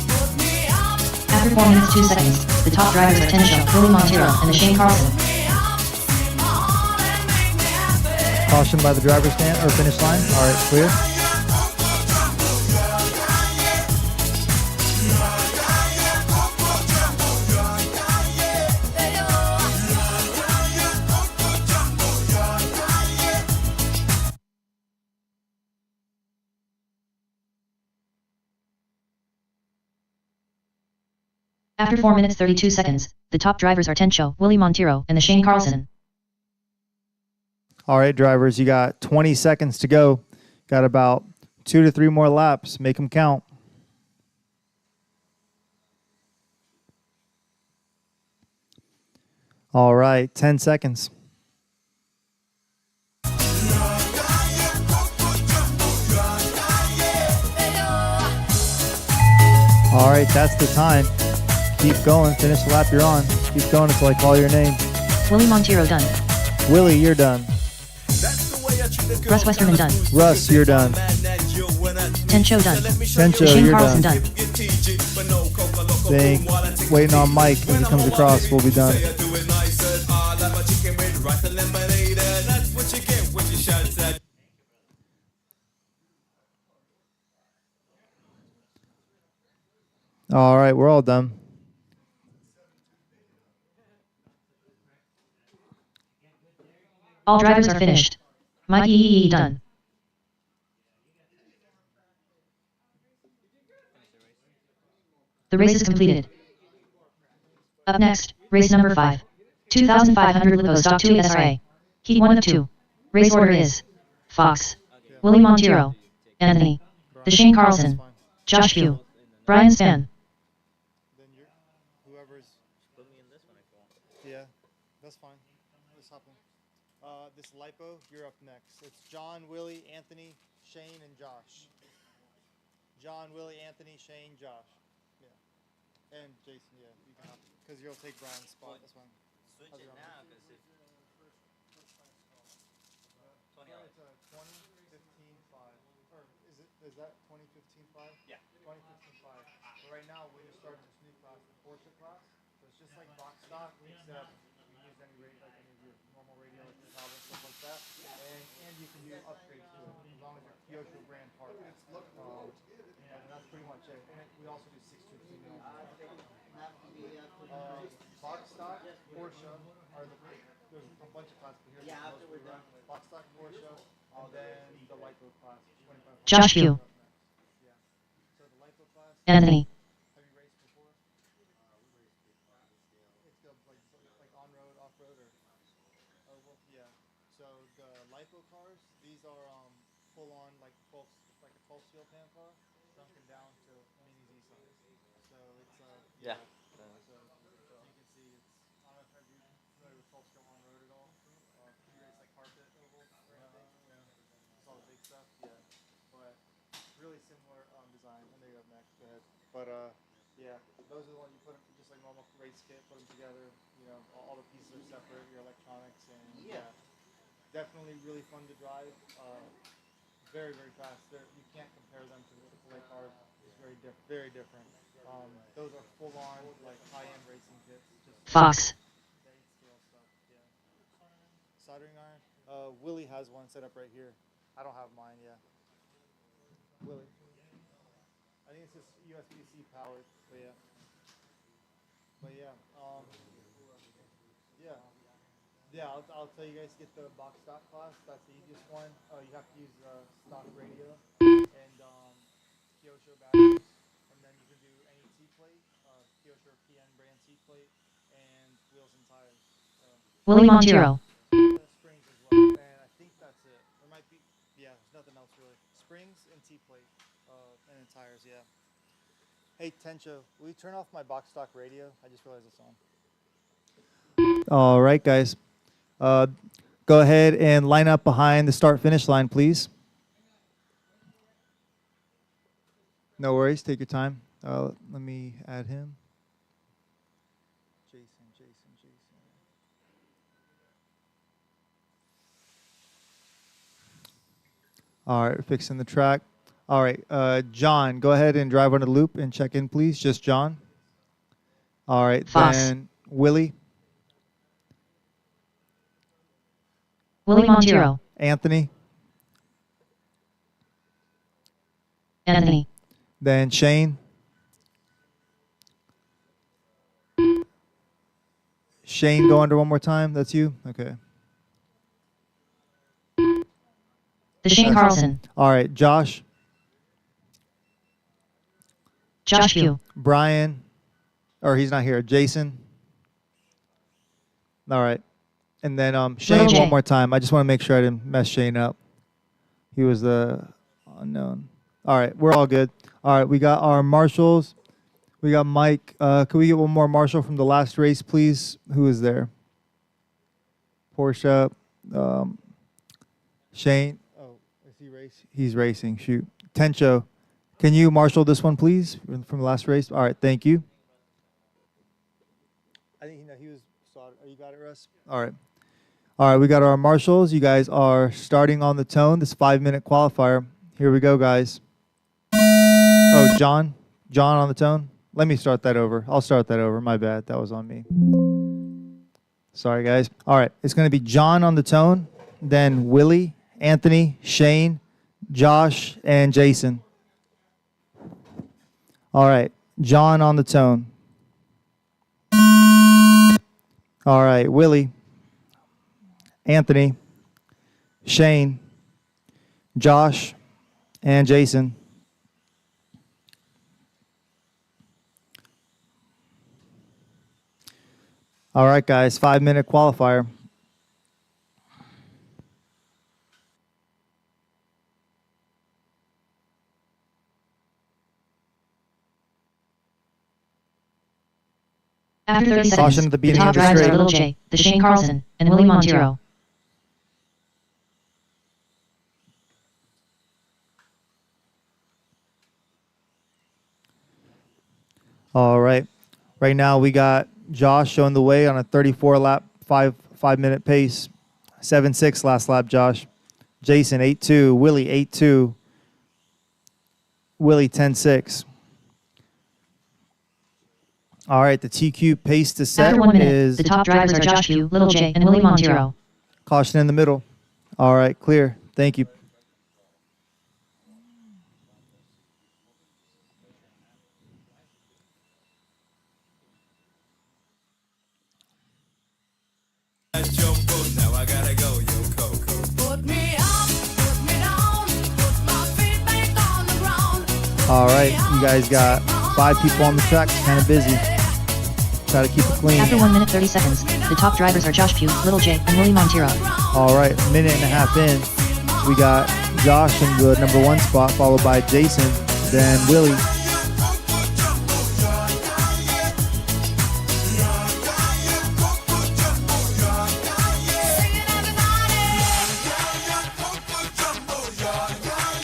put me up, After 4 minutes 2 seconds, the top drivers are Tencho, Willie Montero, and the Shane Carlson. me up, take my heart and make me happy. Caution by the driver's stand or finish line. All right, clear. After 4 minutes 32 seconds, the top drivers are Tencho, Willie Montero, and the Shane Carlson. All right, drivers, you got 20 seconds to go. Got about 2 to 3 more laps. Make them count. All right, 10 seconds. All right, that's the time. Keep going. Finish the lap you're on. Keep going until I call your name. Willie Montero done. Willie, you're done. Russ Westerman done. Russ, you're done. Tencho done. Tencho, Shane you're Carlson done. done. Think, waiting on Mike as he comes across. We'll be done. All right, we're all done. All drivers are finished. Mikey done. The race is completed. Up next, race number 5. 2,500 Lipo Stock 2 SRA. Heat 1 of 2. Race order is Fox, Willie Montero, Anthony, Shane Carlson, Josh Pugh, Brian Span. Then you're whoever's. Yeah, that's fine. This happened. This lipo, you're up next. It's John, Willie, Anthony, Shane, and Josh. John, Willie, Anthony, Shane, Josh. Yeah, and Jason. Yeah, you can because you'll take Brian's spot. That's fine. How's it going? It's a 2015 5. Or is that 2015 5? Yeah. 2015 5. But right now we're just starting this new class, the Porsche class. So it's just like box stock, except you can use any radio, like any of your normal radio, like your Talbot, stuff like that. And you can do upgrades to it as long as you're Kyosho brand part. And that's pretty much it. And we also do 622 mil. Box stock, Porsche are there's a bunch of classes here. Yeah, box stock, Porsche, and then the lipo class. 25. Josh Pugh, Yeah. So the lipo class. Anthony, Have you raced before? It's the like on road, off road, or oval. Yeah. So the lipo cars, these are full on like a 12 steel pan car, sunken down to mini Z size. So it's Yeah. So you can see it's I don't know if you're familiar with 12 steel on road at all. You race like carpet ovals or anything. It's all the big stuff. Yeah. But really similar design. And they're up next. Go ahead. But yeah, those are the ones you put them just like normal race kit. Put them together. You know, all the pieces are separate. Your electronics and yeah, definitely really fun to drive. Very very fast. You can't compare them to the cars. It's very different. Those are full on like high end racing kits. Just Fox, very scale stuff. Yeah. Soldering iron. Willie has one set up right here. I don't have mine. Yeah. Willie. I think it's just USB-C powered. But yeah. Yeah. Yeah, I'll tell you guys to get the box stock class. That's the easiest one. You have to use stock radio and Kyosho batteries, and then you can do any T-plate, Kyosho or PN brand T-plate, and wheels and tires. Willie Montero, Springs as well, and I think that's it. There might be, yeah, there's nothing else really. Springs and T-plate, and then tires, yeah. Hey Tencho, will you turn off my box stock radio? I just realized it's on. All right, guys. Go ahead and line up behind the start-finish line, please. No worries. Take your time. Let me add him. Jason. All right, fixing the track. All right, John, go ahead and drive on the loop and check in, please. Just John. All right, Fox. then Willie, Willie Montero, Anthony, Anthony, then Shane. Shane, go under one more time. That's you? Okay. Shane Carlson, All right, Josh, Josh Pugh, Brian, or he's not here. Jason. All right. And then Shane Little J. one more time. I just want to make sure I didn't mess Shane up. He was the unknown. All right, we're all good. All right, we got our marshals. We got Mike. Could we get one more marshal from the last race, please? Who is there? Porsche. Shane. Oh, is he racing? He's racing. Shoot. Tencho, can you marshal this one, please, from the last race? All right, thank you. I think he was soldered. Oh, you got it, Russ? All right. All right, we got our marshals. You guys are starting on the tone. This 5-minute qualifier. Here we go, guys. Oh, John. John on the tone. Let me start that over. I'll start that over. My bad. That was on me. Sorry, guys. All right. It's going to be John on the tone, then Willie, Anthony, Shane, Josh, and Jason. All right. John on the tone. All right. Willie, Anthony, Shane, Josh, and Jason. All right, guys, 5-minute qualifier. After 30 seconds, Caution at the the beginning top of the drivers are straight. Little J, the Shane Carlson, and Willie Montero. All right. Right now we got Josh showing the way on a 34 lap, 5-minute pace. 7.6 last lap, Josh. Jason 8.2, Willie 8.2, Willie 10.6. All right, the TQ pace to set After 1 minute, is the top drivers are Josh Q, Little J, and Willie Montero. caution in the middle. All right, clear. Thank you. Jumbo, now I gotta go, yo, Coco. Put me up, put me down, put my feet back on the ground. All right, you guys got 5 people on the track. It's kind of busy. Try to keep it clean. After 1 minute 30 seconds, the top drivers are Josh Q, Little J, and Willie Montero. All right, a minute and a half in, we got Josh in the number 1 spot, followed by Jason, then Willie.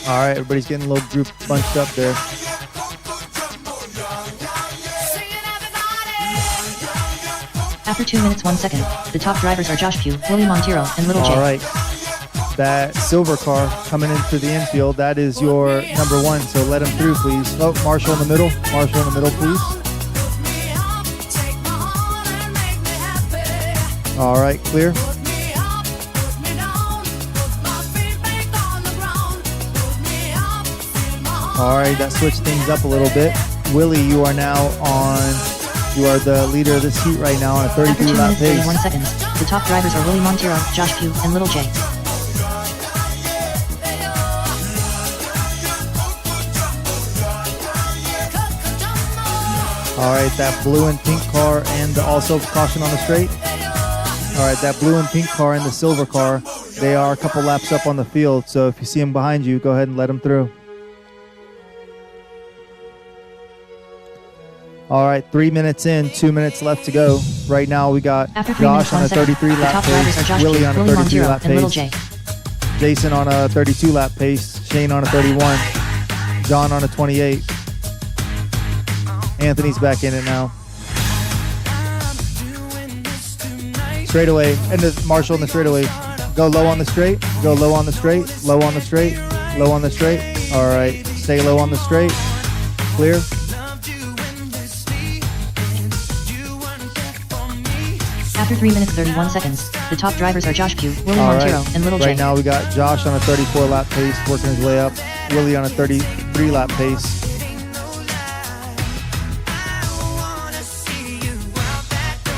All right, everybody's getting a little group bunched up there. After 2 minutes 1 second, the top drivers are Josh Q, Willie Montero, and Little J. All right, that silver car coming into the infield, that is your number 1, so let him through, please. Oh, Marshall in the middle. Marshall in the middle, please. All right, clear. All right, that switched things up a little bit. Willie, you are the leader of this heat right now on a After 2 32 lap minutes pace. 31 seconds, the top drivers are Willie Montero, Josh Q, and Little J. All right, that blue and pink car and also caution on the straight. All right, that blue and pink car and the silver car, they are a couple laps up on the field. So if you see them behind you, go ahead and let them through. All right, 3 minutes in, 2 minutes left to go. Right now we got After 3 Josh minutes on 1 a second, 33 the lap top drivers are pace, Josh Willie Q, on a Willie 32 Montero, lap and Little pace, J. Jason on a 32 lap pace, Shane on a 31, John on a 28. Anthony's back in it now. Straightaway, and the Marshall in the straightaway. Go low on the straight, go low on the straight, low on the straight, low on the straight. All right, stay low on the straight. Clear. After 3 minutes 31 seconds, the top drivers are Josh Q, Willie All Montero, right. and Little J. Right now we got Josh on a 34 lap pace, working his way up. Willie on a 33 lap pace.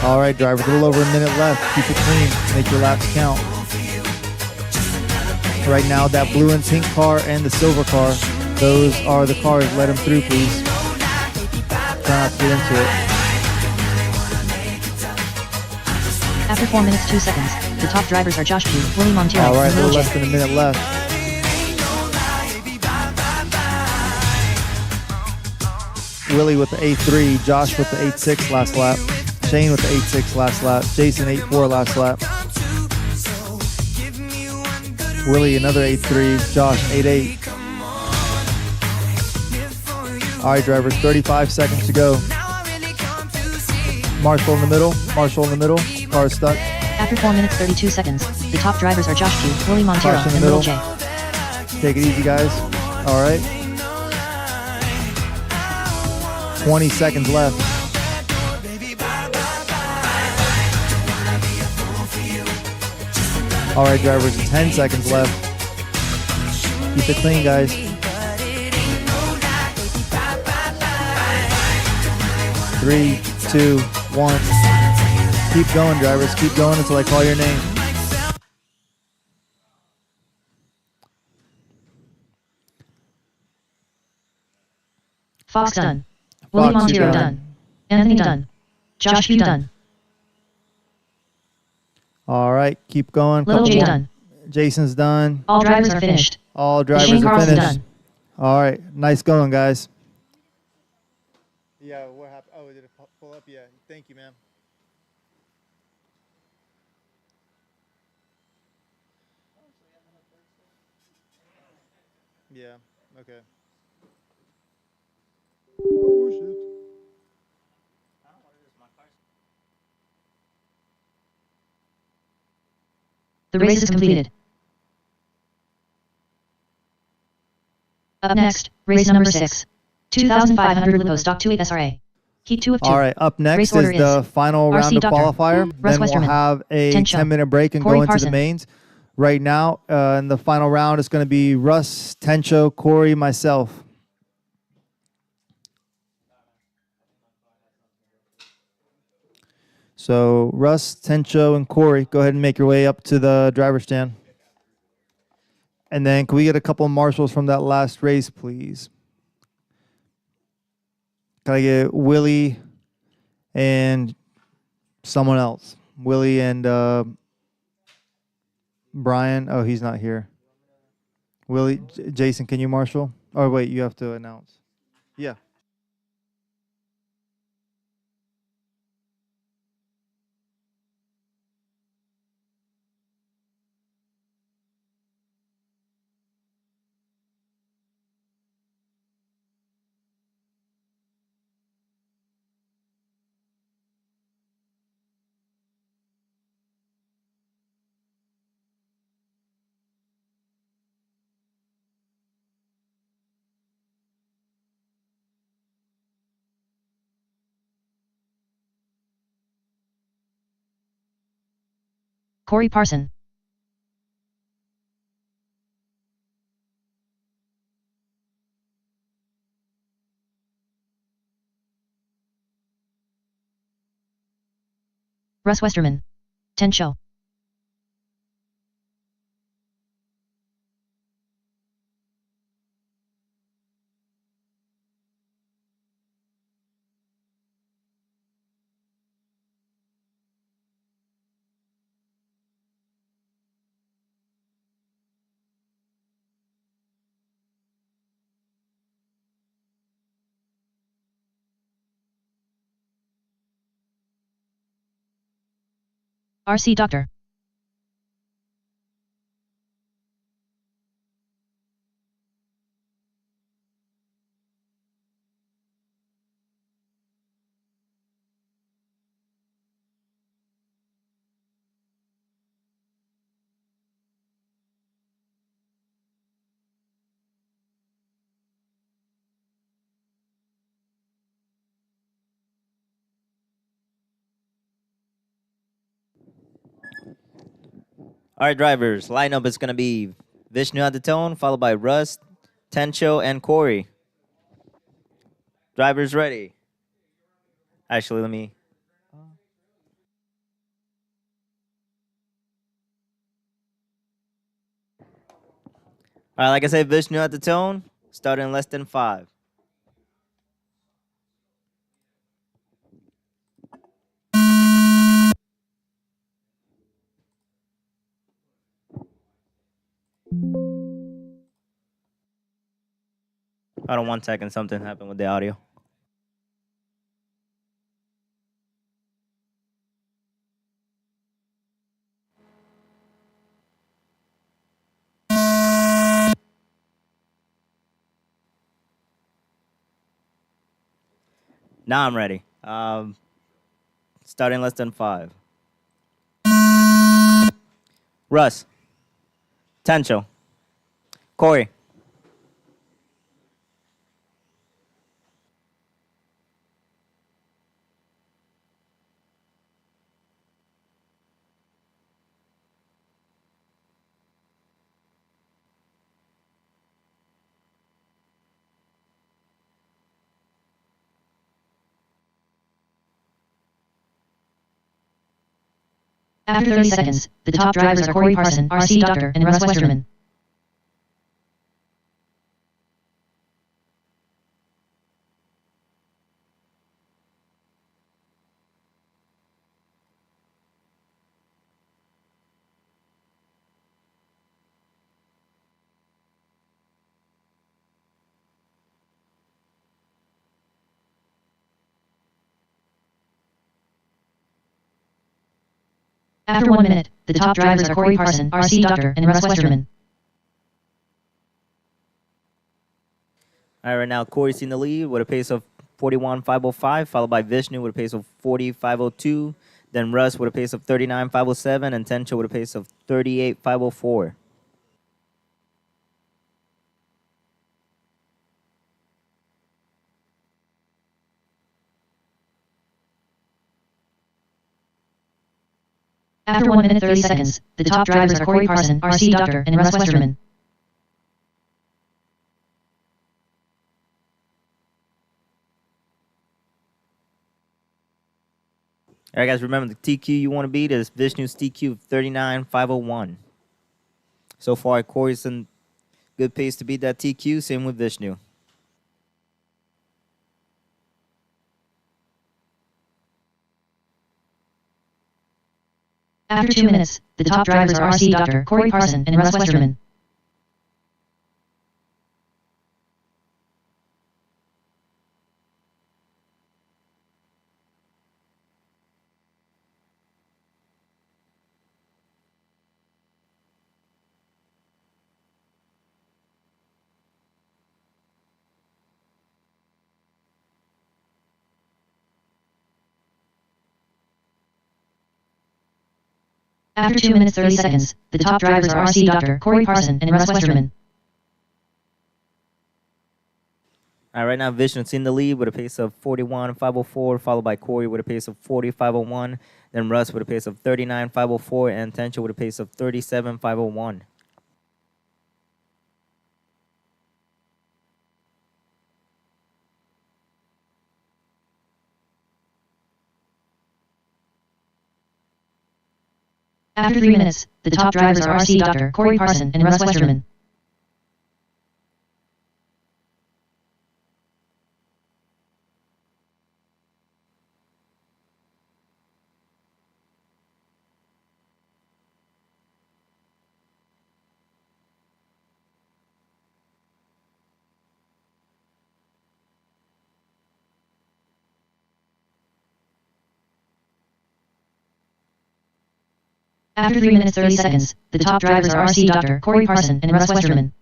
All right, drivers, a little over a minute left. Keep it clean. Make your laps count. Right now, that blue and pink car and the silver car, those are the cars. Let them through, please. Try not to get into it. After 4 minutes 2 seconds, the top drivers are Josh Q, Willie Montero, All right, and a little Little less J. than a minute left. Willie with the 8.3, Josh with the 8.6 last lap, Shane with the 8.6 last lap, Jason 8.4 last lap, Willie another 8.3, Josh 8.8. All right, drivers, 35 seconds to go. Marshall in the middle, Marshall in the middle, car is stuck. After 4 minutes 32 seconds, the top drivers are Josh Q, Willie Montero, Caution in and the Little middle. J. Take it easy, guys. All right. 20 seconds left. All right, drivers, 10 seconds left. Keep it clean, guys. 3, 2, 1. Keep going, drivers. Keep going until I call your name. Fox done. Willie Fox, you're Montero done. done. Anthony done. Josh Pugh done. All right, keep going. Little Couple J more. done. Jason's done. All drivers are finished. All The drivers Shane are Carlson finished. done. All right, nice going, guys. Yeah, what happened? Oh, did it pull up? Yeah, thank you, ma'am. Yeah, okay. Oh, shit. The race is completed. Up next, race number 6. 2,500 Lipo Stock 28 SRA. Heat 2 of 2. All right, up next Race is order the is final round RC of Doctor, qualifier. Russ Then we'll Westerman, have a Tencho, 10-minute break and Corey go into the Parson. mains. Right now, in the final round, it's going to be Russ, Tencho, Corey, myself. So Russ, Tencho, and Corey, go ahead and make your way up to the driver's stand. And then can we get a couple of marshals from that last race, please? Can I get Willie and someone else? Willie and Brian. Oh, he's not here. Willie, Jason, can you marshal? Oh, wait, you have to announce. Yeah. Corey Parson. Russ Westerman. Tencho. RC Doctor. All right, drivers. Lineup is going to be Vishnu at the tone, followed by Russ, Tencho, and Corey. Drivers ready. Actually, let me. All right, like I said, Vishnu at the tone, starting in less than 5. Hold on 1 second. Something happened with the audio. Now I'm ready. Starting less than 5. Russ, Tencho, Corey, After 30 seconds, the top drivers are Corey Parson, RC Doctor, and Russ Westerman. After 1 minute, the top drivers are Corey Parson, RC Doctor, and Russ Westerman. All right, right now Corey's in the lead with a pace of 41.505, followed by Vishnu with a pace of 40.502, then Russ with a pace of 39.507, and Tencho with a pace of 38.504. After 1 minute 30 seconds, the top drivers are Corey Parson, RC Doctor, and Russ Westerman. All right, guys, remember the TQ you want to beat is Vishnu's TQ of 39.501. So far, Corey's in good pace to beat that TQ. Same with Vishnu. After 2 minutes, the top drivers are RC Doctor, Corey Parson, and Russ Westerman. After 2 minutes 30 seconds, the top drivers are RC Doctor, Corey Parson, and Russ Westerman. All right, right now Vishnu's in the lead with a pace of 41.504, followed by Corey with a pace of 40.501, then Russ with a pace of 39.504, and Tencho with a pace of 37.501. After 3 minutes, the top drivers are RC Doctor, Corey Parson, and Russ Westerman. After 3 minutes 30 seconds, the top drivers are RC Doctor, Corey Parson, and Russ Westerman.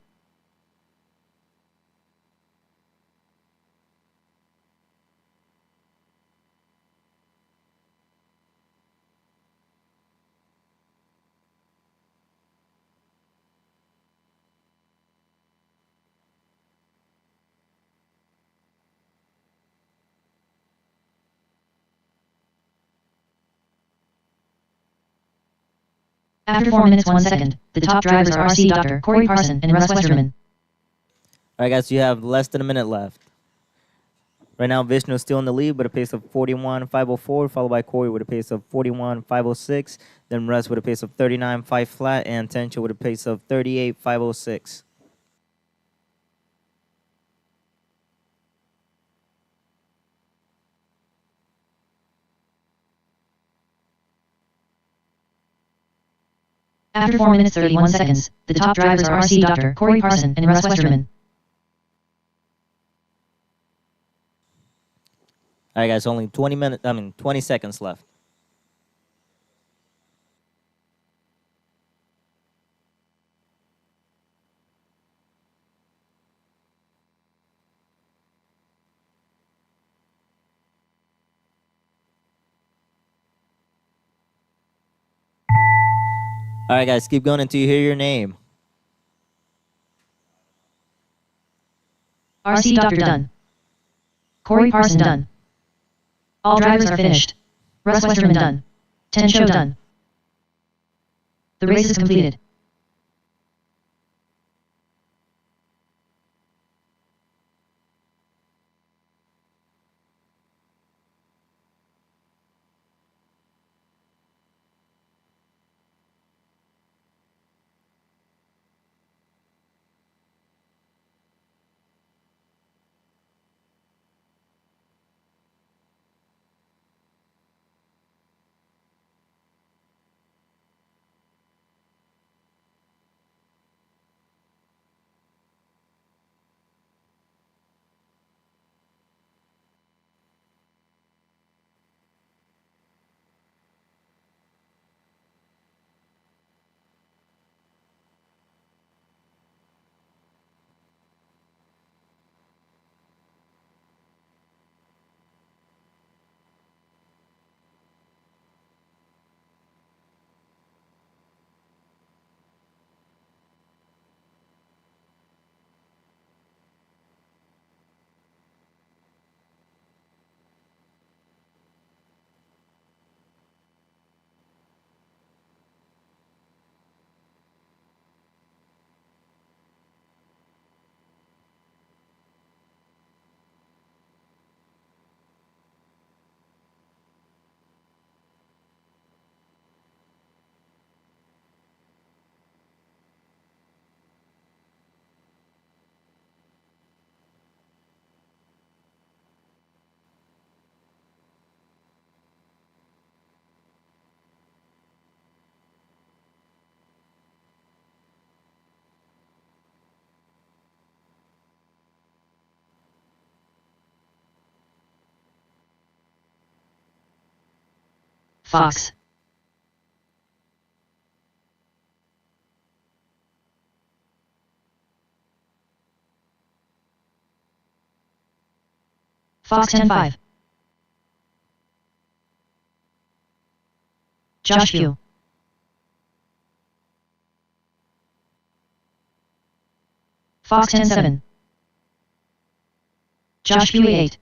After 4 minutes 1 second, the top drivers are RC Doctor, Corey Parson, and Russ Westerman. All right, guys, you have less than a minute left. Right now, Vishnu is still in the lead with a pace of 41.504, followed by Corey with a pace of 41.506, then Russ with a pace of 39.5 flat, and Tencho with a pace of 38.506. After 4 minutes 31 seconds, the top drivers are RC Doctor, Corey Parson, and Russ Westerman. All right, guys, only 20 seconds left. All right, guys, keep going until you hear your name. RC Doctor done. Corey Parson done. All drivers are finished. Russ Westerman done. Tencho done. The race is completed. Fox. Fox 10-5. Josh Pugh. Fox 10-7. Josh Pugh 8.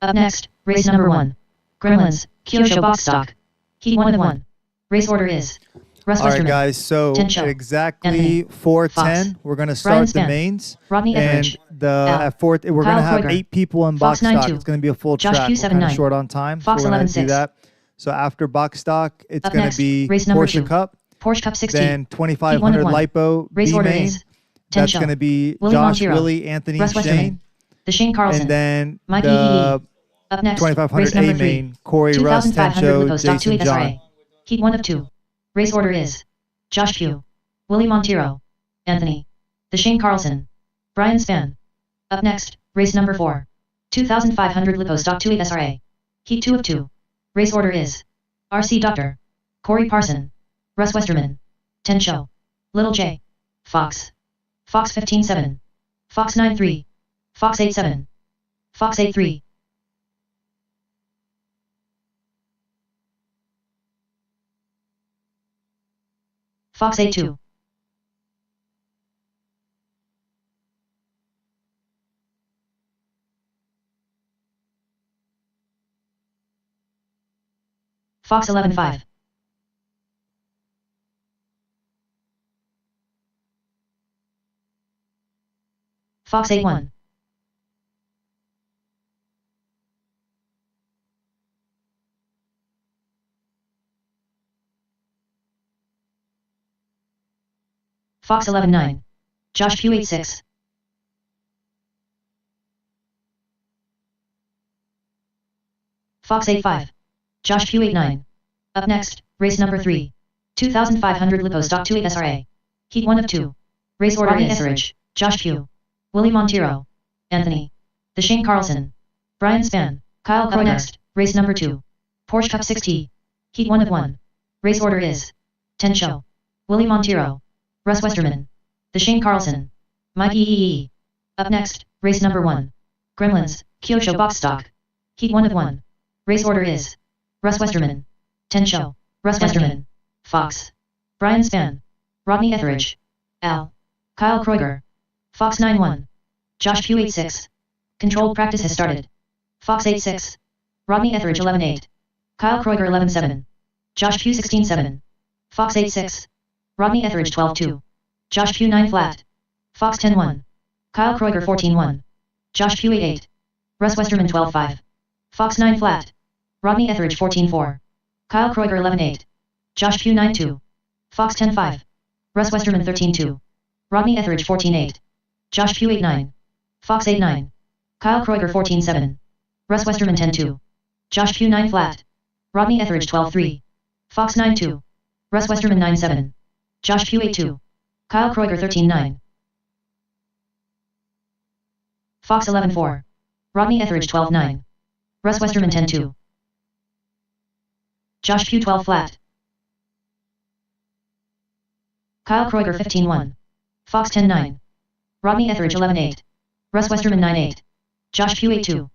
Up next, race number 1. Gremlins, Kyosho box stock. Heat 1 of 1. Race order is Russ All right, Westerman, guys. So Tencho, exactly Anthony, 4:10, Fox, we're gonna Brian start the Span, mains, Rodney and Etheridge, the Al, at fourth we're Kyle gonna have Kreuger, 8 people in Fox box stock. 9-2, It's gonna be a full Josh track. Pugh We're kind of 7-9, short on time, Fox so we're gonna do 11-6. that. So after box stock, it's Up gonna next, be race number Porsche 2. Cup, Porsche Cup 16. then Heat 1 of 2500 1. lipo Race B order main. is That's Tencho, gonna be Willie Josh, Montero, Willie, Anthony, Russ Westerman, Shane, the Shane Carlson, and then Mikey the Up next, 2500 race number A 3. main, Corey, Russ, 2500 Tencho, Lipo stock 2 Jason, SRA. John. Heat 1 of 2. Race order is Josh Pugh, Willie Montero, Anthony, the Shane Carlson, Brian Span. Up next, race number 4. 2500 Lipo stock 2 SRA. Heat 2 of 2. Race order is RC Doctor, Corey Parson, Russ Westerman, Tencho, Little J, Fox, Fox 15-7, Fox 9-3, Fox 8-7, Fox 8-3. Fox 8-2. Fox 11-5. Fox 8-1. Fox 11-9. Josh Pugh 8-6. Fox 8-5. Josh Pugh 8-9. Up next, race number 3. 2500 Lipo stock 2 SRA. Heat 1 of 2. Race order is Etheridge, Josh Pugh, Willie Montero, Anthony, the Shane Carlson, Brian Span, Kyle Kreuger. Next, race number 2. Porsche Cup 6T. Heat 1 of 1. Race order is Tencho, Willie Montero, Russ Westerman, the Shane Carlson, Mikey EE. Up next, race number 1. Gremlins, Kyosho box stock. Heat 1 of 1. Race order is Russ Westerman, Tencho, Russ Westerman, Fox, Brian Span, Rodney Etheridge, Al, Kyle Kreuger, Fox 9-1, Josh Pugh 8-6. Controlled practice has started. Fox 8-6, Rodney Etheridge 11-8, Kyle Kreuger 11-7, Josh Pugh 16-7, Fox 8-6, Rodney Etheridge 12-2, Josh Pugh 9 flat, Fox 10-1, Kyle Kreuger 14-1, Josh Pugh 8-8, Russ Westerman 12-5, Fox 9 flat, Rodney Etheridge 14-4, Kyle Kreuger 11-8, Josh Pugh 9-2, Fox 10-5, Russ Westerman 13-2, Rodney Etheridge 14-8, Josh Pugh 8-9, Fox 8-9, Kyle Kreuger 14-7, Russ Westerman 10-2, Josh Pugh 9 flat, Rodney Etheridge 12-3, Fox 9-2, Russ Westerman 9-7, Josh Pugh 8-2, Kyle Kreuger 13-9, Fox 11-4, Rodney Etheridge 12-9, Russ Westerman 10-2, Josh Pugh 12 flat, Kyle Kreuger 15-1, Fox 10-9, Rodney Etheridge 11-8, Russ Westerman 9-8, Josh Pugh 8-2,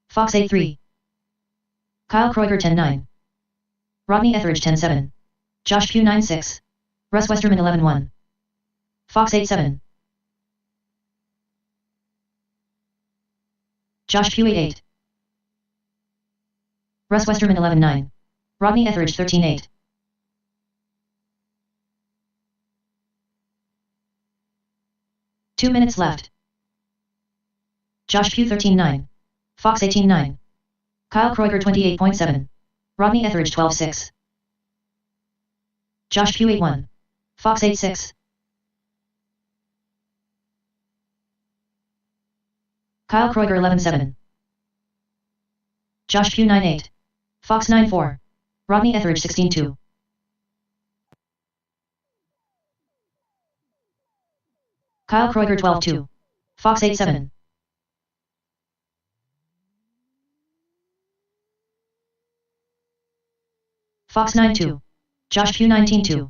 Fox 8-3, Kyle Kreuger 10-9, Rodney Etheridge 10-7, Josh Pugh 9-6, Russ Westerman 11-1, Fox 8-7, Josh Pugh 8-8, Russ Westerman 11-9, Rodney Etheridge 13-8. Two minutes left. Josh Pugh 13-9, Fox 18-9, Kyle Kreuger 28.7, Rodney Etheridge 12-6, Josh Pugh 8-1, Fox 8-6, Kyle Kreuger 11-7, Josh Pugh 9-8, Fox 9-4, Rodney Etheridge 16-2. Kyle Kreuger 12-2, Fox 8-7. Fox 9-2. Josh Pugh 19-2.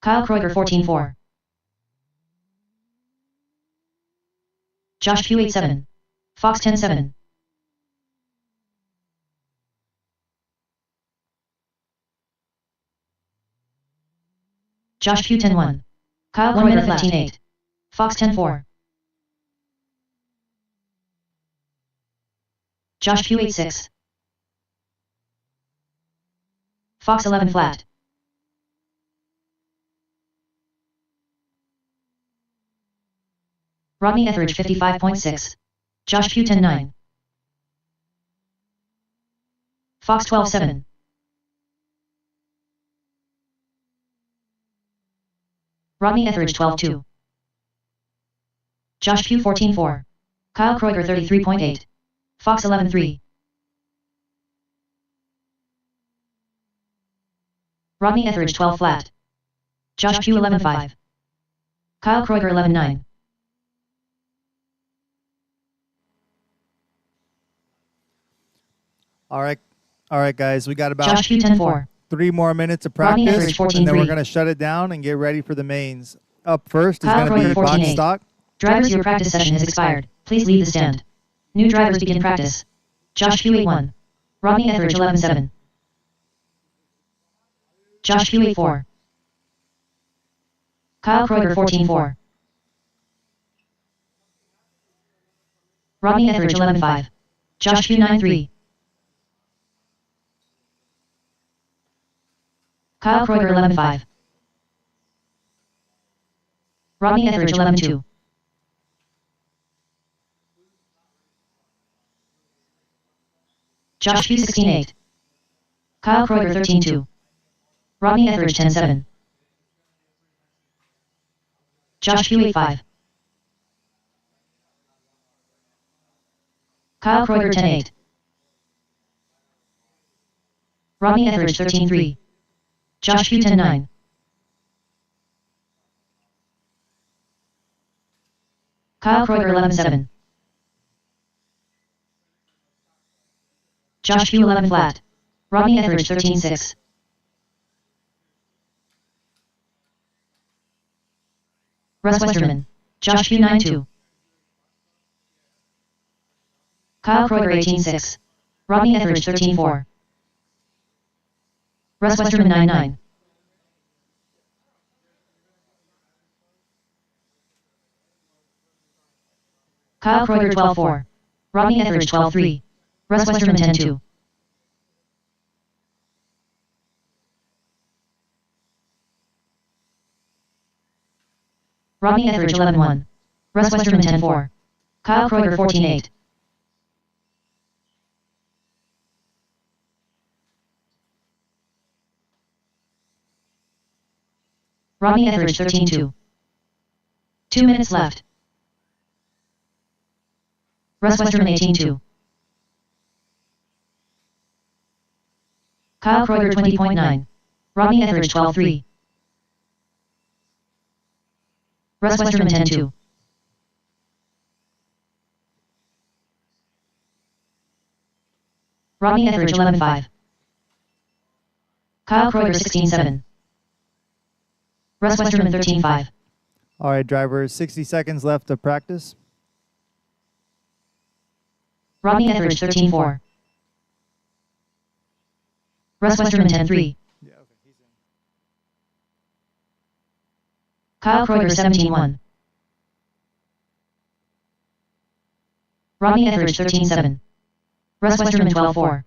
Kyle Kreuger 14-4. Josh Pugh 8-7. Fox 10-7. Josh Pugh 10-1. Kyle Kreuger 15-8. Fox 10-4. Josh Pugh 8-6. Fox 11 flat. Rodney Etheridge 55.6. Josh Pugh 10-9. Fox 12-7. Rodney Etheridge 12-2. Josh Pugh 14-4. Kyle Kreuger 33.8. Fox 11-3. Rodney Etheridge 12 flat. Josh Pugh 11-5. Kyle Kreuger 11-9. All right, guys. We got about Josh Pugh 10-4. 3 more minutes of Rodney practice, Etheridge 14-3. and then we're going to shut it down and get ready for the mains. Up first is Kyle going to Kreuger be box 14-8. stock. Drivers, your practice session has expired. Please leave the stand. New drivers begin practice. Josh Pugh 8-1. Rodney Etheridge 11-7. Josh Pugh 8-4. Kyle Kreuger 14-4. Rodney Etheridge 11-5. Josh Pugh 9-3. Kyle Kreuger 11-5. Rodney Etheridge 11-2. Josh Pugh 16-8. Kyle Kreuger 13-2. Rodney Etheridge 10-7. Josh Pugh 8-5. Kyle Kreuger 10-8. Rodney Etheridge 13-3. Josh Pugh 10-9. Kyle Kreuger 11-7. Josh Pugh 11 flat. Rodney Etheridge 13-6. Russ Westerman. Josh Pugh 9-2. Kyle Kreuger 18-6. Rodney Etheridge 13-4. Russ Westerman 9-9. Kyle Kreuger 12-4. Rodney Etheridge 12-3. Russ Westerman 10-2. Rodney Etheridge 11-1. Russ Westerman 10-4. Kyle Kreuger 14-8. Rodney Etheridge 13-2. 2 minutes left. Russ Westerman 18-2. Kyle Kreuger 20.9. Rodney Etheridge 12-3. Russ Westerman 10-2. Rodney Etheridge 11-5. Kyle Kreuger 16-7. Russ Westerman 13-5. All right, drivers, 60 seconds left of practice. Rodney Etheridge 13-4. Russ Westerman 10-3. Yeah, okay, he's in. Kyle Kreuger 17-1. Rodney Etheridge 13-7. Russ Westerman 12-4.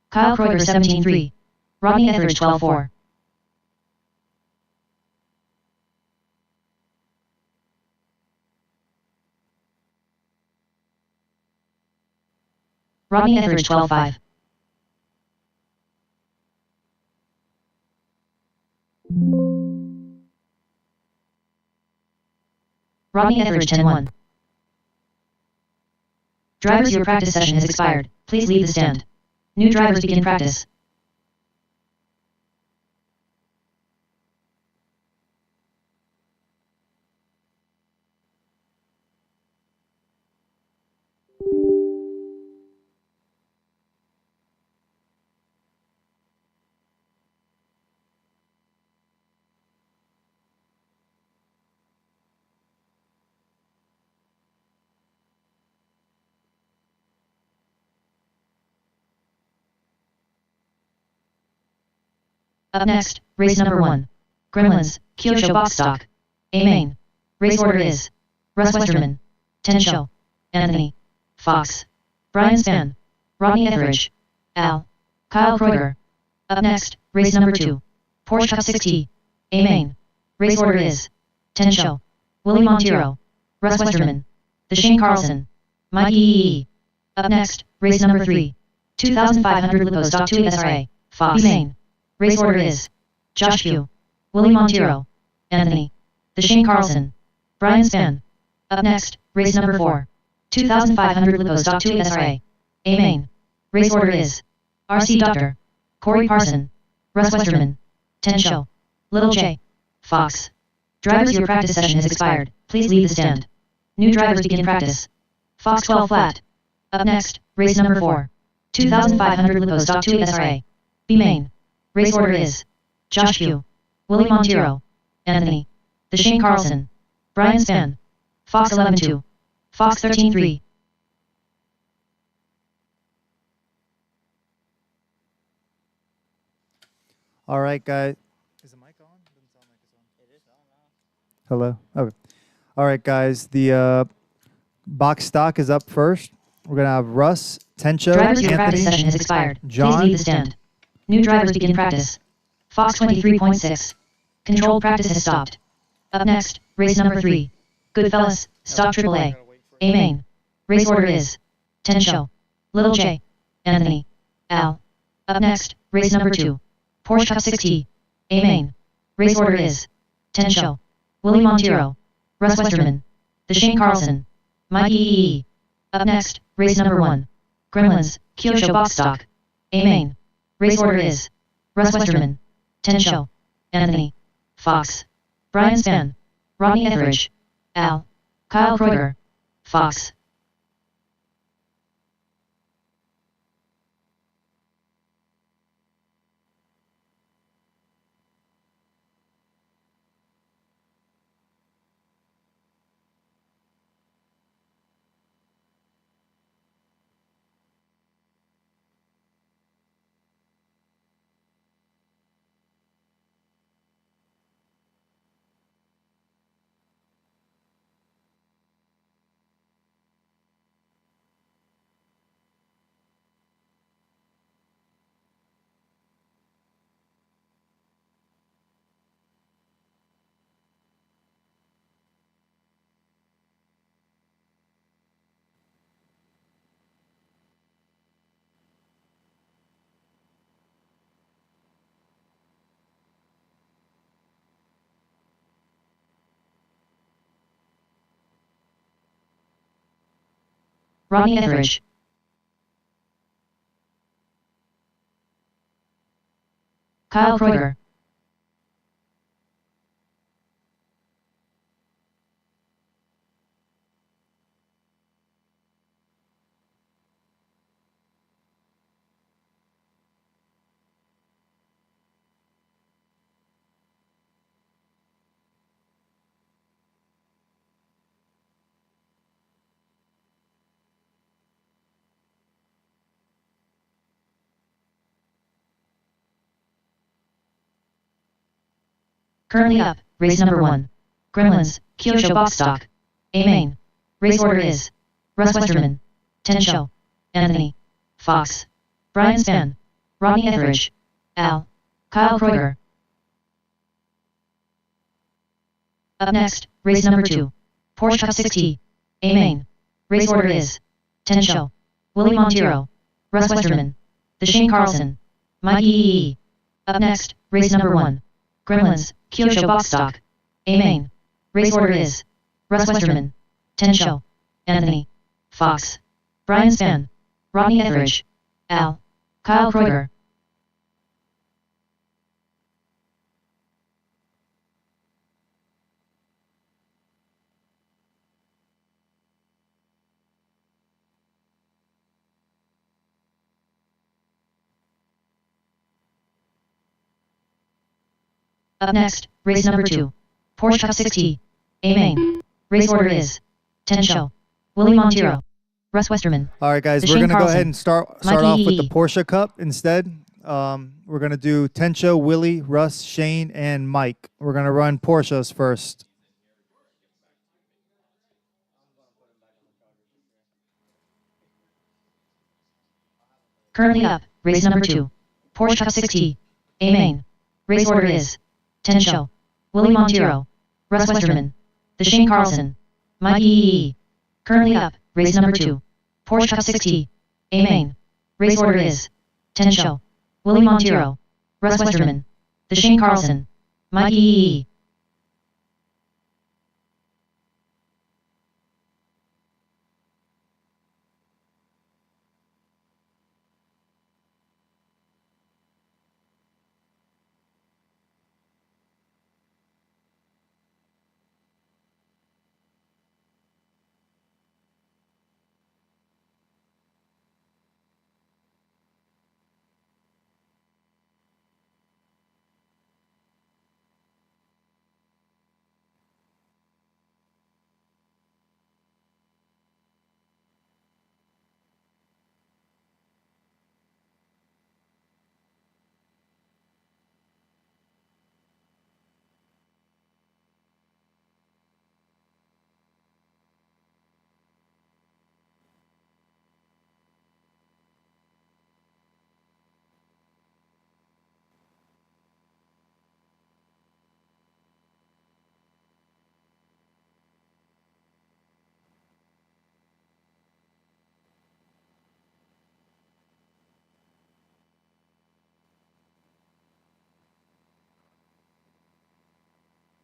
Kyle Kreuger 17-3. Rodney Etheridge 12-4. Rodney Etheridge 12-5. Rodney Etheridge 10-1. Drivers, your practice session has expired. Please leave the stand. New drivers begin practice. Up next, race number 1. Gremlins, Kyosho Box Stock. A main. Race order is Russ Westerman, Tensho, Anthony, Fox, Brian Span, Rodney Etheridge, Al, Kyle Kreuger. Up next, race number 2. Porsche Cup 6T. A main. Race order is Tensho, Willie Montero, Russ Westerman, The Shane Carlson, Mike E. Up next, race number 3. 2500 Lipo Stock 2 SRA, Fox. B main. Race order is Josh Pugh, Willie Montero, Anthony, The Shane Carlson, Brian Span. Up next, race number 4. 2500 Lipo Stock 2 SRA. A main. Race order is RC Doctor, Corey Parson, Russ Westerman, Tensho, Little J, Fox. Drivers, your practice session has expired. Please leave the stand. New drivers begin practice. Fox 12 flat. Up next, race number 4. 2500 Lipo Stock 2 SRA. B main. Race order is Josh Pugh, Willie Montero, Anthony, The Shane Carlson, Brian Span, Fox 11-2, Fox 13-3. All right, guys. Is the mic on? Doesn't sound like it's on. Hello. Okay. All right, guys. The box stock is up first. We're gonna have Russ, Tensho, Drivers, your practice Anthony, session has expired. John. Please leave the stand. New drivers begin practice. Fox 23.6. Controlled practice has stopped. Up next, race number 3. Goodfellas, Stock AAA. A main. Race order is Tensho, Little J, Anthony, Al. Up next, race number 2. Porsche Cup 6T. A main. Race order is Tensho, Willie Montero, Russ Westerman, The Shane Carlson, Mike E. Up next, race number 1. Gremlins, Kyosho Box Stock. A main. Race order is Russ Westerman, Tensho, Anthony, Fox, Brian Span, Rodney Etheridge, Al, Kyle Kreuger, Fox. Rodney Etheridge, Kyle Kreuger, currently up, race number 1. Gremlins, Kyosho Box Stock. A main. Race order is Russ Westerman, Tensho, Anthony, Fox, Brian Span, Rodney Etheridge, Al, Kyle Kreuger. Up next, race number 2. Porsche Cup 6T. A main. Race order is Tensho, Willie Montero, Russ Westerman, The Shane Carlson, Mike E. Up next, race number 1. Gremlins, Kyosho Box Stock. A main. Race order is Russ Westerman, Tensho, Anthony, Fox, Brian Span, Rodney Etheridge, Al, Kyle Kreuger. Up next, race number 2. Porsche Cup 6T. A main. Race order is Tensho, Willie Montero, Russ Westerman. All right, guys, The we're Shane going to go Carlson, ahead and start Mikey off with the E. Porsche Cup instead. We're going to do Tencho, Willie, Russ, Shane, and Mike. We're going to run Porsches first. Currently up, race number 2. Porsche Cup 6T. A main. Race order is Tencho, Willie Montero, Russ Westerman, The Shane Carlson, Mike E. Currently up, race number 2. Porsche Cup 6T. A main. Race order is Tencho, Willie Montero, Russ Westerman, The Shane Carlson, Mike E.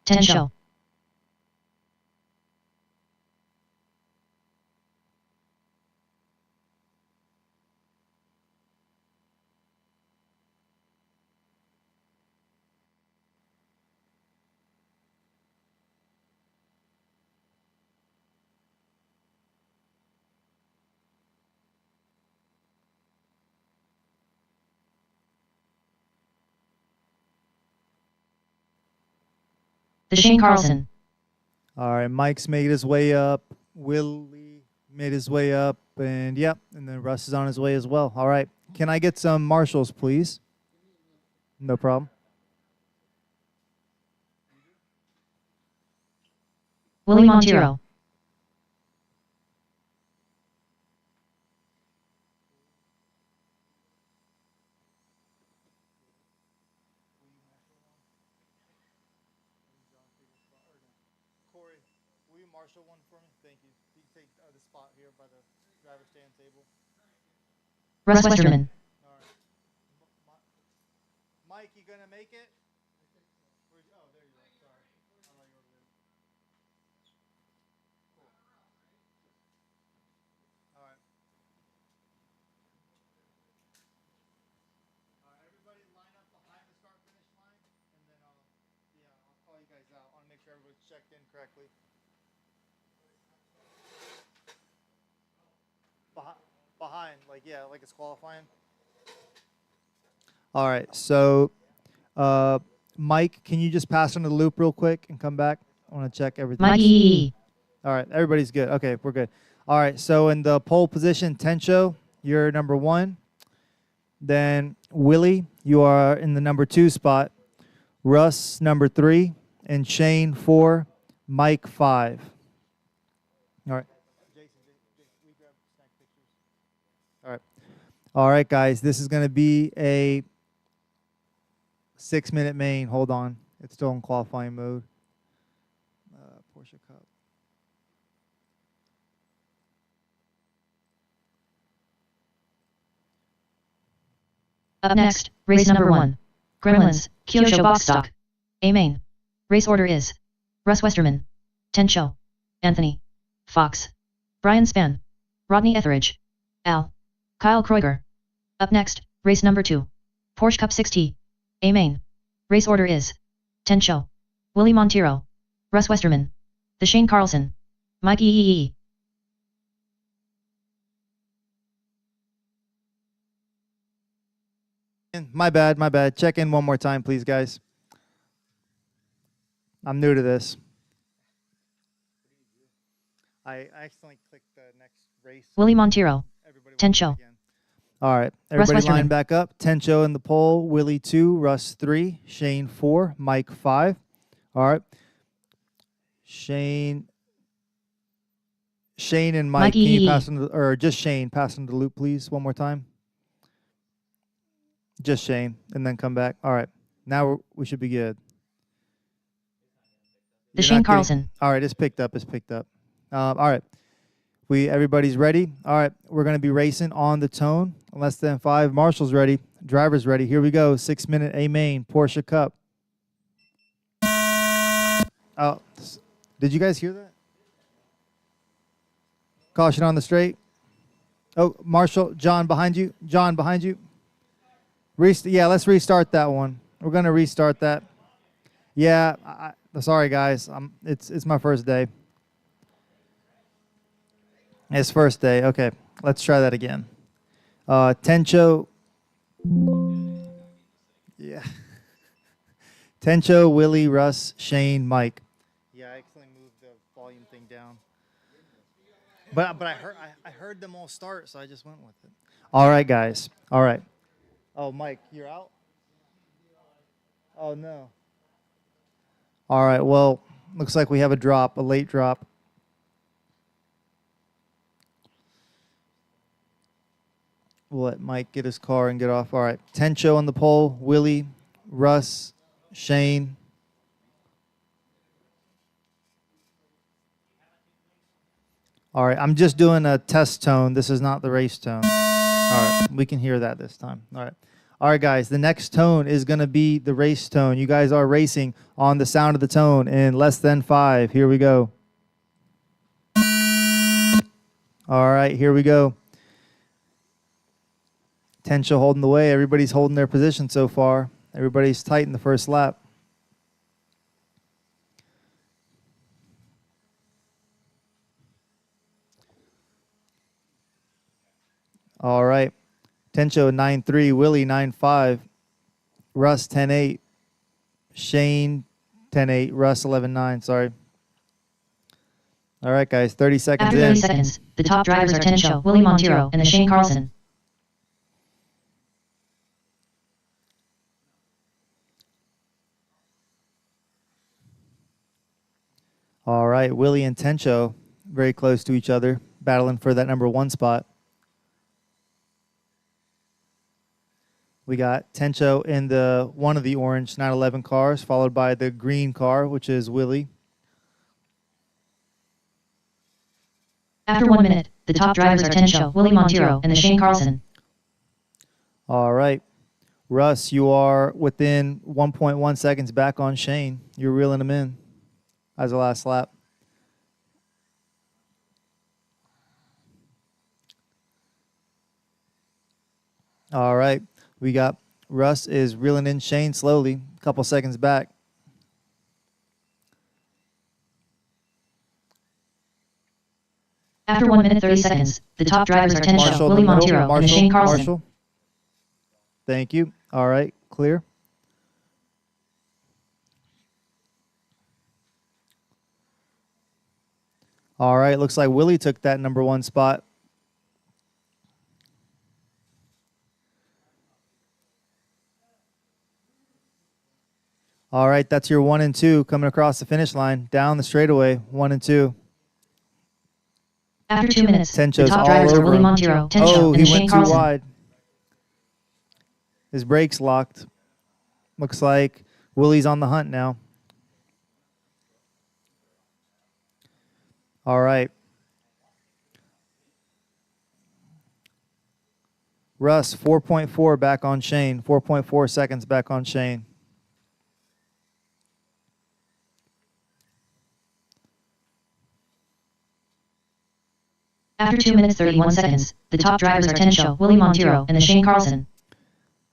Tencho. The Shane Carlson. All right, Mike's made his way up. Willie made his way up. And yep, and then Russ is on his way as well. All right, can I get some marshals, please? No problem. Willie Montero. Corey, will you marshal one for me? Thank you. You can take the spot here by the driver's stand table. Russ Westerman. All right. Mike, you gonna make it? Oh, there you go. Sorry. I thought you were over there. Cool. All right. All right, everybody line up behind the start finish line, and then I'll call you guys out. I want to make sure everybody's checked in correctly. Behind, like it's qualifying. All right, so Mike, can you just pass on the loop real quick and come back? I want to check everything. Mike E. All right, everybody's good. Okay, we're good. All right, so in the pole position, Tencho, you're number 1. Then Willie, you are in the number 2 spot. Russ, number 3. And Shane, 4. Mike, 5. All right. Jason, we grab snack pictures. All right. All right, guys, this is going to be a 6-minute main. Hold on. It's still in qualifying mode. Porsche Cup. Up next, race number 1. Gremlins, Kyosho Box Stock. A main. Race order is Russ Westerman, Tencho, Anthony, Fox, Brian Span, Rodney Etheridge, Al, Kyle Kreuger. Up next, race number 2. Porsche Cup 6T. A main. Race order is Tencho, Willie Montero, Russ Westerman, The Shane Carlson, Mike E. My bad. Check in one more time, please, guys. I'm new to this. I accidentally clicked the next race. Willie Montero, Everybody wants to Tencho. again. All right. Everybody line Westerman. back up. Tencho in the pole. Willie 2. Russ 3. Shane 4. Mike 5. All right. Shane and Mike, Mikey. can you pass into or just Shane, pass into the loop, please, one more time. Just Shane, and then come back. All right. Now we should be good. The You're Shane not getting- Carlson. All right, it's picked up. It's picked up. All right. Everybody's ready. All right, we're gonna be racing on the tone. Less than 5. Marshall's ready. Driver's ready. Here we go. 6-minute A main Porsche Cup. Oh, did you guys hear that? Caution on the straight. Oh, Marshall, John behind you. John behind you. Yeah, let's restart that one. We're gonna restart that. Yeah, sorry guys. It's my first day. It's first day. Okay, let's try that again. Tencho. Yeah. Tencho, Willie, Russ, Shane, Mike. Yeah, I actually moved the volume thing down. But I heard them all start, so I just went with it. All right, guys. All right. Oh, Mike, you're out? Oh no. All right. Well, looks like we have a late drop. We'll let Mike get his car and get off. All right. Tencho on the pole. Willie, Russ, Shane. All right. I'm just doing a test tone. This is not the race tone. All right. We can hear that this time. All right. All right, guys. The next tone is going to be the race tone. You guys are racing on the sound of the tone in less than 5. Here we go. All right. Here we go. Tencho holding the way. Everybody's holding their position so far. Everybody's tight in the first lap. All right. Tencho 9-3, Willie 9-5, Russ 10-8, Shane 10-8, Russ 11-9, sorry. All right, guys, 30 seconds After in. 30 seconds, the top drivers are Tencho, Willie Montero, and the Shane Carlson. All right, Willie and Tencho very close to each other, battling for that number 1 spot. We got Tencho in one of the orange 911 cars, followed by the green car, which is Willie. After 1 minute, the top drivers are Tencho, Willie Montero, and the Shane Carlson. All right. Russ, you are within 1.1 seconds back on Shane. You're reeling him in as a last lap. All right. We got Russ is reeling in Shane slowly, a couple seconds back. After 1 minute 30 seconds, the top drivers are Tencho, Marshall, Willie in the middle. Montero, and the Shane Carlson. Marshall. Thank you. All right, clear. All right, looks like Willie took that number 1 spot. All right, that's your 1 and 2 coming across the finish line, down the straightaway, 1 and 2. After 2 minutes, the Tencho's top all drivers are over Willie him. Montero, Tencho, Oh, and he the Shane went too Carlson. wide. His brakes locked. Looks like Willie's on the hunt now. All right. Russ, 4.4 back on Shane. 4.4 seconds back on Shane. After 2 minutes 31 seconds, the top drivers are Tencho, Willie Montero, and the Shane Carlson.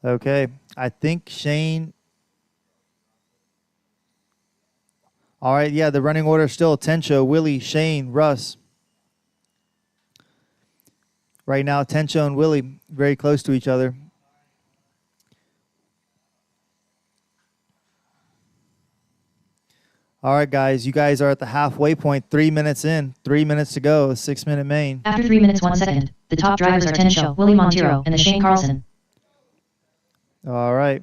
Okay. I think Shane. All right. Yeah, the running order is still Tencho, Willie, Shane, Russ. Right now, Tencho and Willie very close to each other. All right, guys. You guys are at the halfway point. 3 minutes in. 3 minutes to go. 6-minute main. After 3 minutes 1 second, the top drivers are Tencho, Willie Montero, and the Shane Carlson. All right.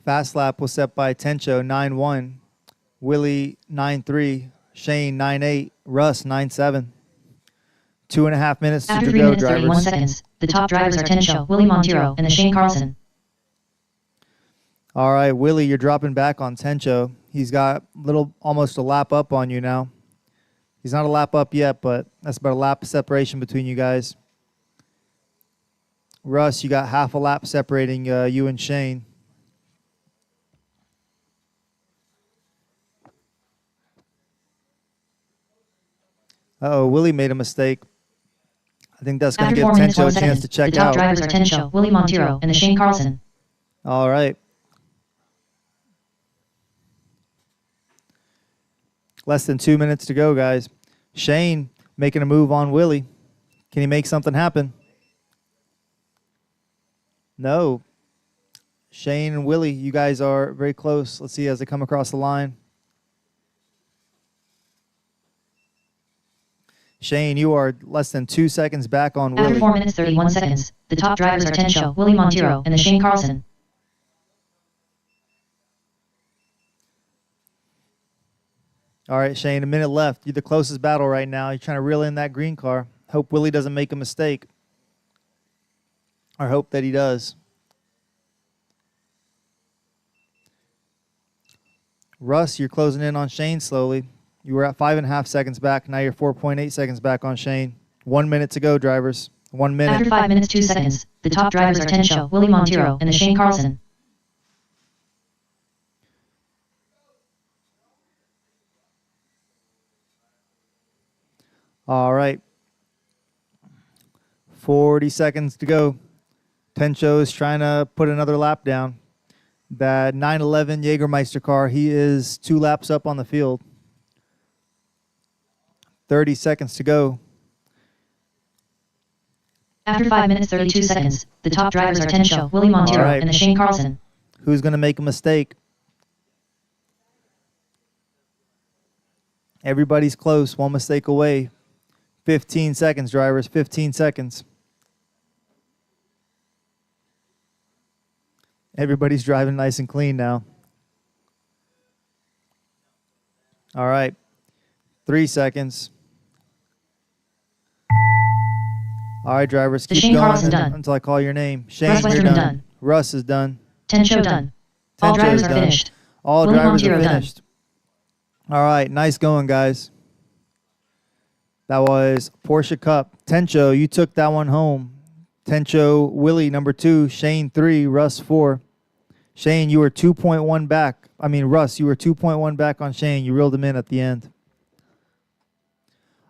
Fast lap was set by Tencho 9-1, Willie 9-3, Shane 9-8, Russ 9-7. 2.5 minutes After to 3 go, minutes 31 drivers. seconds, the top drivers are Tencho, Willie Montero, and the Shane Carlson. All right, Willie, you're dropping back on Tencho. He's got almost a lap up on you now. He's not a lap up yet, but that's about a lap separation between you guys. Russ, you got half a lap separating you and Shane. Uh-oh, Willie made a mistake. I think that's going to After give 4 minutes 1 Tencho a chance second, to check the top out. drivers are Tencho, Willie Montero, and the Shane Carlson. All right. Less than 2 minutes to go, guys. Shane making a move on Willie. Can he make something happen? No. Shane and Willie, you guys are very close. Let's see as they come across the line. Shane, you are less than 2 seconds back on After Willie. 4 minutes 31 seconds, the top drivers are Tencho, Willie Montero, and the Shane Carlson. All right, Shane, a minute left. You're the closest battle right now. You're trying to reel in that green car. Hope Willie doesn't make a mistake. Or hope that he does. Russ, you're closing in on Shane slowly. You were at 5.5 seconds back. Now you're 4.8 seconds back on Shane. 1 minute to go, drivers. 1 minute. After 5 minutes 2 seconds, the top drivers are Tencho, Willie Montero, and the Shane Carlson. All right. 40 seconds to go. Tencho is trying to put another lap down. That 911 Jägermeister car, he is 2 laps up on the field. 30 seconds to go. After 5 minutes 32 seconds, the top drivers are Tencho, Willie Montero, All right. and the Shane Carlson. Who's going to make a mistake? Everybody's close. 1 mistake away. 15 seconds, drivers. 15 seconds. Everybody's driving nice and clean now. All right. 3 seconds. All right, drivers, The keep Shane going Carlson done. until I call your name. Shane, Russ you're Westerman done. done. Russ is done. Tencho done. All Tencho's drivers are done. finished. All Willie drivers Montero are done. finished. All right, nice going, guys. That was Porsche Cup. Tencho, you took that one home. Tencho, Willie, number 2. Shane, 3. Russ, 4. Shane, you were 2.1 back. Russ, you were 2.1 back on Shane. You reeled him in at the end.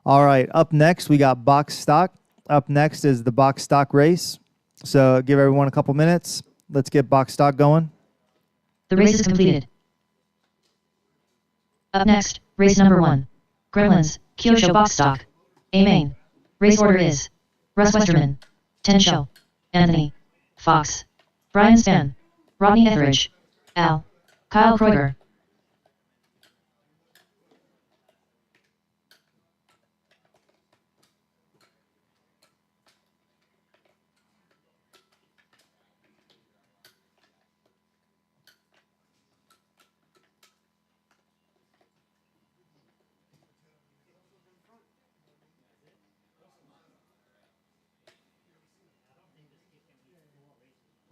All right, up next, we got box stock. Up next is the box stock race. So give everyone a couple minutes. Let's get box stock going. The race is completed. Up next, race number 1. Gremlins, Kyosho box stock. A main. Race order is Russ Westerman, Tencho, Anthony, Fox, Brian Span, Rodney Etheridge, Al, Kyle Kreuger.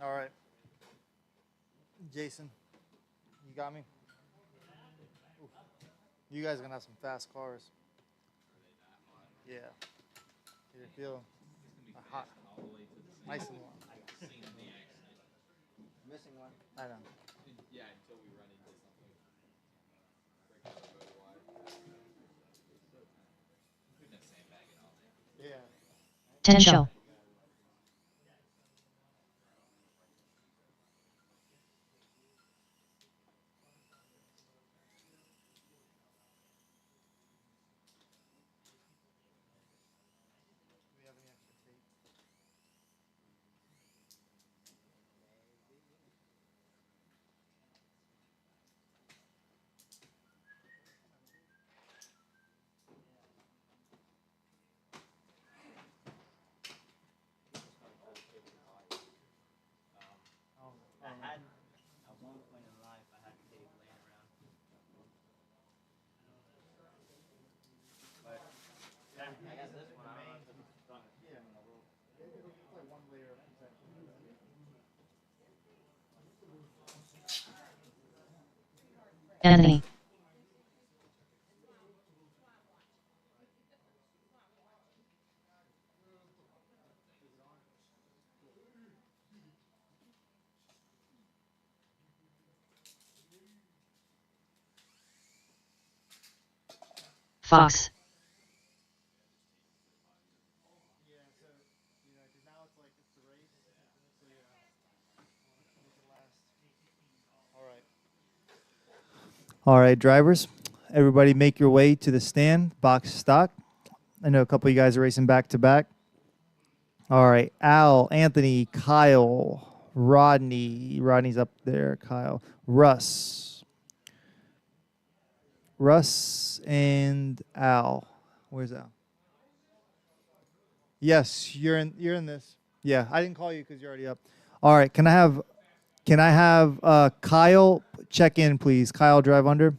All right. Jason, you got me? Oof. You guys are going to have some fast cars. Yeah. You're feeling hot. Nice and warm. Missing one. I know. Yeah. Tencho. Anthony. Fox. Yeah, so, you know, because now it's like it's the race. So, yeah. Make it last. All right. All right, drivers, everybody make your way to the stand, box stock. I know a couple of you guys are racing back to back. All right, Al, Anthony, Kyle, Rodney. Rodney's up there, Kyle. Russ. Russ and Al. Where's Al? Yes, you're in this. Yeah, I didn't call you because you're already up. All right, can I have Kyle check in, please? Kyle drive under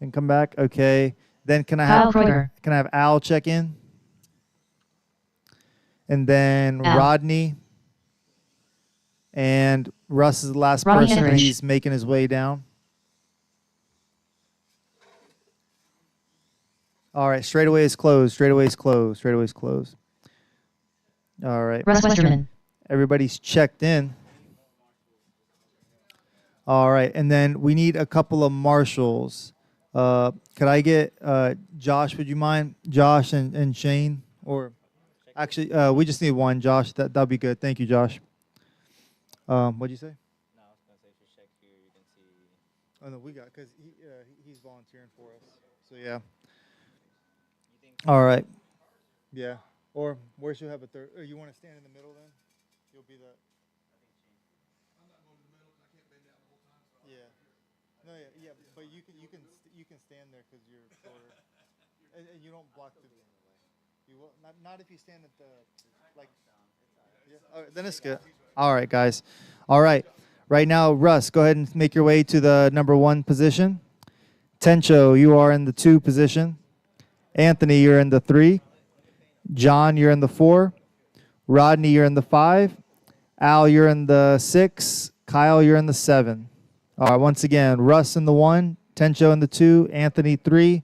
and come back. Okay. Then can I Kyle have Kroger. can I have Al check in? And then Al. Rodney. And Russ is the last Rodney person. Henrich. He's making his way down. All right, straightaway is closed. Straightaway is closed. Straightaway is closed. All right. Russ Westerman. Everybody's checked in. All right, and then we need a couple of marshals. Could I get Josh? Would you mind, Josh and Shane? Or actually, we just need one, Josh. That'll be good. Thank you, Josh. What'd you say? No, I was gonna say if you check here, you can see. Oh no, we got because he's volunteering for us. So yeah. You think? All right. Yeah. Or where should we have a third? Or you want to stand in the middle then? You'll be the. Yeah. No, yeah, but you can stand there because you're shorter, and you don't block the. You will not if you stand at the like. Yeah. All right, then it's good. All right, guys. All right. Right now, Russ, go ahead and make your way to the number 1 position. Tencho, you are in the 2 position. Anthony, you're in the 3. John, you're in the 4. Rodney, you're in the 5. Al, you're in the 6. Kyle, you're in the 7. All right, once again, Russ in the 1, Tencho in the 2, Anthony 3,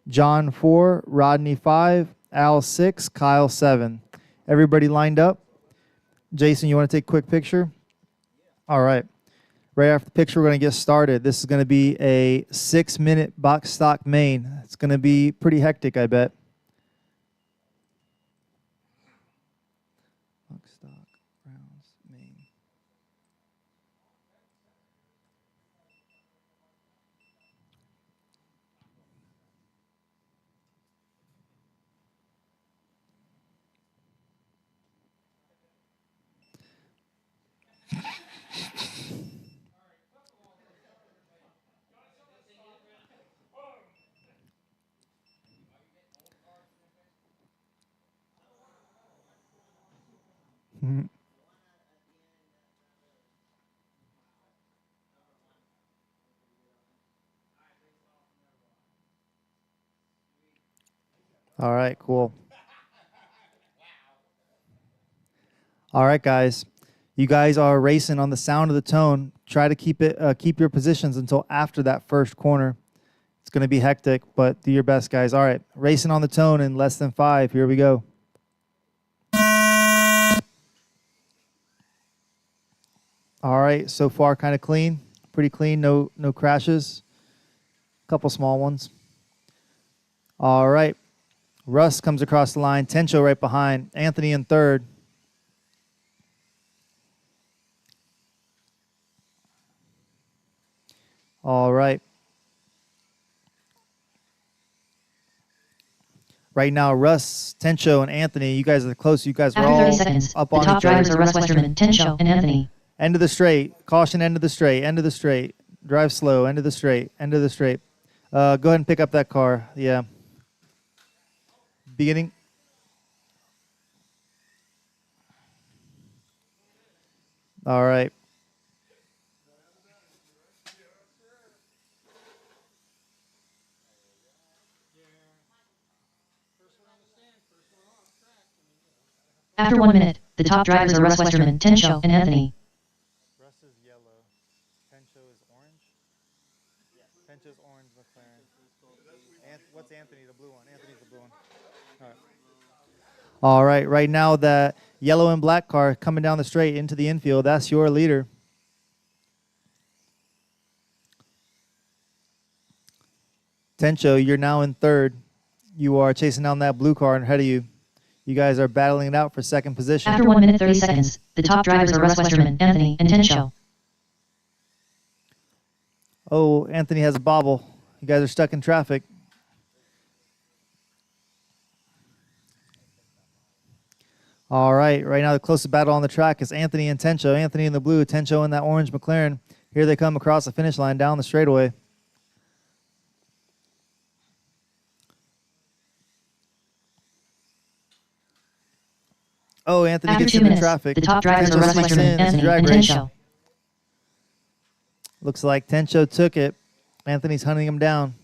John 4, Rodney 5, Al 6, Kyle 7. Everybody lined up? Jason, you want to take a quick picture? All right. Right after the picture, we're going to get started. This is going to be a 6-minute box stock main. It's going to be pretty hectic, I bet. Box stock rounds main. All right, cool. All right, guys. You guys are racing on the sound of the tone. Try to keep your positions until after that first corner. It's going to be hectic, but do your best, guys. All right, racing on the tone in less than 5. Here we go. All right, so far kind of clean, pretty clean. No crashes. Couple small ones. All right, Russ comes across the line. Tencho right behind. Anthony in 3rd. All right. Right now, Russ, Tencho, and Anthony, you guys are close. You guys are After all 30 seconds, up the on top each drivers other. are Russ Westerman, Tencho, and Anthony. End of the straight. Caution, end of the straight. End of the straight. Drive slow. End of the straight. End of the straight. Go ahead and pick up that car. Yeah. Beginning. All right. After 1 minute, the top drivers are Russ Westerman, Tencho, and Anthony. Russ is yellow. Tencho is orange. Tencho Anthony, the blue one. Anthony's the blue one. All right. Right now, the yellow and black car coming down the straight into the infield. That's your leader. Tencho, you're now in third. You are chasing down that blue car ahead of you. You guys are battling it out for second position. After 1 minute 30 seconds, the top drivers are Russ Westerman, Anthony, and Tensho. Oh, Anthony has a bobble. You guys are stuck in traffic. All right. Right now, the closest battle on the track is Anthony and Tencho. Anthony in the blue, Tencho in that orange McLaren. Here they come across the finish line down the straightaway. Oh, Anthony After gets 2 into minutes, traffic. the top drivers Tencho are Russ sneaks Westerman, in. It's a Anthony, drag and race. Tensho. Looks like Tencho took it. Anthony's hunting him down.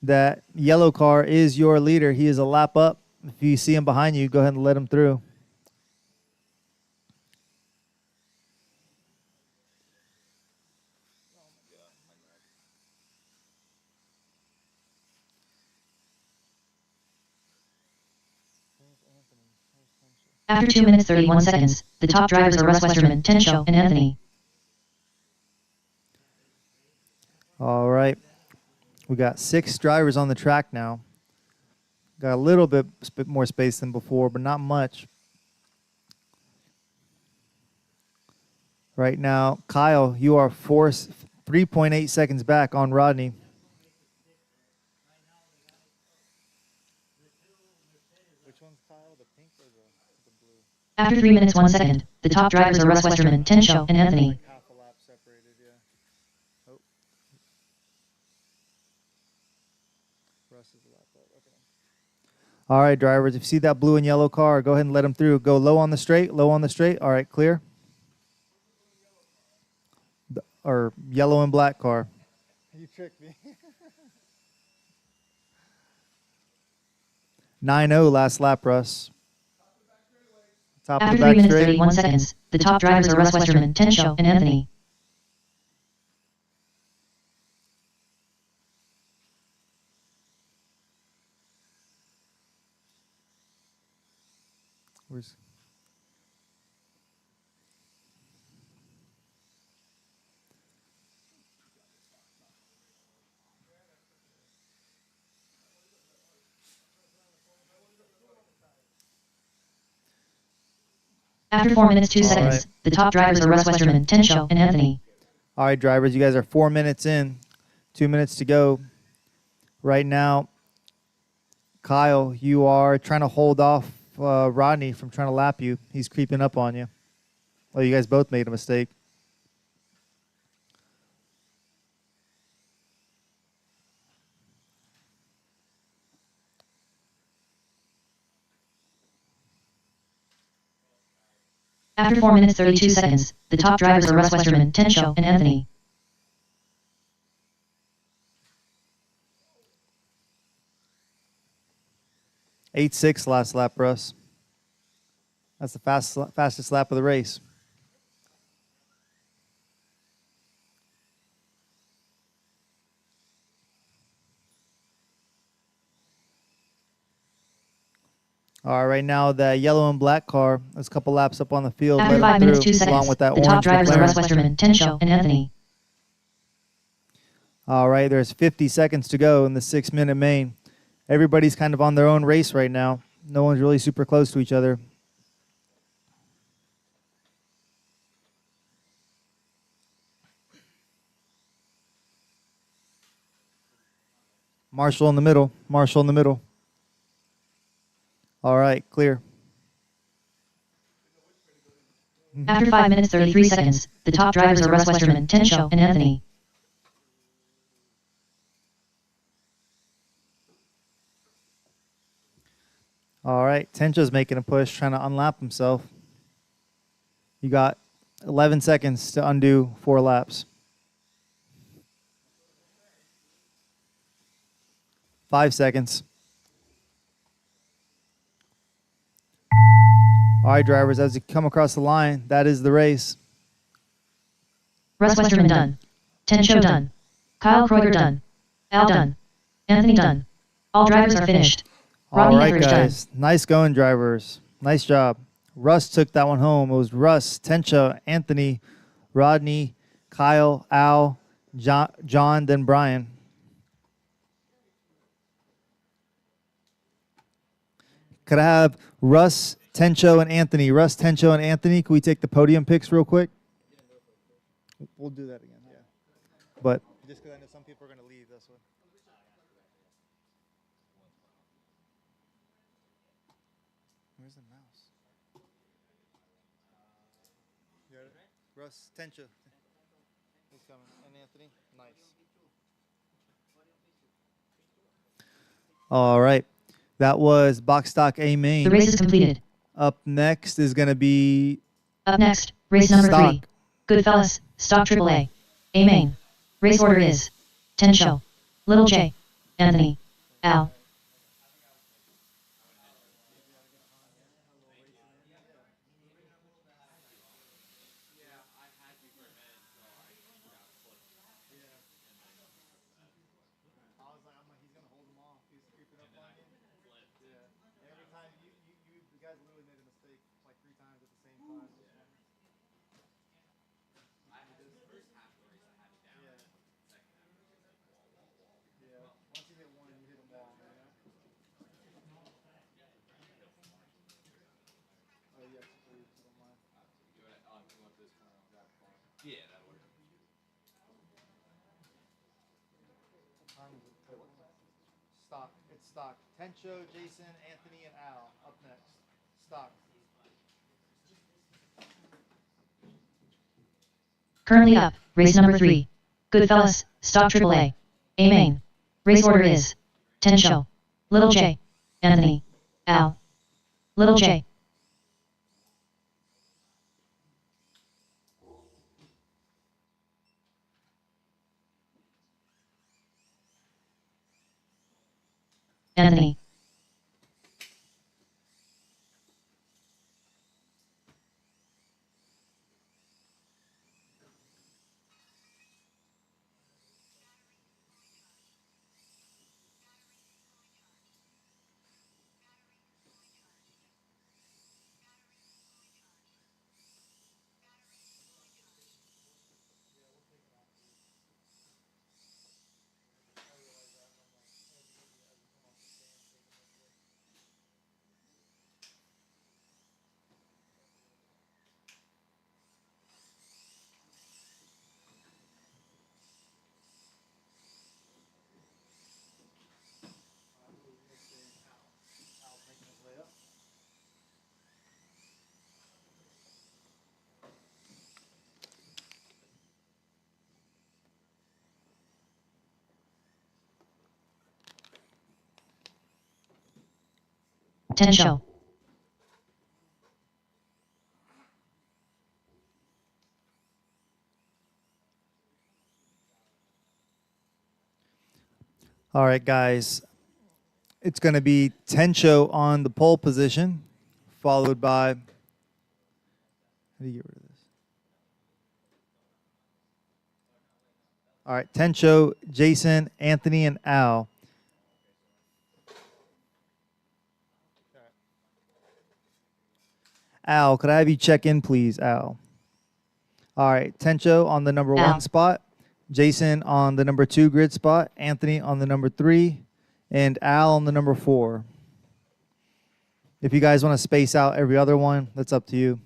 That yellow car is your leader. He is a lap up. If you see him behind you, go ahead and let him through. After 2 minutes 31 seconds, the top drivers are Russ Westerman, Tensho, and Anthony. All right. We got 6 drivers on the track now. Got a little bit more space than before, but not much. Right now, Kyle, you are 3.8 seconds back on Rodney. Which one's Kyle, the pink or the blue? After 3 minutes 1 second, the top drivers are Russ Westerman, Tensho, and Anthony. Half a lap separated, yeah. Oh. Russ is a lap up. Okay. All right, drivers, if you see that blue and yellow car, go ahead and let them through. Go low on the straight, low on the straight. All right, clear. Or yellow and black car. You tricked me. 9-0 last lap, Russ. Top of After the 3 back minutes straight. 31 seconds, the top drivers are Russ Westerman, Tensho, and Anthony. Where's After 4 minutes 2 All seconds, right. the top drivers are Russ Westerman, Tensho, and Anthony. All right, drivers, you guys are 4 minutes in. 2 minutes to go. Right now, Kyle, you are trying to hold off Rodney from trying to lap you. He's creeping up on you. Well, you guys both made a mistake. After 4 minutes 32 seconds, the top drivers are Russ Westerman, Tensho, and Anthony. Eight six last lap, Russ. That's the fastest lap of the race. All right, right now the yellow and black car is a couple laps up on the field. After Let 5 them minutes through, 2 seconds, along with that the top orange drivers are Russ McLaren. Westerman, Tensho, and Anthony. All right, there's 50 seconds to go in the 6-minute main. Everybody's kind of on their own race right now. No one's really super close to each other. Marshall in the middle. Marshall in the middle. All right, clear. After 5 minutes 33 seconds, the top drivers are Russ Westerman, Tensho, and Anthony. All right, Tencho's making a push, trying to unlap himself. You got 11 seconds to undo 4 laps. 5 seconds. All right, drivers, as you come across the line, that is the race. Russ Westerman done. Tensho done. Kyle Kreuger done. Al done. Anthony done. All drivers are finished. All Rodney right, Etheridge done. guys. Nice going, drivers. Nice job. Russ took that one home. It was Russ, Tencha, Anthony, Rodney, Kyle, Al, John, then Brian. Could I have Russ, Tencho, and Anthony? Russ, Tencho, and Anthony, can we take the podium picks real quick? We'll do that again, yeah. But just because I know some people are going to leave, that's what. Where's the mouse? You got it? Russ, Tencho. He's coming. And Anthony? Nice. All right. That was box stock A main. The race is completed. Up next is going to be Up next, race number Stock. 3. Goodfellas, Stock AAA. A main. Race order is Tencho, Little J, Anthony, Al. he's going to hold them off. He's creeping up on you. Yeah. Every time you guys literally made a mistake like 3 times at the same time. Yeah. Once you hit one, you hit them all, man. Oh, yes, please. If you don't mind. Stock. It's stock. Tencho, Jason, Anthony, and Al. Up next. Stock. Currently up, race number 3. Goodfellas, Stock AAA. A main. Race order is Tencho, Little J, Anthony, Al. Little J. Anthony. Tencho. All right, guys. It's going to be Tencho on the pole position, followed by. How do you get rid of this? All right, Tencho, Jason, Anthony, and Al. Al, could I have you check in, please, Al? All right, Tencho on the number Al. 1 spot, Jason on the number 2 grid spot, Anthony on the number 3, and Al on the number 4. If you guys want to space out every other one, that's up to you.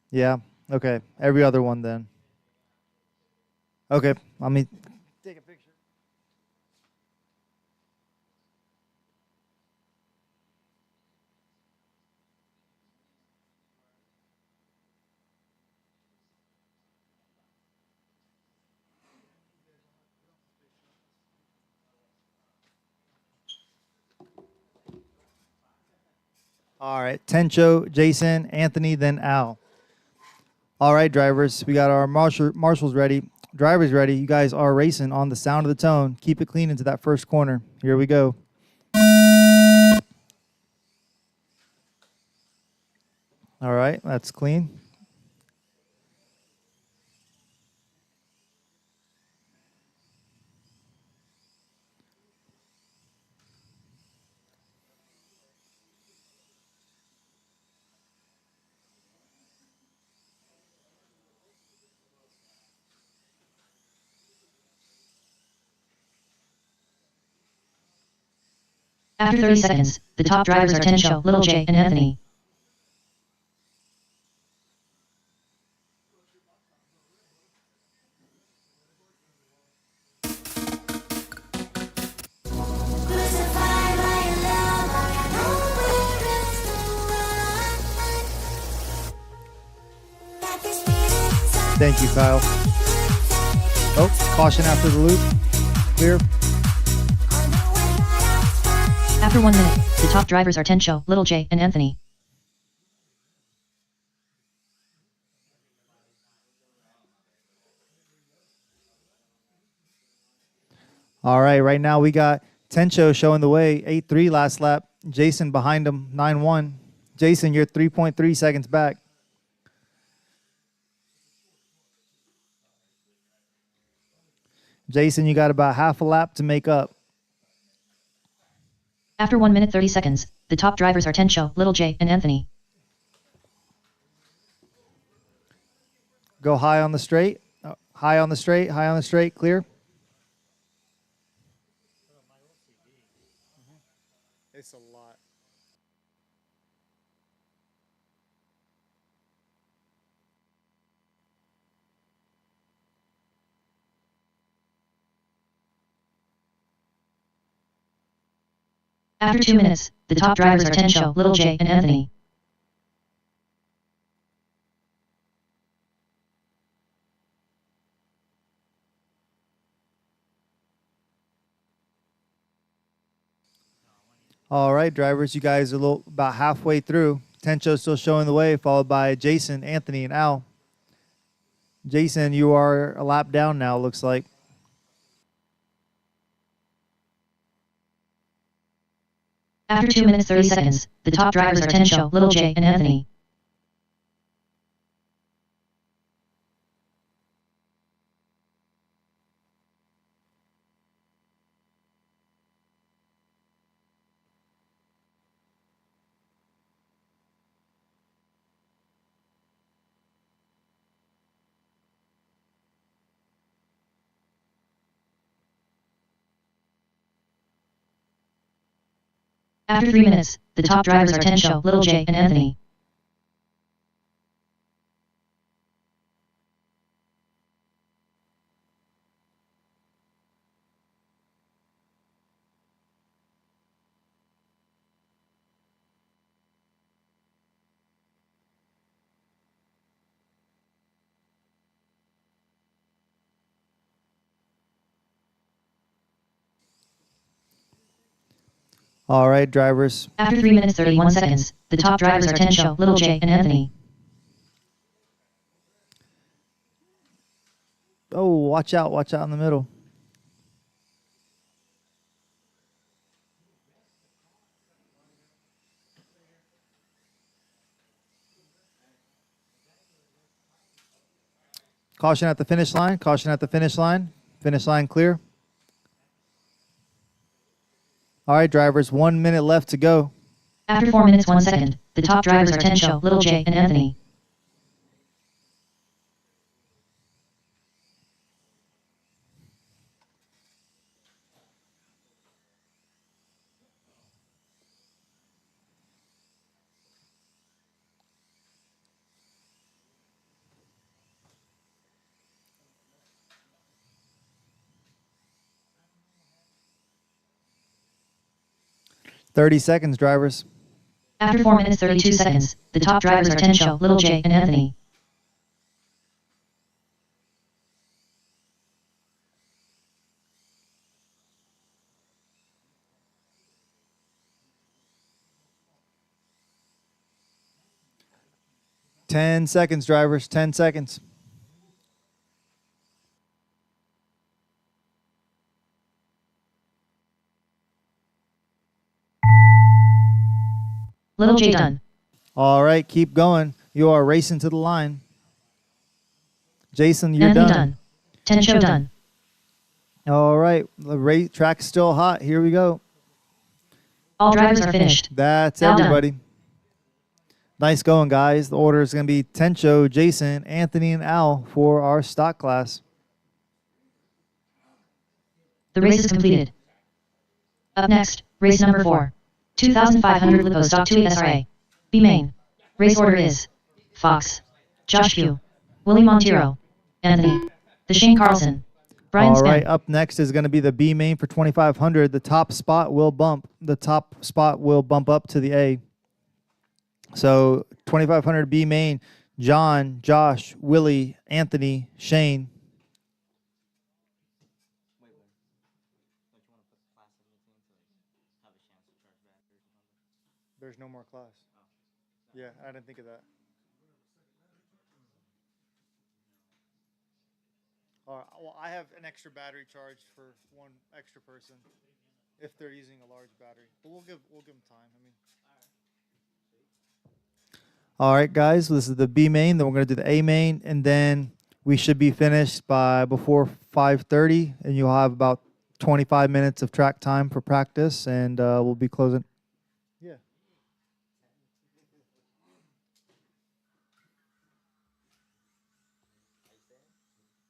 Yeah? Okay, every other one then. Okay, let me take a picture. All right, Tencho, Jason, Anthony, then Al. All right, drivers, we got our marshals ready. Drivers ready. You guys are racing on the sound of the tone. Keep it clean into that first corner. Here we go. All right, that's clean. After 30 seconds, the top drivers are Tencho, Little J, and Anthony. Crucified by your love, I know where else to run. Got this feeling inside. Thank you, Kyle. Oh, caution after the loop. Clear. After 1 minute, the top drivers are Tencho, Little J, and Anthony. All right, right now we got Tencho showing the way, 8-3 last lap. Jason behind him, 9-1. Jason, you're 3.3 seconds back. Jason, you got about half a lap to make up. After 1 minute 30 seconds, the top drivers are Tencho, Little J, and Anthony. Go high on the straight. High on the straight, high on the straight, clear. It's a lot. After 2 minutes, the top drivers are Tencho, Little J, and Anthony. All right, drivers, you guys are about halfway through. Tencho still showing the way, followed by Jason, Anthony, and Al. Jason, you are a lap down now, looks like. After 2 minutes 30 seconds, the top drivers are Tencho, Little J, and Anthony. After 3 minutes, the top drivers are Tencho, Little J, and Anthony. All right, drivers. After 3 minutes 31 seconds, the top drivers are Tencho, Little J, and Anthony. Oh, watch out in the middle. Caution at the finish line, caution at the finish line. Finish line clear. All right, drivers, 1 minute left to go. After 4 minutes 1 second, the top drivers are Tencho, Little J, and Anthony. Thirty seconds, drivers. After 4 minutes 32 seconds, the top drivers are Tencho, Little J, and Anthony. Ten seconds, drivers. 10 seconds. Little J done. All right, keep going. You are racing to the line. Jason, you're Anthony done. done. Tencho done. All right, the track's still hot. Here we go. All drivers are finished. That's Well done. everybody. Nice going, guys. The order is going to be Tencho, Jason, Anthony, and Al for our stock class. The race is completed. Up next, Race number 4. 2500 Lipo Stock 2 SRA. B main. Race order is Fox, Josh Pugh, Willie Montero, Anthony, the Shane Carlson, Brian All right, Span. up next is going to be the B main for 2500. The top spot will bump. The top spot will bump up to the A. So 2500 B main, John, Josh, Willie, Anthony, Shane. There's no more class. Yeah, I didn't think of that. All right, well, I have an extra battery charge for one extra person if they're using a large battery. But we'll give them time. I mean. All right, guys. This is the B main. Then we're going to do the A main, and then we should be finished by before 5:30, and you'll have about 25 minutes of track time for practice, and we'll be closing. Yeah.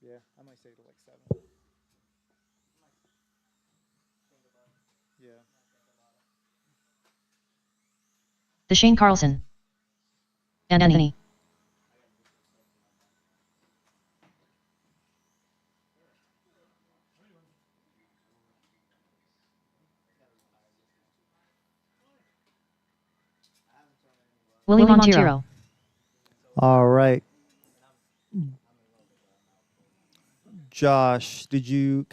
Yeah, I might say to like 7. Yeah. The Shane Carlson, and Anthony. Willie Montero. All right. Josh, can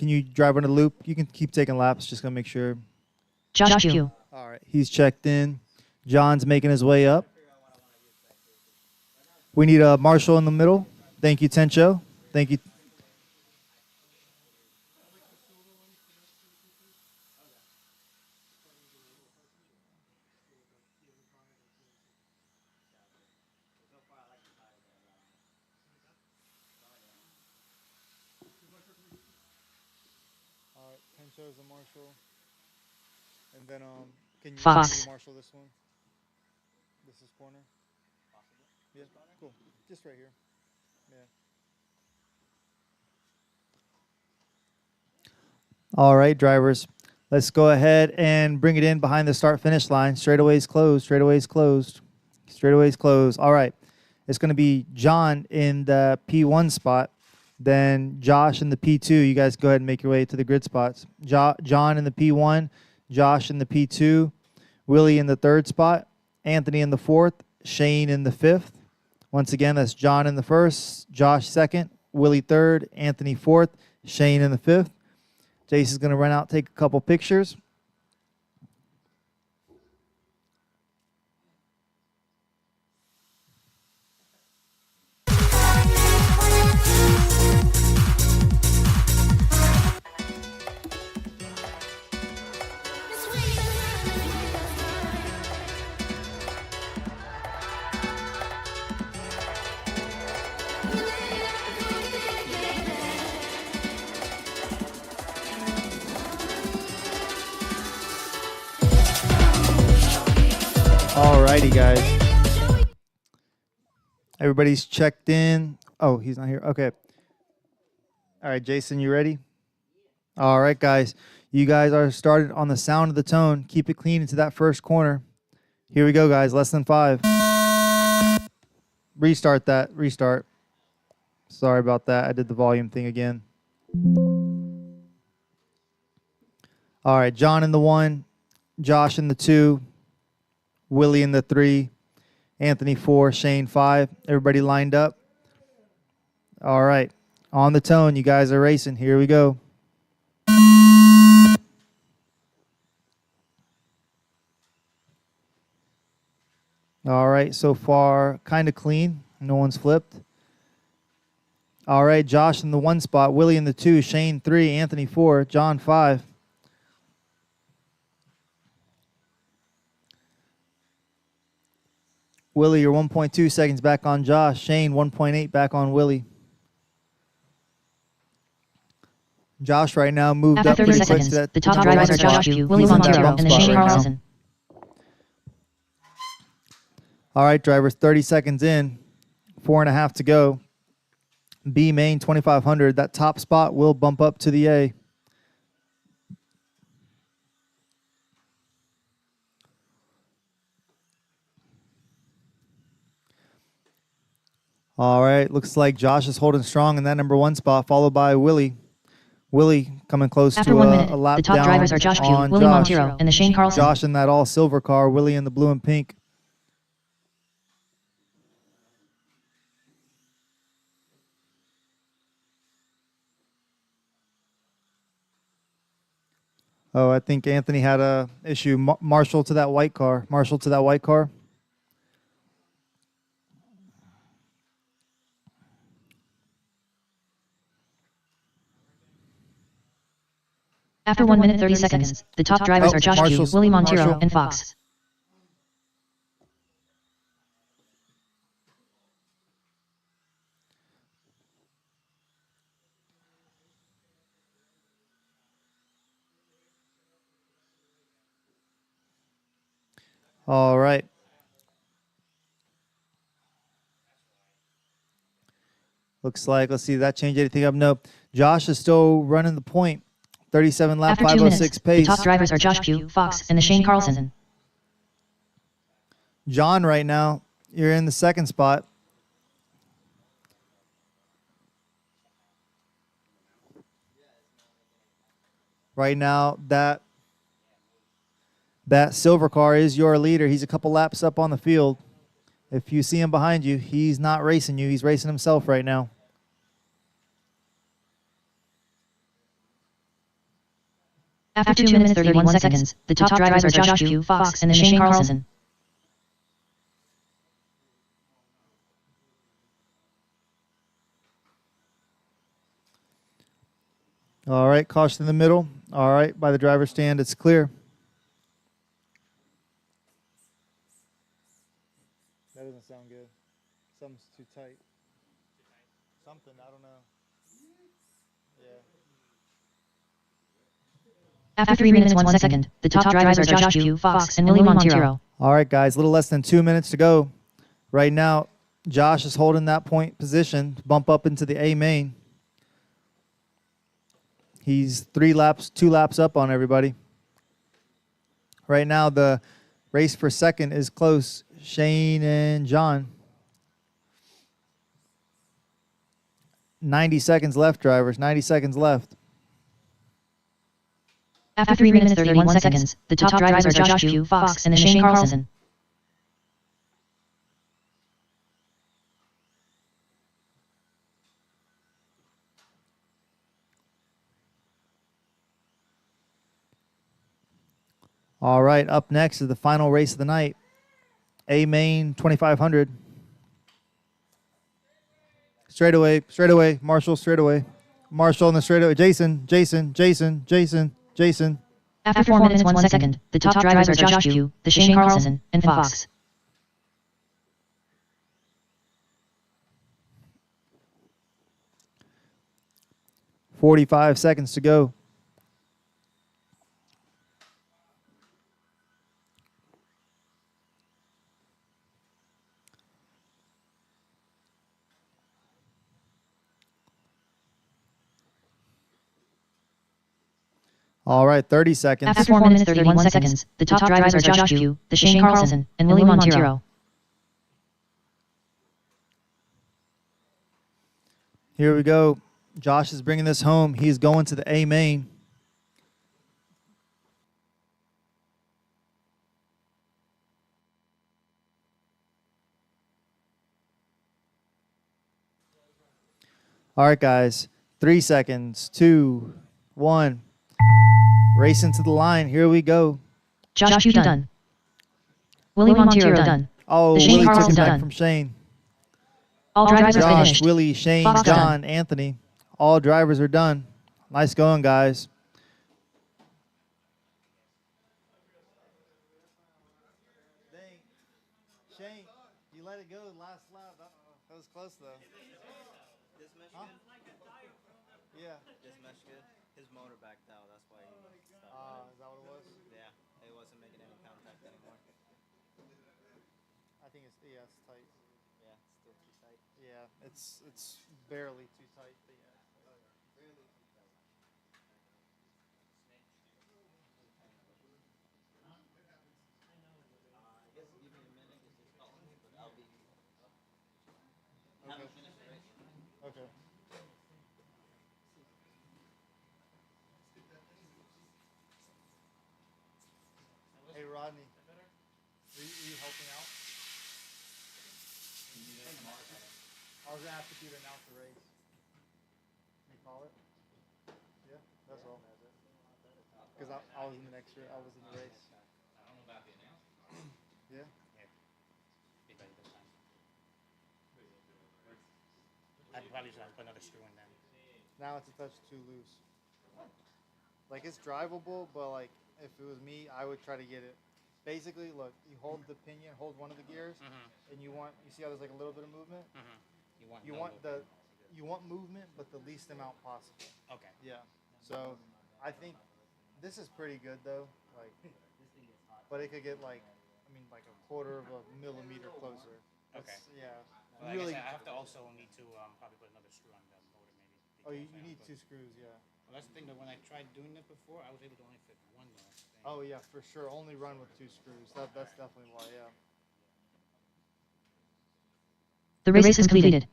you drive on the loop? You can keep taking laps, just gonna make sure. Josh Pugh. All right, he's checked in. John's making his way up. We need a Marshall in the middle. Thank you, Tencho. Thank you. All right, Tencho's a Marshall. And then can you Fox. Marshall this one? This is corner. Yeah, cool. Just right here. Yeah. All right, drivers. Let's go ahead and bring it in behind the start-finish line. Straightaways closed. Straightaways closed. Straightaways closed. All right. It's going to be John in the P1 spot, then Josh in the P2. You guys go ahead and make your way to the grid spots. John in the P1, Josh in the P2, Willie in the 3rd spot, Anthony in the 4th, Shane in the 5th. Once again, that's John in the 1st, Josh 2nd, Willie 3rd, Anthony 4th, Shane in the 5th. Jace is going to run out, take a couple pictures. Alrighty, guys. Everybody's checked in. Oh, he's not here. Okay. All right, Jason, you ready? All right, guys. You guys are started on the sound of the tone. Keep it clean into that first corner. Here we go, guys. Less than 5. Restart that. Restart. Sorry about that. I did the volume thing again. All right, John in the 1, Josh in the 2, Willie in the 3, Anthony 4, Shane 5. Everybody lined up. All right. On the tone, you guys are racing. Here we go. All right, so far kind of clean. No one's flipped. All right, Josh in the 1 spot, Willie in the 2, Shane 3, Anthony 4, John 5. Willie, you're 1.2 seconds back on Josh. Shane, 1.8 back on Willie. Josh right now moved After up 30 pretty quick seconds, to that. the top to drivers one are Josh spot. Pugh, Willie He's in that Montero, bump and the spot Shane right now. Carlson. All right, drivers, 30 seconds in, 4.5 to go. B main 2500. That top spot will bump up to the A. All right, looks like Josh is holding strong in that number 1 spot, followed by Willie. Willie coming close After to 1 a minute, lap the top down drivers are Josh Pugh, on Willie Josh. Montero, and the Shane Carlson. Josh in that all silver car, Willie in the blue and pink. Oh, I think Anthony had a issue. Marshall to that white car. Marshall to that white car. After 1 minute 30 seconds, the top drivers Oh, are Josh Pugh, Marshall's- Willie Montero, Marshall. and Fox. All right. Looks like, let's see, did that change anything up? Nope. Josh is still running the point. 37 lap, After 2 minutes, 506 the pace. top drivers are Josh Pugh, Fox, and the Shane Carlson. John, right now, you're in the 2nd spot. Right now, that silver car is your leader. He's a couple laps up on the field. If you see him behind you, he's not racing you. He's racing himself right now. After 2 minutes 31 seconds, the top drivers are Josh Pugh, Fox, and the Shane Carlson. All right, caution in the middle. All right, by the driver's stand, it's clear. That doesn't sound good. Something's too tight. Something, I don't know. Yeah. After 3 minutes 1 second, the top drivers are Josh Pugh, Fox, and Willie Montero. All right, guys, a little less than 2 minutes to go. Right now, Josh is holding that point position to bump up into the A main. He's 2 laps up on everybody. Right now, the race for second is close. Shane and John. 90 seconds left, drivers. 90 seconds left. After 3 minutes 31 seconds, the top drivers are Josh Pugh, Fox, and the Shane Carlson. All right, up next is the final race of the night. A main 2500. Straightaway, Marshall, straightaway. Marshall on the straightaway. Jason. After 4 minutes 1 second, the top drivers are Josh Pugh, the Shane Carlson, and Fox. .45 seconds to go. All right, 30 seconds. After 4 minutes 31 seconds, the top drivers are Josh Pugh, the Shane Carlson, and Willie Montero. Here we go. Josh is bringing this home. He's going to the A main. All right, guys. 3 seconds. 2, 1. Racing to the line. Here we go. Josh Pugh done. Willie Montero done. Oh, The Shane Willie took Carlson it back done. from Shane. All drivers are Josh, finished. Willie, Shane, Fox John, done. Anthony. All drivers are done. Nice going, guys. Dang. Shane, you let it go last lap. That was close, though. This mesh Huh? good? Yeah. This mesh good? His motor backed out. That's why he stopped. Is that what it was? Yeah, it wasn't making any contact anymore. I think it's tight. Yeah, it's still too tight. Yeah, it's barely too tight. But yeah. Really too tight. I guess give me a minute. It's just calling me, but I'll be. Okay. Hey Rodney, are you helping out? I was gonna ask if you'd announce the race. Can you call it? Yeah, that's all. Because I was in the next I was in the race. I don't know about the announcement. Yeah. Be ready this time. I'd probably just put another screw in then. Now it's a touch too loose. Like it's drivable, but like if it was me, I would try to get it. Basically, look, you hold the pinion, hold one of the gears, and you see how there's like a little bit of movement. You want movement, but the least amount possible. Okay. Yeah. So I think this is pretty good though. Like, but it could get like, I mean, like a quarter of a millimeter closer. Okay. Yeah. Well, Really. I guess I have to also need to probably put another screw on the motor maybe. Oh, you because I need have 2 screws, yeah. Well, that's the thing that when I tried doing it before, I was able to only fit one thing. Oh yeah, for sure. Only run with 2 screws. That's definitely why. Yeah. The race is completed.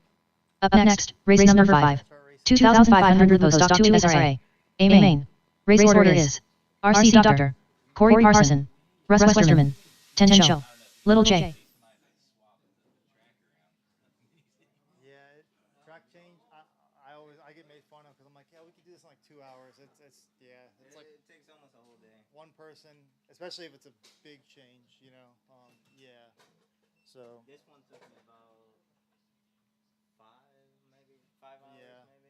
Up next, race number 5. 2,500 post.2 SRA. A main. Race order is RC Doctor, Corey Parson, Russ Westerman, Tencho, Little J. Yeah, track change. I get made fun of because I'm like, yeah, we could do this in like 2 hours. It's like It takes almost a whole day. one person, especially if it's a big change, you know. Yeah. So This one took me about 5 hours, Yeah. maybe.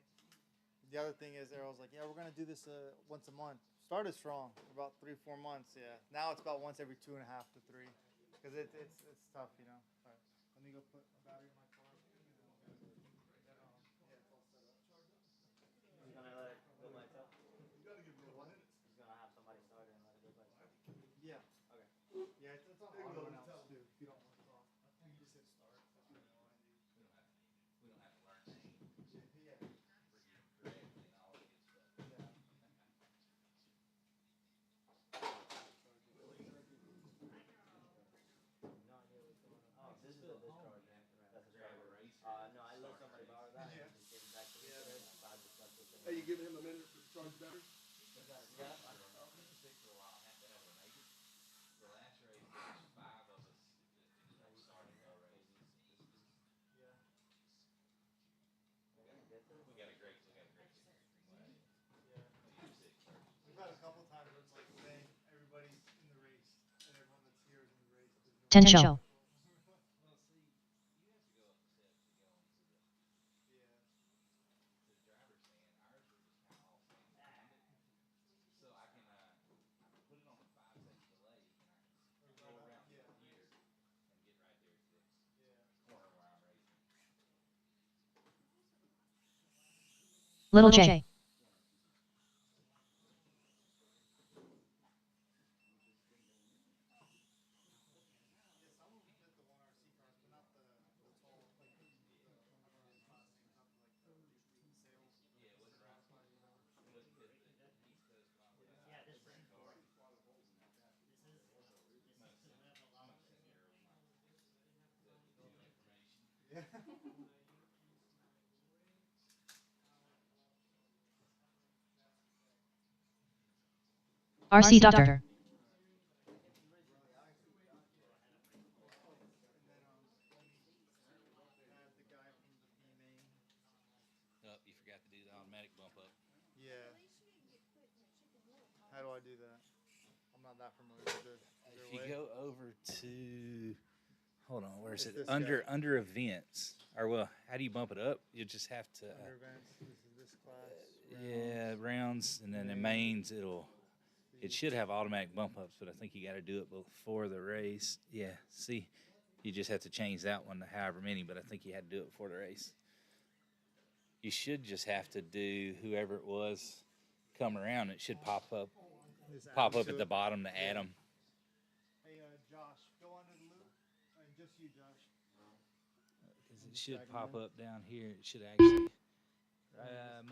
the other thing is, Errol's like, yeah, we're gonna do this once a month. Started strong, about 3-4 months. Yeah. Now it's about once every 2.5 to 3, because it's tough, you know. All right, let me go put a battery in my car. Yeah, it's all set up. He's gonna let it go by itself. He's gonna have somebody start it and let it go by itself. Yeah. Okay. Yeah, it's on auto announce too. If you don't want to talk, you just hit start. That's what I want to do. We don't have to learn names. Yeah. Correctly and all that good stuff. Yeah. No idea what's going on. Oh, this is the discharge. That's a Grab a starter. racer. No, I let somebody borrow that Yeah. and just gave it back to me today. So I just left it. Hey, you giving him a minute to charge the battery? Yeah. Sick for a while, haven't been able to make it. The last race, there was 5 of us that ended up starting no races. We got a great team. Well, you're sick first. We've had a couple times where it's like saying everybody's in the race and everyone that's here is in the race. Tencho. Well, see, you have to go up the steps to go into Yeah. the driver's stand. Ours were just kind of all standing behind it. So I can put it on a 5-second delay and I can go around here and get right there to the corner where I'm racing. Little J. Yeah, some of them fit the 1RC cars, but not the tall, like the I don't know the class names, not the like the sales. Yeah, it wasn't right. It wasn't because the East Coast one was a different car. I'm gonna send Errol the new information. Yeah. RC Doctor. Had the guy from the B main. Oh, you forgot to do the automatic bump up. Yeah. How do I do that? I'm not that familiar with it. Is If there a way? you go over to, hold on, where's It's it? this Under events, or well, how do you bump it up? You just have to, Under events, this is this class. yeah, rounds, and then in mains, it should have automatic bump ups, but I think you got to do it before the race. Yeah, see, you just have to change that one to however many, but I think you had to do it before the race. You should just have to do whoever it was come around. It should pop up Just add them at to the it. bottom to add them. Hey, Josh, go under the loop. And just you, Josh. Because it should pop up down here. It should actually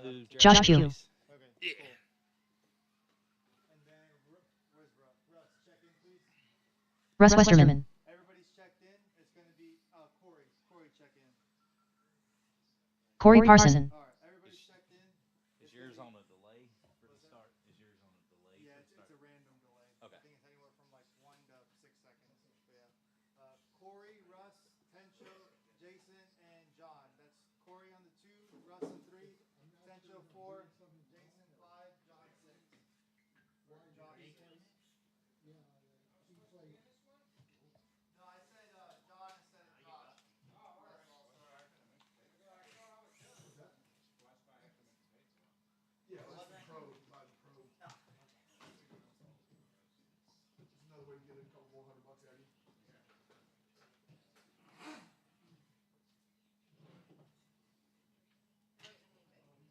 move. Josh Pugh. Okay. Yeah. Cool. And then where's Russ? Russ, check in, please. Russ Westerman. Everybody's checked in. It's going to be Corey. Corey, check in. Corey Parson. All right, everybody's checked in. Is yours on a delay for the start? Is yours on a delay Yeah, for the it's start? a random delay. Okay. I think it's anywhere from like 1 to 6 seconds. But yeah. Corey, Russ, Tencho, Jason, and John. That's Corey on the 2, Russ on 3, Tencho 4, Jason 5, John 6. Or John 6. No, I said John instead of Josh. Yeah, that's the pro. You buy the pro. Just another way to get a couple more $100 out of you.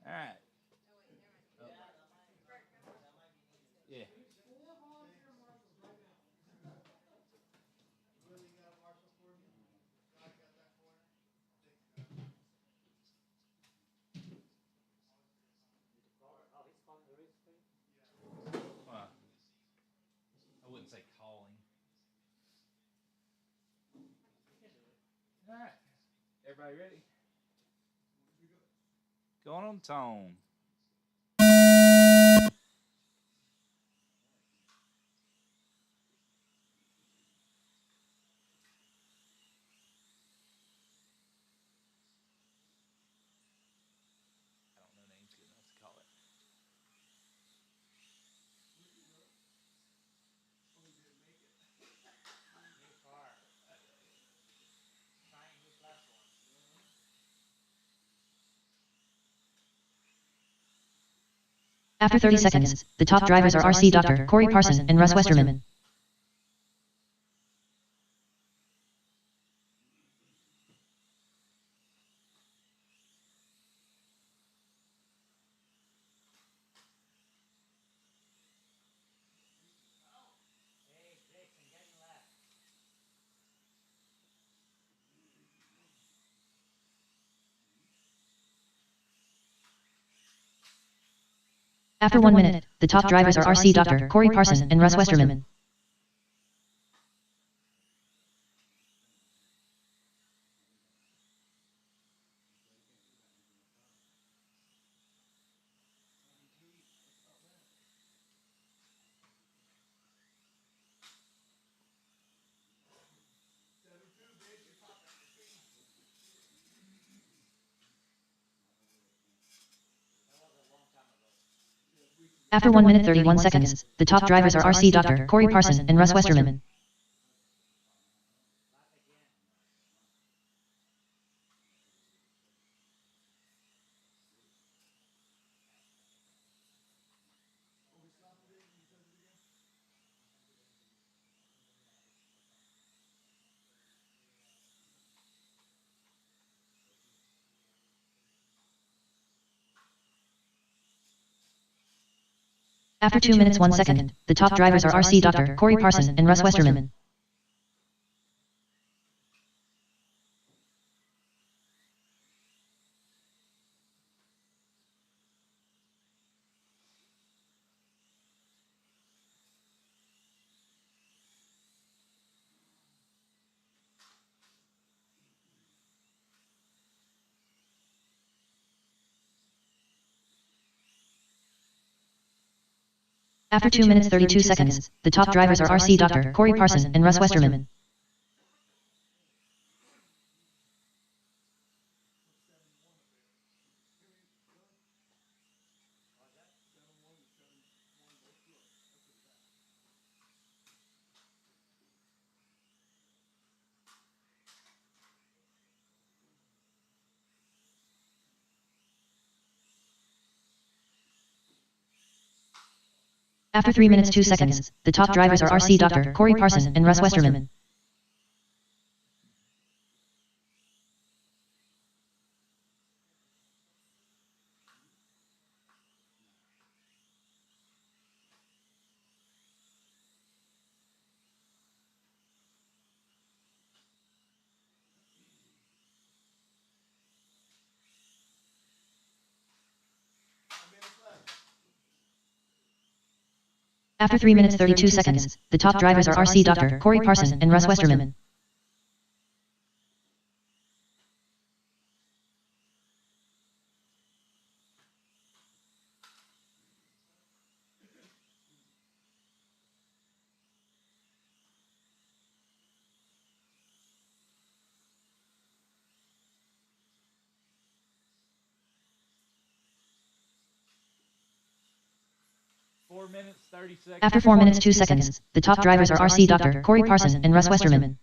All right. Yeah. Willie, you got a marshal for me? John, you got that corner? Thanks, guys. Well, I wouldn't say calling. All right. Everybody ready? Going on tone. I don't know names good enough to call it. After 30 seconds, the top drivers are RC Dr. Corey Parson and Russ Westerman. After 1 minute, the top drivers are RC Dr. Corey Parson and Russ Westerman. After 1 minute 31 seconds, the top drivers are RC Dr. Corey Parson and Russ Westerman. After 2 minutes 1 second, the top drivers are RC Dr. Corey Parson and Russ Westerman. After 2 minutes 32 seconds, the top drivers are RC Dr. Corey Parson and Russ Westerman. After 3 minutes 2 seconds, the top drivers are RC Dr. Corey Parson and Russ Westerman. After 3 minutes 32 seconds, the top drivers are RC Dr. Corey Parson and Russ Westerman. 4 minutes, 30 seconds. After 4 minutes 2 seconds, the top drivers are RC Dr. Corey Parson and Russ Westerman.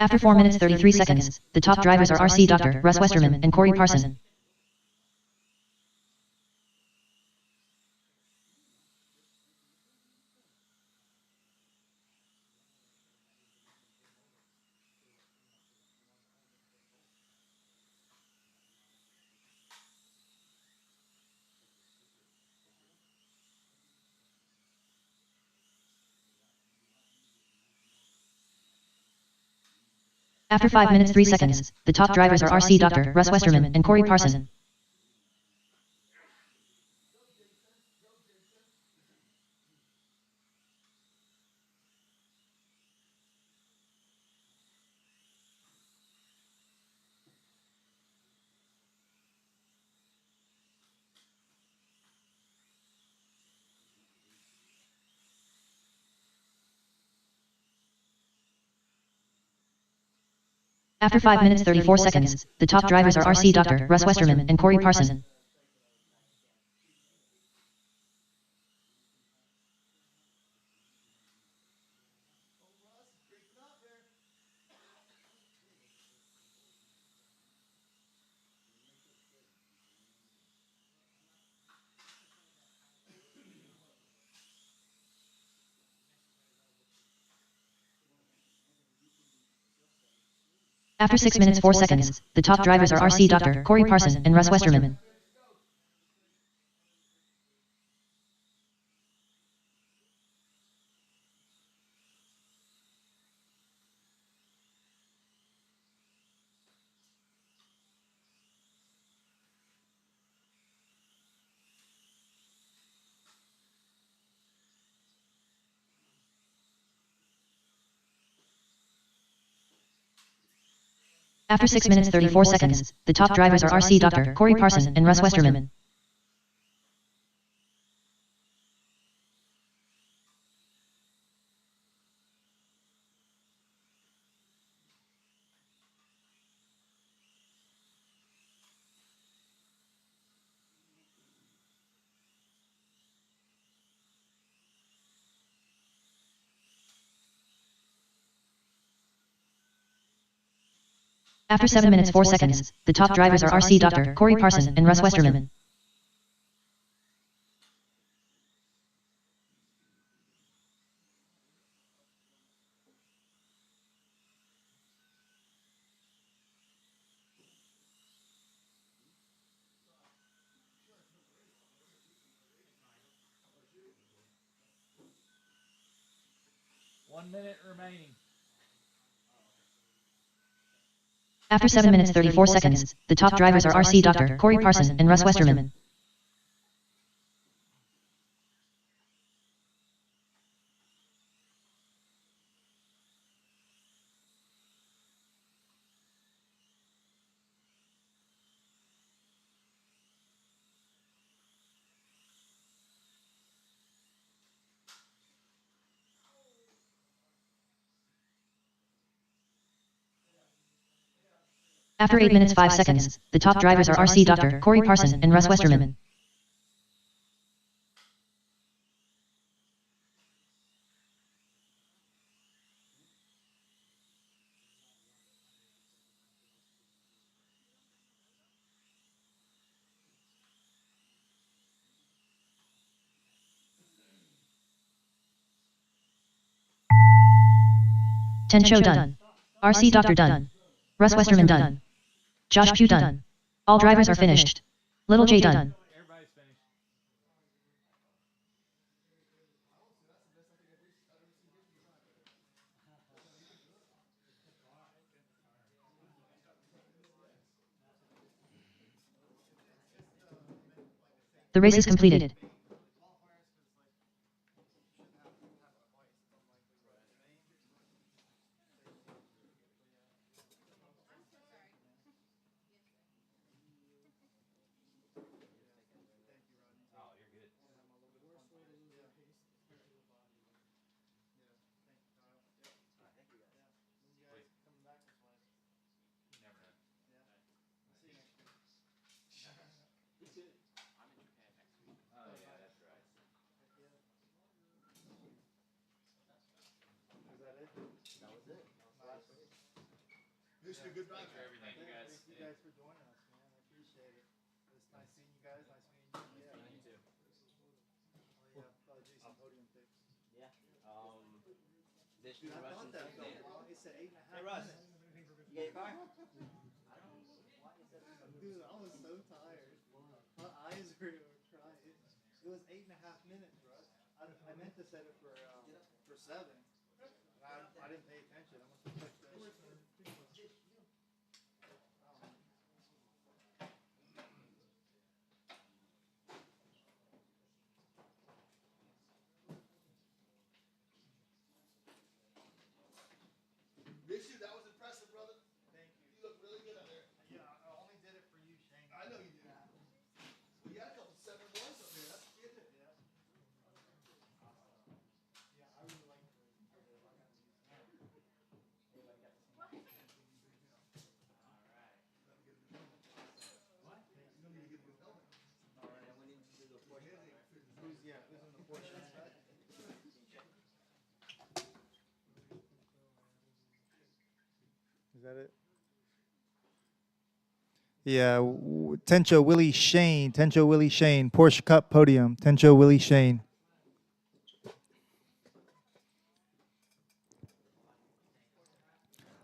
After 4 minutes 33 seconds, the top drivers are RC Dr. Russ Westerman and Corey Parson. After 5 minutes 3 seconds, the top drivers are RC Dr. Russ Westerman and Corey Parson. After 5 minutes 34 seconds, the top drivers are RC Dr. Russ Westerman and Corey Parson. After 6 minutes 4 seconds, the top drivers are RC Dr. Corey Parson and Russ Westerman. After 6 minutes 34 seconds, the top drivers are RC Dr. Corey Parson and Russ Westerman. After 7 minutes 4 seconds, the top drivers are RC Dr. Corey Parson and Russ Westerman. One minute remaining. After 7 minutes 34 seconds, the top drivers are RC Dr. Corey Parson and Russ Westerman. After 8 minutes 5 seconds, the top drivers are RC Dr. Corey Parson and Russ Westerman. Ten show done. RC Dr. done. Russ Westerman done. Josh Pugh done. All drivers are finished. Little J done. Everybody's finished. The race is completed. wish you a good ride. Thank you guys for joining us, man. I appreciate it. It's nice seeing you guys. Nice meeting you. Yeah. You too. Oh, yeah. Jason podium picks. Yeah. This Dude, I thought that felt long. It said 8.5 Hey, Russ. minutes. You get your car? I don't know why you said it. Dude, I was so tired. My eyes were crying. It was 8.5 minutes, Russ. I meant to set it for 7. I didn't pay attention. I must have clicked this. Mission, that was impressive, brother. Thank you. You look really good out there. Yeah, I only did it for you, Shane. I know you did. Well, you had a couple 7-1s up there. That's good. Yeah. Yeah, I really like the race. I got to use it. Yeah, this is the Porsche. Is that it? Yeah, Tencho Willie Shane, Porsche Cup podium, Tencho Willie Shane.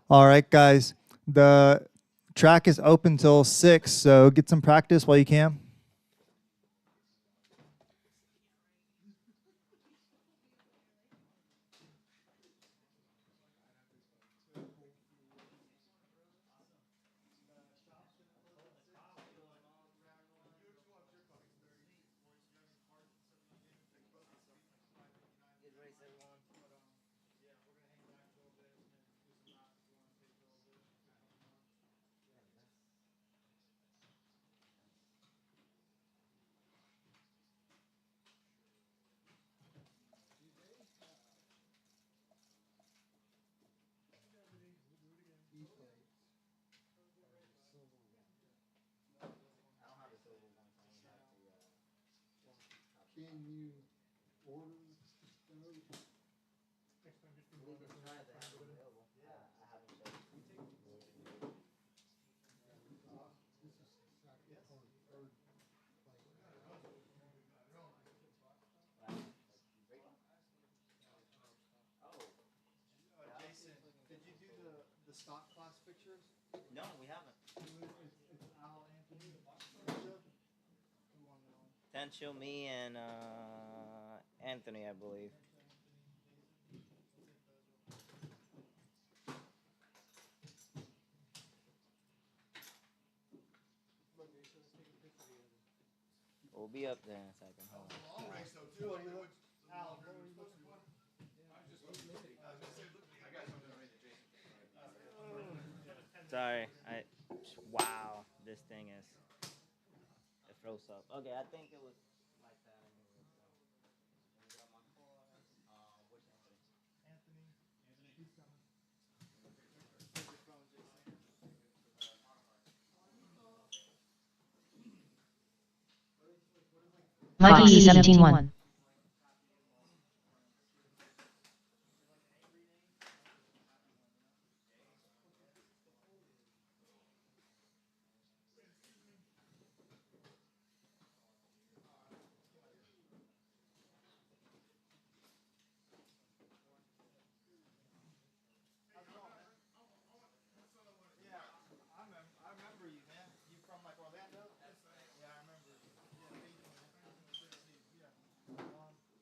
All right, guys, the track is open till 6, so get some practice while you can. Can you order those? This is second or third Jason, did you do the stock class pictures? No, we haven't. It's Al, Anthony, Trisha. Who won that one? Tencho, me, and Anthony, I believe. We'll be up there in a second. Hold on. long race though too. What do you look? Al, what were you looking for? Sorry, wow, this thing is, it throws up. Okay, I think it was like that anyway. So, let me get on my car. Where's Anthony? Anthony. He's coming. Take your phone, Jason. Mikey E 17-1. Yeah, I remember you, man. You from like Orlando? Yeah, I remember. Yeah, how you doing, man? Yeah.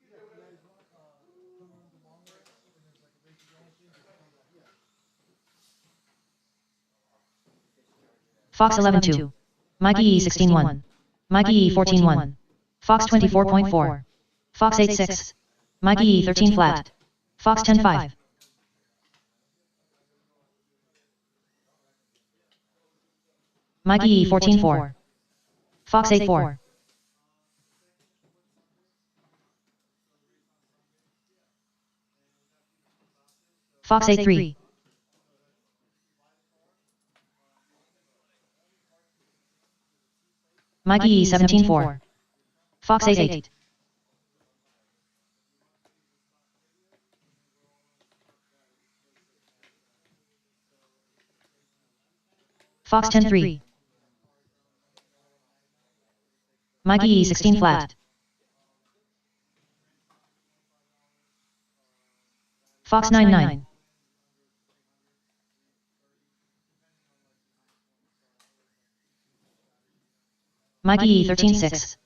You guys want come around the long way and there's like a race going thing? Yeah. Fox 11-2. Mikey E 16-1. Mikey E 14-1. Fox 24.4. Fox 8-6. Mikey E 13 flat. Fox 10-5. Mikey E 14-4. Fox 8-4. Fox 8-3. Mikey E 17-4. Fox 8-8. Fox 10-3. Mikey E16 flat. Fox 9-9. Mikey E13 6.